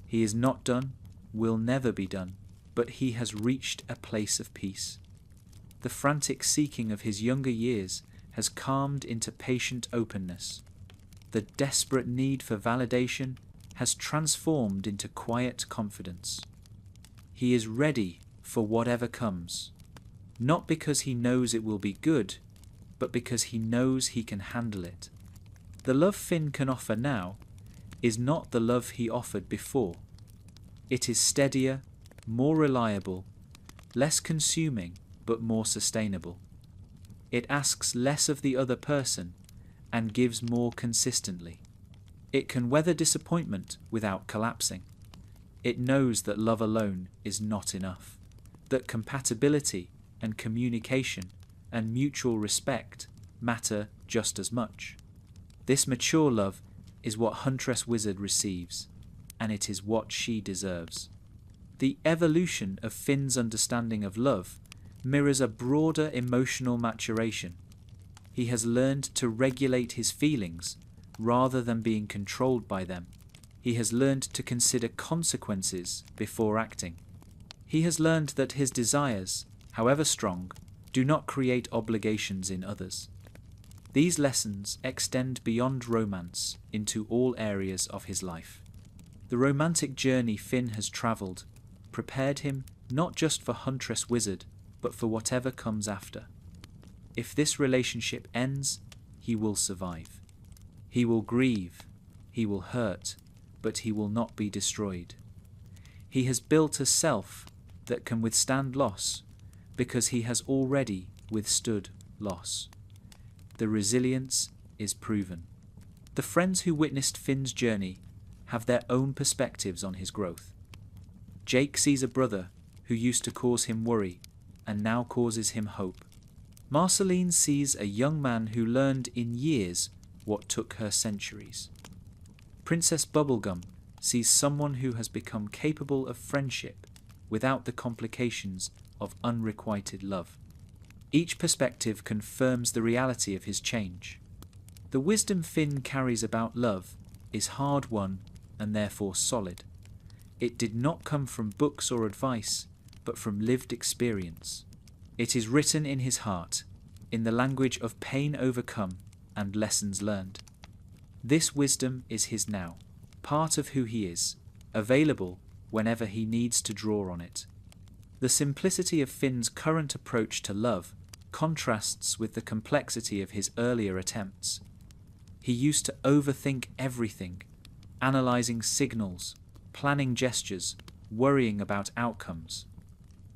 He is not done, will never be done, but he has reached a place of peace. The frantic seeking of his younger years has calmed into patient openness. The desperate need for validation has transformed into quiet confidence. He is ready for whatever comes, not because he knows it will be good, but because he knows he can handle it. The love Finn can offer now is not the love he offered before. It is steadier, more reliable, less consuming, but more sustainable. It asks less of the other person and gives more consistently. It can weather disappointment without collapsing. It knows that love alone is not enough, that compatibility and communication and mutual respect matter just as much. This mature love is what Huntress Wizard receives, and it is what she deserves. The evolution of Finn's understanding of love mirrors a broader emotional maturation. He has learned to regulate his feelings rather than being controlled by them. He has learned to consider consequences before acting. He has learned that his desires, however strong, do not create obligations in others. These lessons extend beyond romance into all areas of his life. The romantic journey Finn has travelled prepared him not just for Huntress Wizard, but for whatever comes after. If this relationship ends, he will survive. He will grieve, he will hurt, but he will not be destroyed. He has built a self that can withstand loss because he has already withstood loss. The resilience is proven. The friends who witnessed Finn's journey have their own perspectives on his growth. Jake sees a brother who used to cause him worry and now causes him hope. Marceline sees a young man who learned in years what took her centuries. Princess Bubblegum sees someone who has become capable of friendship without the complications of unrequited love. Each perspective confirms the reality of his change. The wisdom Finn carries about love is hard-won and therefore solid. It did not come from books or advice, but from lived experience. It is written in his heart, in the language of pain overcome and lessons learned. This wisdom is his now, part of who he is, available whenever he needs to draw on it. The simplicity of Finn's current approach to love contrasts with the complexity of his earlier attempts. He used to overthink everything, analysing signals, planning gestures, worrying about outcomes.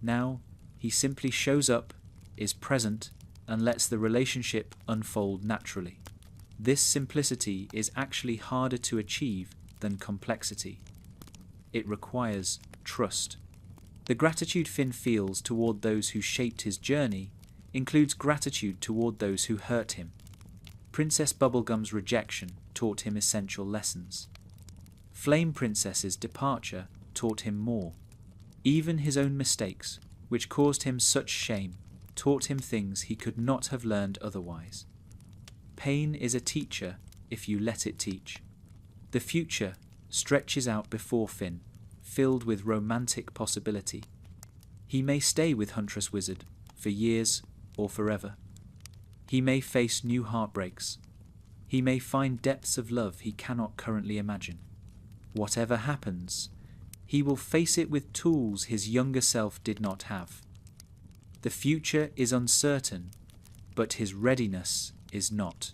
Now, he simply shows up, is present, and lets the relationship unfold naturally. This simplicity is actually harder to achieve than complexity. It requires trust. The gratitude Finn feels toward those who shaped his journey includes gratitude toward those who hurt him. Princess Bubblegum's rejection taught him essential lessons. Flame Princess's departure taught him more. Even his own mistakes, which caused him such shame, taught him things he could not have learned otherwise. Pain is a teacher if you let it teach. The future stretches out before Finn, filled with romantic possibility. He may stay with Huntress Wizard for years or forever. He may face new heartbreaks. He may find depths of love he cannot currently imagine. Whatever happens, he will face it with tools his younger self did not have. The future is uncertain, but his readiness is not.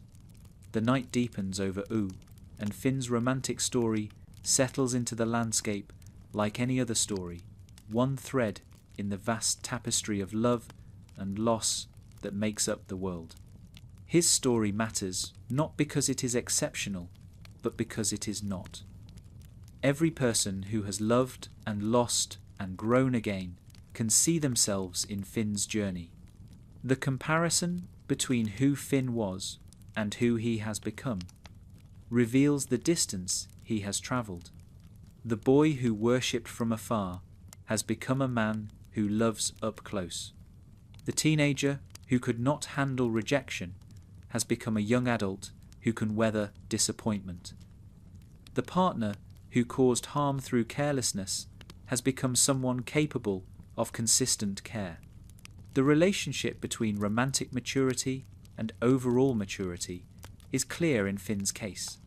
The night deepens over Ooh, and Finn's romantic story settles into the landscape like any other story, one thread in the vast tapestry of love and loss that makes up the world. His story matters not because it is exceptional, but because it is not. Every person who has loved and lost and grown again can see themselves in Finn's journey. The comparison between who Finn was and who he has become reveals the distance he has travelled. The boy who worshipped from afar has become a man who loves up close. The teenager who could not handle rejection has become a young adult who can weather disappointment. The partner who caused harm through carelessness has become someone capable of consistent care. The relationship between romantic maturity and overall maturity is clear in Finn's case.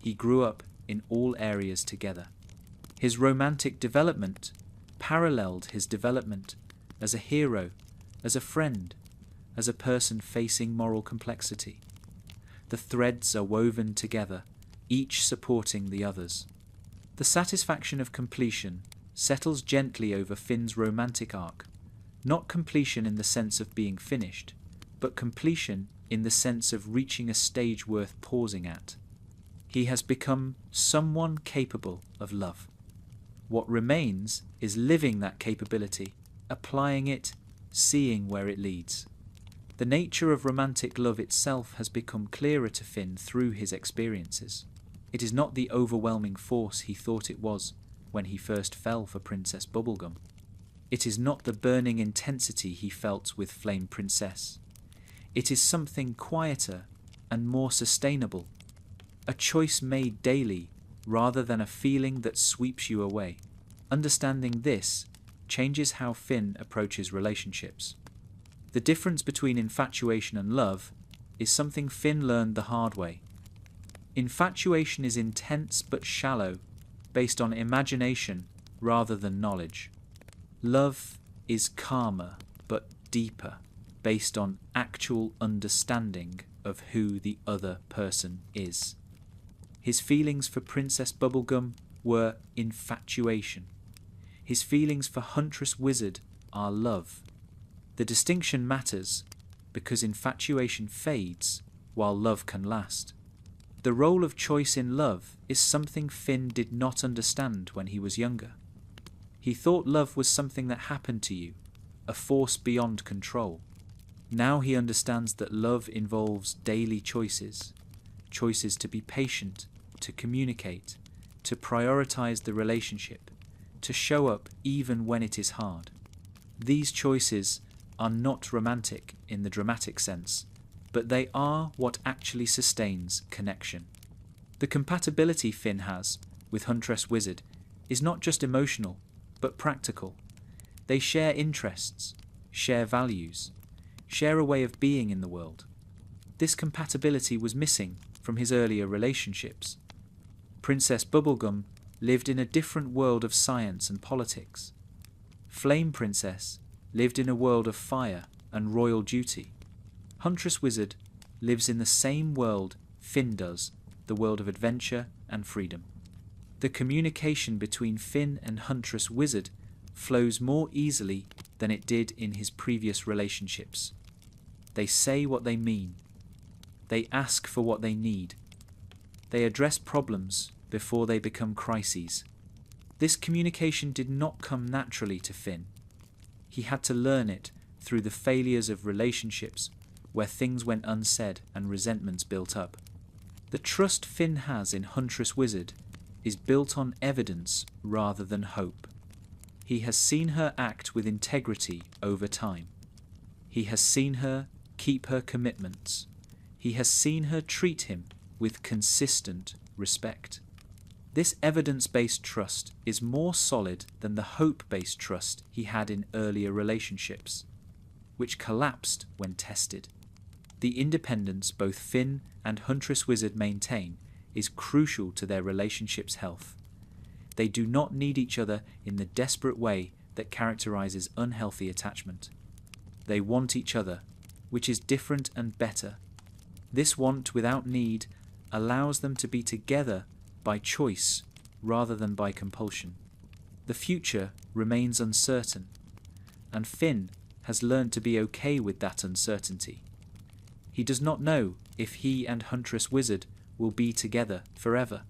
He grew up in all areas together. His romantic development paralleled his development as a hero, as a friend, as a person facing moral complexity. The threads are woven together, each supporting the others. The satisfaction of completion settles gently over Finn's romantic arc, not completion in the sense of being finished, but completion in the sense of reaching a stage worth pausing at. He has become someone capable of love. What remains is living that capability, applying it, seeing where it leads. The nature of romantic love itself has become clearer to Finn through his experiences. It is not the overwhelming force he thought it was when he first fell for Princess Bubblegum. It is not the burning intensity he felt with Flame Princess. It is something quieter and more sustainable, a choice made daily rather than a feeling that sweeps you away. Understanding this changes how Finn approaches relationships. The difference between infatuation and love is something Finn learned the hard way. Infatuation is intense but shallow, based on imagination rather than knowledge. Love is calmer but deeper, based on actual understanding of who the other person is. His feelings for Princess Bubblegum were infatuation. His feelings for Huntress Wizard are love. The distinction matters because infatuation fades while love can last. The role of choice in love is something Finn did not understand when he was younger. He thought love was something that happened to you, a force beyond control. Now he understands that love involves daily choices, choices to be patient, to communicate, to prioritize the relationship, to show up even when it is hard. These choices are not romantic in the dramatic sense, but they are what actually sustains connection. The compatibility Finn has with Huntress Wizard is not just emotional, but practical. They share interests, share values, share a way of being in the world. This compatibility was missing from his earlier relationships. Princess Bubblegum lived in a different world of science and politics. Flame Princess lived in a world of fire and royal duty. Huntress Wizard lives in the same world Finn does, the world of adventure and freedom. The communication between Finn and Huntress Wizard flows more easily than it did in his previous relationships. They say what they mean. They ask for what they need. They address problems before they become crises. This communication did not come naturally to Finn. He had to learn it through the failures of relationships where things went unsaid and resentments built up. The trust Finn has in Huntress Wizard is built on evidence rather than hope. He has seen her act with integrity over time. He has seen her keep her commitments. He has seen her treat him with consistent respect. This evidence-based trust is more solid than the hope-based trust he had in earlier relationships, which collapsed when tested. The independence both Finn and Huntress Wizard maintain is crucial to their relationship's health. They do not need each other in the desperate way that characterizes unhealthy attachment. They want each other, which is different and better. This want without need allows them to be together by choice rather than by compulsion. The future remains uncertain, and Finn has learned to be okay with that uncertainty. He does not know if he and Huntress Wizard will be together forever.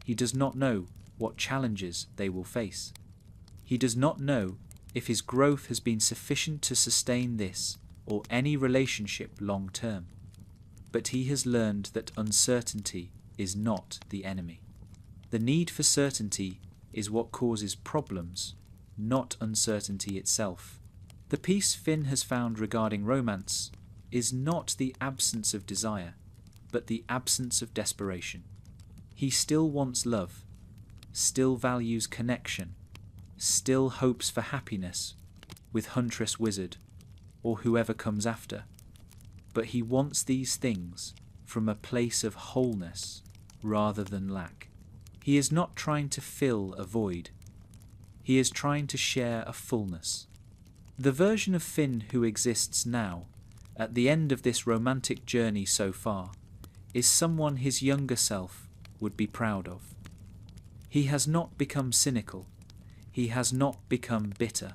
He does not know what challenges they will face. He does not know if his growth has been sufficient to sustain this or any relationship long term. But he has learned that uncertainty is not the enemy. The need for certainty is what causes problems, not uncertainty itself. The peace Finn has found regarding romance is not the absence of desire, but the absence of desperation. He still wants love, still values connection, still hopes for happiness with Huntress Wizard or whoever comes after. But he wants these things from a place of wholeness rather than lack. He is not trying to fill a void. He is trying to share a fullness. The version of Finn who exists now, at the end of this romantic journey so far, is someone his younger self would be proud of. He has not become cynical. He has not become bitter.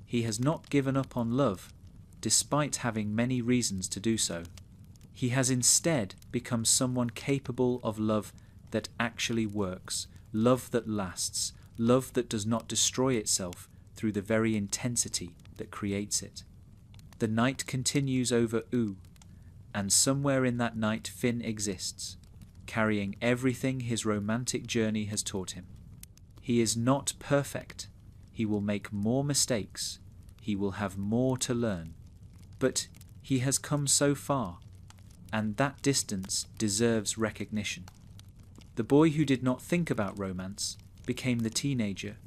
He has not given up on love, despite having many reasons to do so. He has instead become someone capable of love that actually works, love that lasts, love that does not destroy itself through the very intensity that creates it. The night continues over U, and somewhere in that night Finn exists, carrying everything his romantic journey has taught him. He is not perfect. He will make more mistakes. He will have more to learn. But he has come so far, and that distance deserves recognition. The boy who did not think about romance became the teenager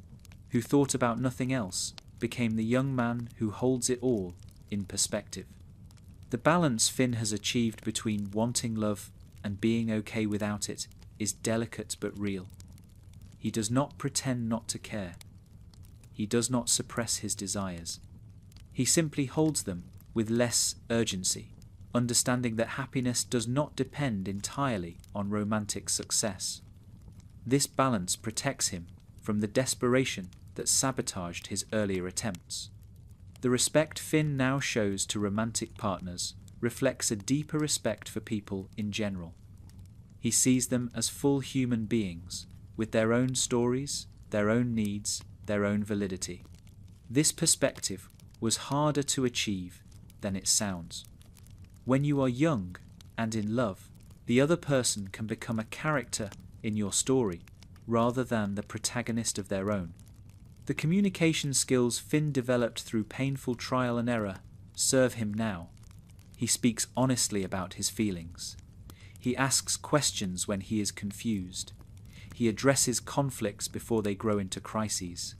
who thought about nothing else, became the young man who holds it all in perspective. The balance Finn has achieved between wanting love and being okay without it is delicate but real. He does not pretend not to care. He does not suppress his desires. He simply holds them with less urgency, understanding that happiness does not depend entirely on romantic success. This balance protects him from the desperation that sabotaged his earlier attempts. The respect Finn now shows to romantic partners reflects a deeper respect for people in general. He sees them as full human beings, with their own stories, their own needs, their own validity. This perspective was harder to achieve than it sounds. When you are young and in love, the other person can become a character in your story rather than the protagonist of their own. The communication skills Finn developed through painful trial and error serve him now. He speaks honestly about his feelings. He asks questions when he is confused. He addresses conflicts before they grow into crises.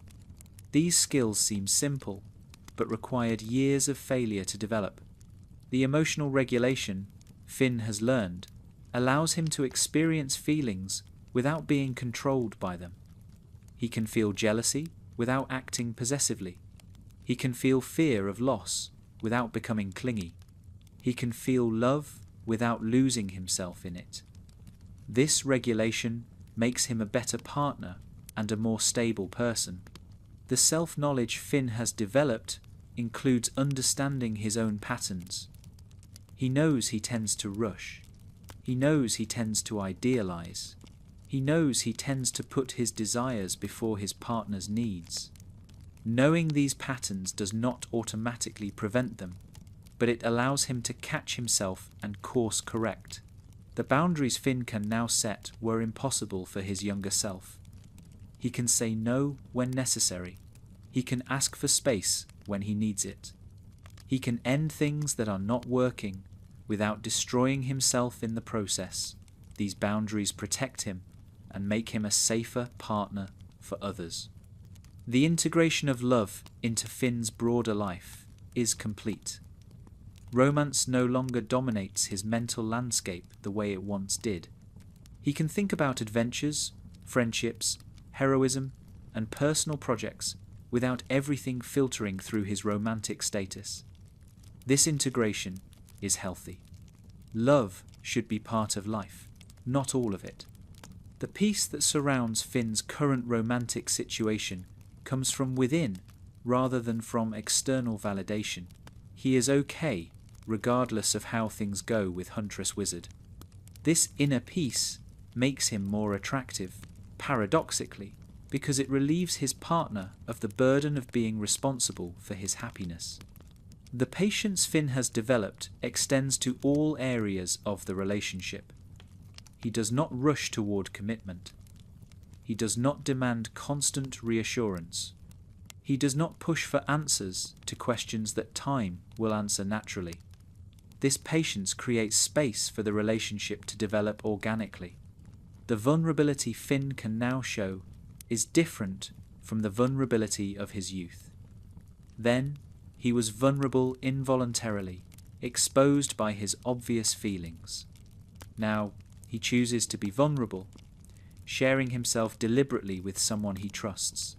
These skills seem simple, but required years of failure to develop. The emotional regulation Finn has learned allows him to experience feelings without being controlled by them. He can feel jealousy without acting possessively. He can feel fear of loss without becoming clingy. He can feel love without losing himself in it. This regulation makes him a better partner and a more stable person. The self-knowledge Finn has developed includes understanding his own patterns. He knows he tends to rush. He knows he tends to idealize. He knows he tends to put his desires before his partner's needs. Knowing these patterns does not automatically prevent them, but it allows him to catch himself and course correct. The boundaries Finn can now set were impossible for his younger self. He can say no when necessary. He can ask for space when he needs it. He can end things that are not working without destroying himself in the process. These boundaries protect him and make him a safer partner for others. The integration of love into Finn's broader life is complete. Romance no longer dominates his mental landscape the way it once did. He can think about adventures, friendships, heroism, and personal projects without everything filtering through his romantic status. This integration is healthy. Love should be part of life, not all of it. The peace that surrounds Finn's current romantic situation comes from within rather than from external validation. He is okay regardless of how things go with Huntress Wizard. This inner peace makes him more attractive, paradoxically, because it relieves his partner of the burden of being responsible for his happiness. The patience Finn has developed extends to all areas of the relationship. He does not rush toward commitment. He does not demand constant reassurance. He does not push for answers to questions that time will answer naturally. This patience creates space for the relationship to develop organically. The vulnerability Finn can now show is different from the vulnerability of his youth. Then, he was vulnerable involuntarily, exposed by his obvious feelings. Now, he chooses to be vulnerable, sharing himself deliberately with someone he trusts.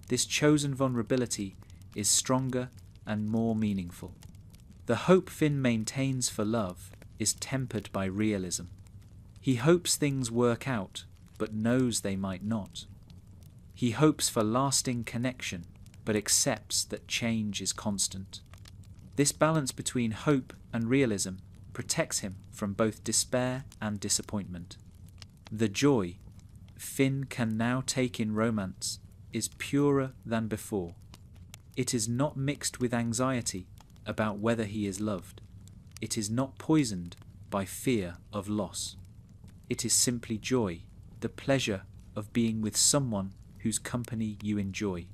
This chosen vulnerability is stronger and more meaningful. The hope Finn maintains for love is tempered by realism. He hopes things work out, but knows they might not. He hopes for lasting connection, but accepts that change is constant. This balance between hope and realism protects him from both despair and disappointment. The joy Finn can now take in romance is purer than before. It is not mixed with anxiety about whether he is loved. It is not poisoned by fear of loss. It is simply joy, the pleasure of being with someone whose company you enjoy.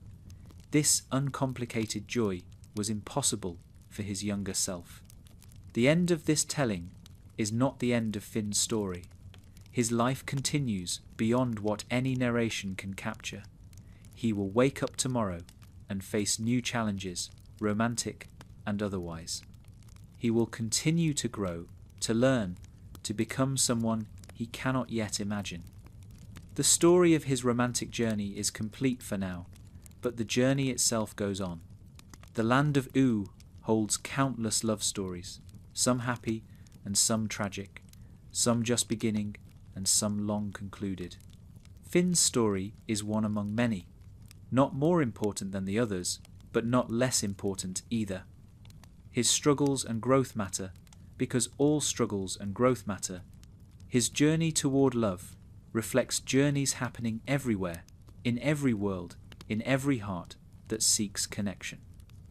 This uncomplicated joy was impossible for his younger self. The end of this telling is not the end of Finn's story. His life continues beyond what any narration can capture. He will wake up tomorrow and face new challenges, romantic and otherwise. He will continue to grow, to learn, to become someone he cannot yet imagine. The story of his romantic journey is complete for now, but the journey itself goes on. The land of Oo holds countless love stories, some happy and some tragic, some just beginning and some long concluded. Finn's story is one among many, not more important than the others, but not less important either. His struggles and growth matter, because all struggles and growth matter. His journey toward love reflects journeys happening everywhere, in every world, in every heart that seeks connection.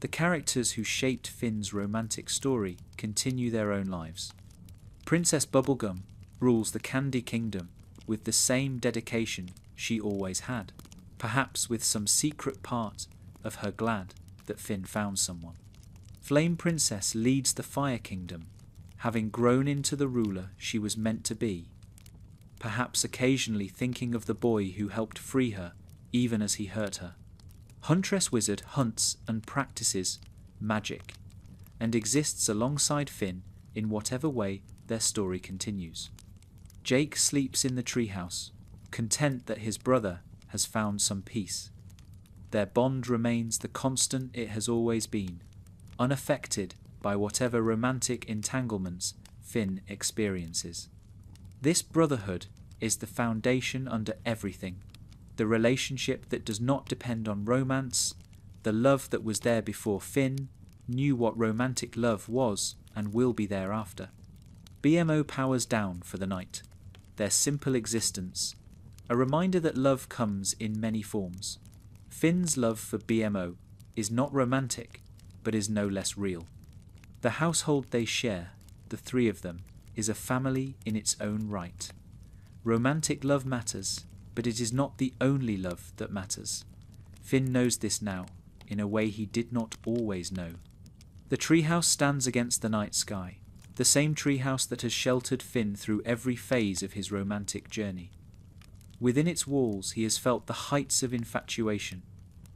The characters who shaped Finn's romantic story continue their own lives. Princess Bubblegum rules the Candy Kingdom with the same dedication she always had, perhaps with some secret part of her glad that Finn found someone. Flame Princess leads the Fire Kingdom, having grown into the ruler she was meant to be, perhaps occasionally thinking of the boy who helped free her even as he hurt her. Huntress Wizard hunts and practices magic, and exists alongside Finn in whatever way their story continues. Jake sleeps in the treehouse, content that his brother has found some peace. Their bond remains the constant it has always been, unaffected by whatever romantic entanglements Finn experiences. This brotherhood is the foundation under everything, the relationship that does not depend on romance, the love that was there before Finn knew what romantic love was and will be thereafter. BMO powers down for the night, their simple existence, a reminder that love comes in many forms. Finn's love for BMO is not romantic, but is no less real. The household they share, the three of them, is a family in its own right. Romantic love matters, but it is not the only love that matters. Finn knows this now, in a way he did not always know. The treehouse stands against the night sky, the same treehouse that has sheltered Finn through every phase of his romantic journey. Within its walls he has felt the heights of infatuation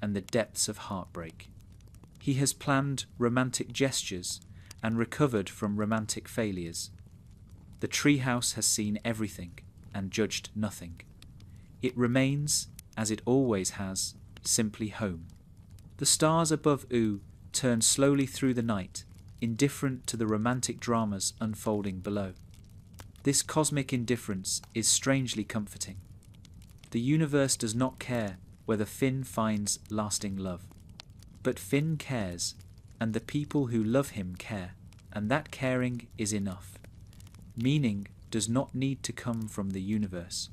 and the depths of heartbreak. He has planned romantic gestures and recovered from romantic failures. The treehouse has seen everything and judged nothing. It remains, as it always has, simply home. The stars above Oo turn slowly through the night, indifferent to the romantic dramas unfolding below. This cosmic indifference is strangely comforting. The universe does not care whether Finn finds lasting love. But Finn cares, and the people who love him care, and that caring is enough. Meaning does not need to come from the universe.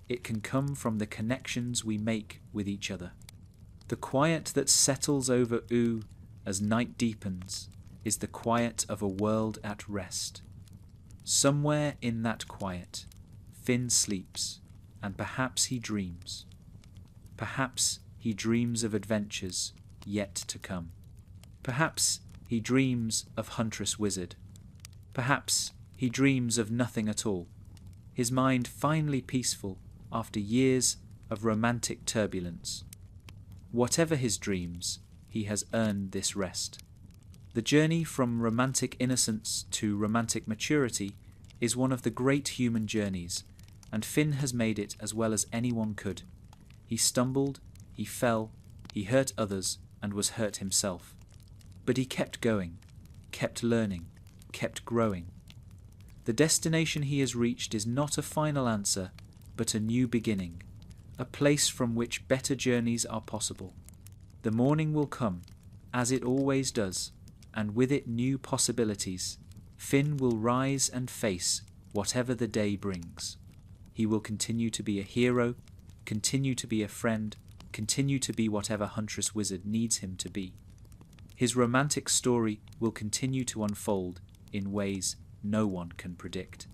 It can come from the connections we make with each other. The quiet that settles over Oo as night deepens is the quiet of a world at rest. Somewhere in that quiet, Finn sleeps, and perhaps he dreams. Perhaps he dreams of adventures yet to come. Perhaps he dreams of Huntress Wizard, Perhaps he dreams of nothing at all, his mind finally peaceful after years of romantic turbulence. Whatever his dreams, he has earned this rest. The journey from romantic innocence to romantic maturity is one of the great human journeys, and Finn has made it as well as anyone could. He stumbled, he fell, he hurt others, and was hurt himself. But he kept going, kept learning, kept growing. The destination he has reached is not a final answer, but a new beginning, a place from which better journeys are possible. The morning will come, as it always does, and with it new possibilities. Finn will rise and face whatever the day brings. He will continue to be a hero, continue to be a friend, continue to be whatever Huntress Wizard needs him to be. His romantic story will continue to unfold in ways no one can predict.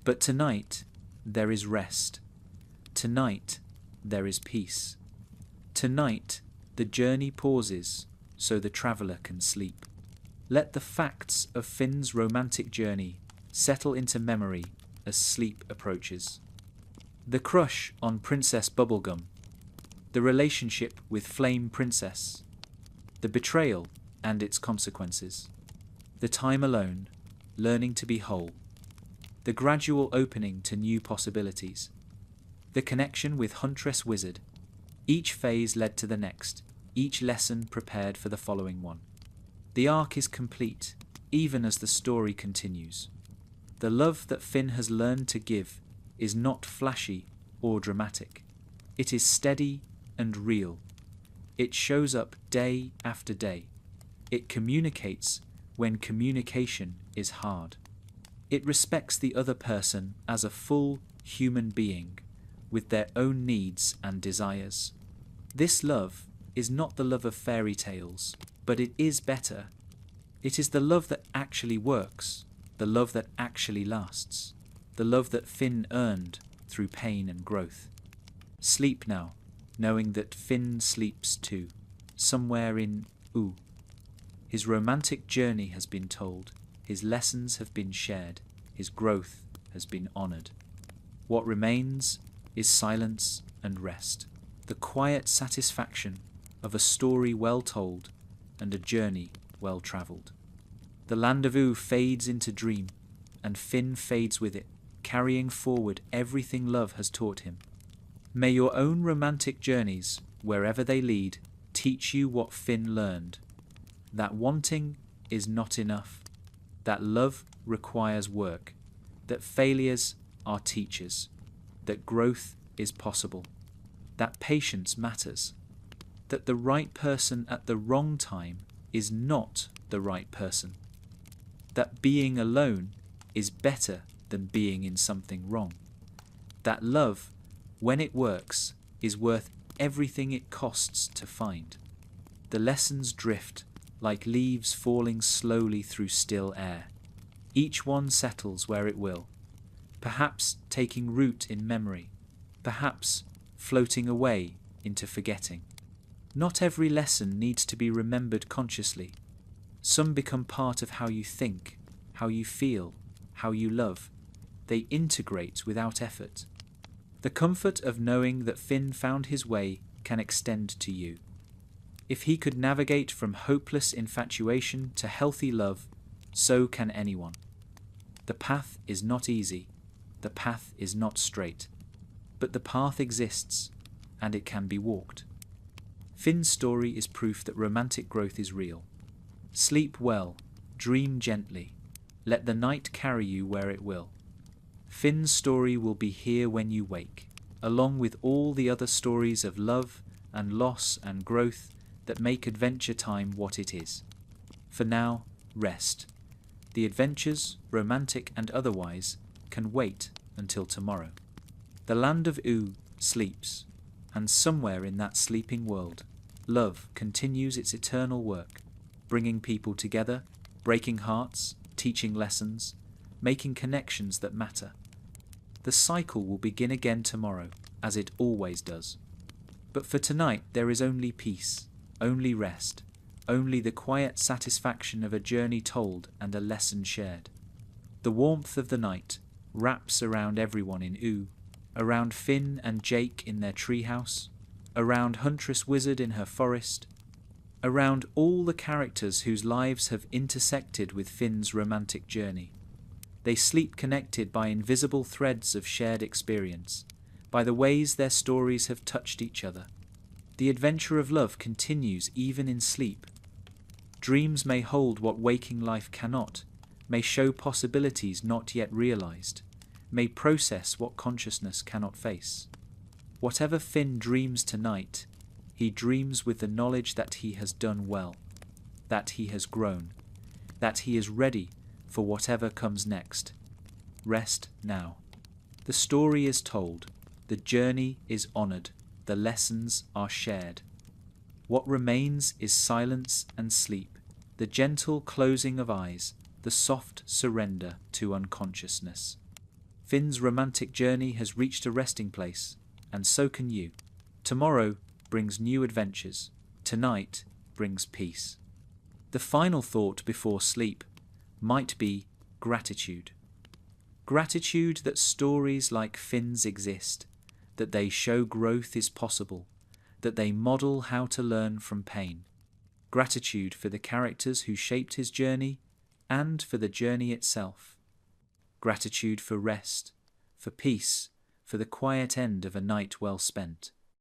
But tonight, there is rest. Tonight, there is peace. Tonight, the journey pauses so the traveller can sleep. Let the facts of Finn's romantic journey settle into memory as sleep approaches. The crush on Princess Bubblegum, the relationship with Flame Princess, the betrayal and its consequences, the time alone, learning to be whole, the gradual opening to new possibilities, the connection with Huntress Wizard. Each phase led to the next, each lesson prepared for the following one. The arc is complete, even as the story continues. The love that Finn has learned to give is not flashy or dramatic. It is steady and real. It shows up day after day. It communicates when communication is hard. It respects the other person as a full human being with their own needs and desires. This love is not the love of fairy tales, but it is better. It is the love that actually works, the love that actually lasts, the love that Finn earned through pain and growth. Sleep now, knowing that Finn sleeps too, somewhere in Ooh. His romantic journey has been told, his lessons have been shared, his growth has been honoured. What remains is silence and rest, the quiet satisfaction of a story well told and a journey well travelled. The land of Ooh fades into dream, and Finn fades with it, carrying forward everything love has taught him. May your own romantic journeys, wherever they lead, teach you what Finn learned. That wanting is not enough, that love requires work, that failures are teachers, that growth is possible, that patience matters, that the right person at the wrong time is not the right person, that being alone is better than being in something wrong, that love, when it works, is worth everything it costs to find. The lessons drift like leaves falling slowly through still air. Each one settles where it will, perhaps taking root in memory, perhaps floating away into forgetting. Not every lesson needs to be remembered consciously. Some become part of how you think, how you feel, how you love. They integrate without effort. The comfort of knowing that Finn found his way can extend to you. If he could navigate from hopeless infatuation to healthy love, so can anyone. The path is not easy, the path is not straight, but the path exists, and it can be walked. Finn's story is proof that romantic growth is real. Sleep well, dream gently, let the night carry you where it will. Finn's story will be here when you wake, along with all the other stories of love and loss and growth that make adventure time what it is. For now, rest. The adventures, romantic and otherwise, can wait until tomorrow. The land of Ooh sleeps, and somewhere in that sleeping world, love continues its eternal work, bringing people together, breaking hearts, teaching lessons, making connections that matter. The cycle will begin again tomorrow, as it always does. But for tonight there is only peace, only rest, only the quiet satisfaction of a journey told and a lesson shared. The warmth of the night wraps around everyone in Ooh, around Finn and Jake in their treehouse, around Huntress Wizard in her forest, around all the characters whose lives have intersected with Finn's romantic journey. They sleep connected by invisible threads of shared experience, by the ways their stories have touched each other. The adventure of love continues even in sleep. Dreams may hold what waking life cannot, may show possibilities not yet realized, may process what consciousness cannot face. Whatever Finn dreams tonight, he dreams with the knowledge that he has done well, that he has grown, that he is ready for whatever comes next. Rest now. The story is told, the journey is honored, the lessons are shared. What remains is silence and sleep, the gentle closing of eyes, the soft surrender to unconsciousness. Finn's romantic journey has reached a resting place, and so can you. Tomorrow brings new adventures. Tonight brings peace. The final thought before sleep might be gratitude. Gratitude that stories like Finn's exist, that they show growth is possible, that they model how to learn from pain. Gratitude for the characters who shaped his journey and for the journey itself. Gratitude for rest, for peace, for the quiet end of a night well spent.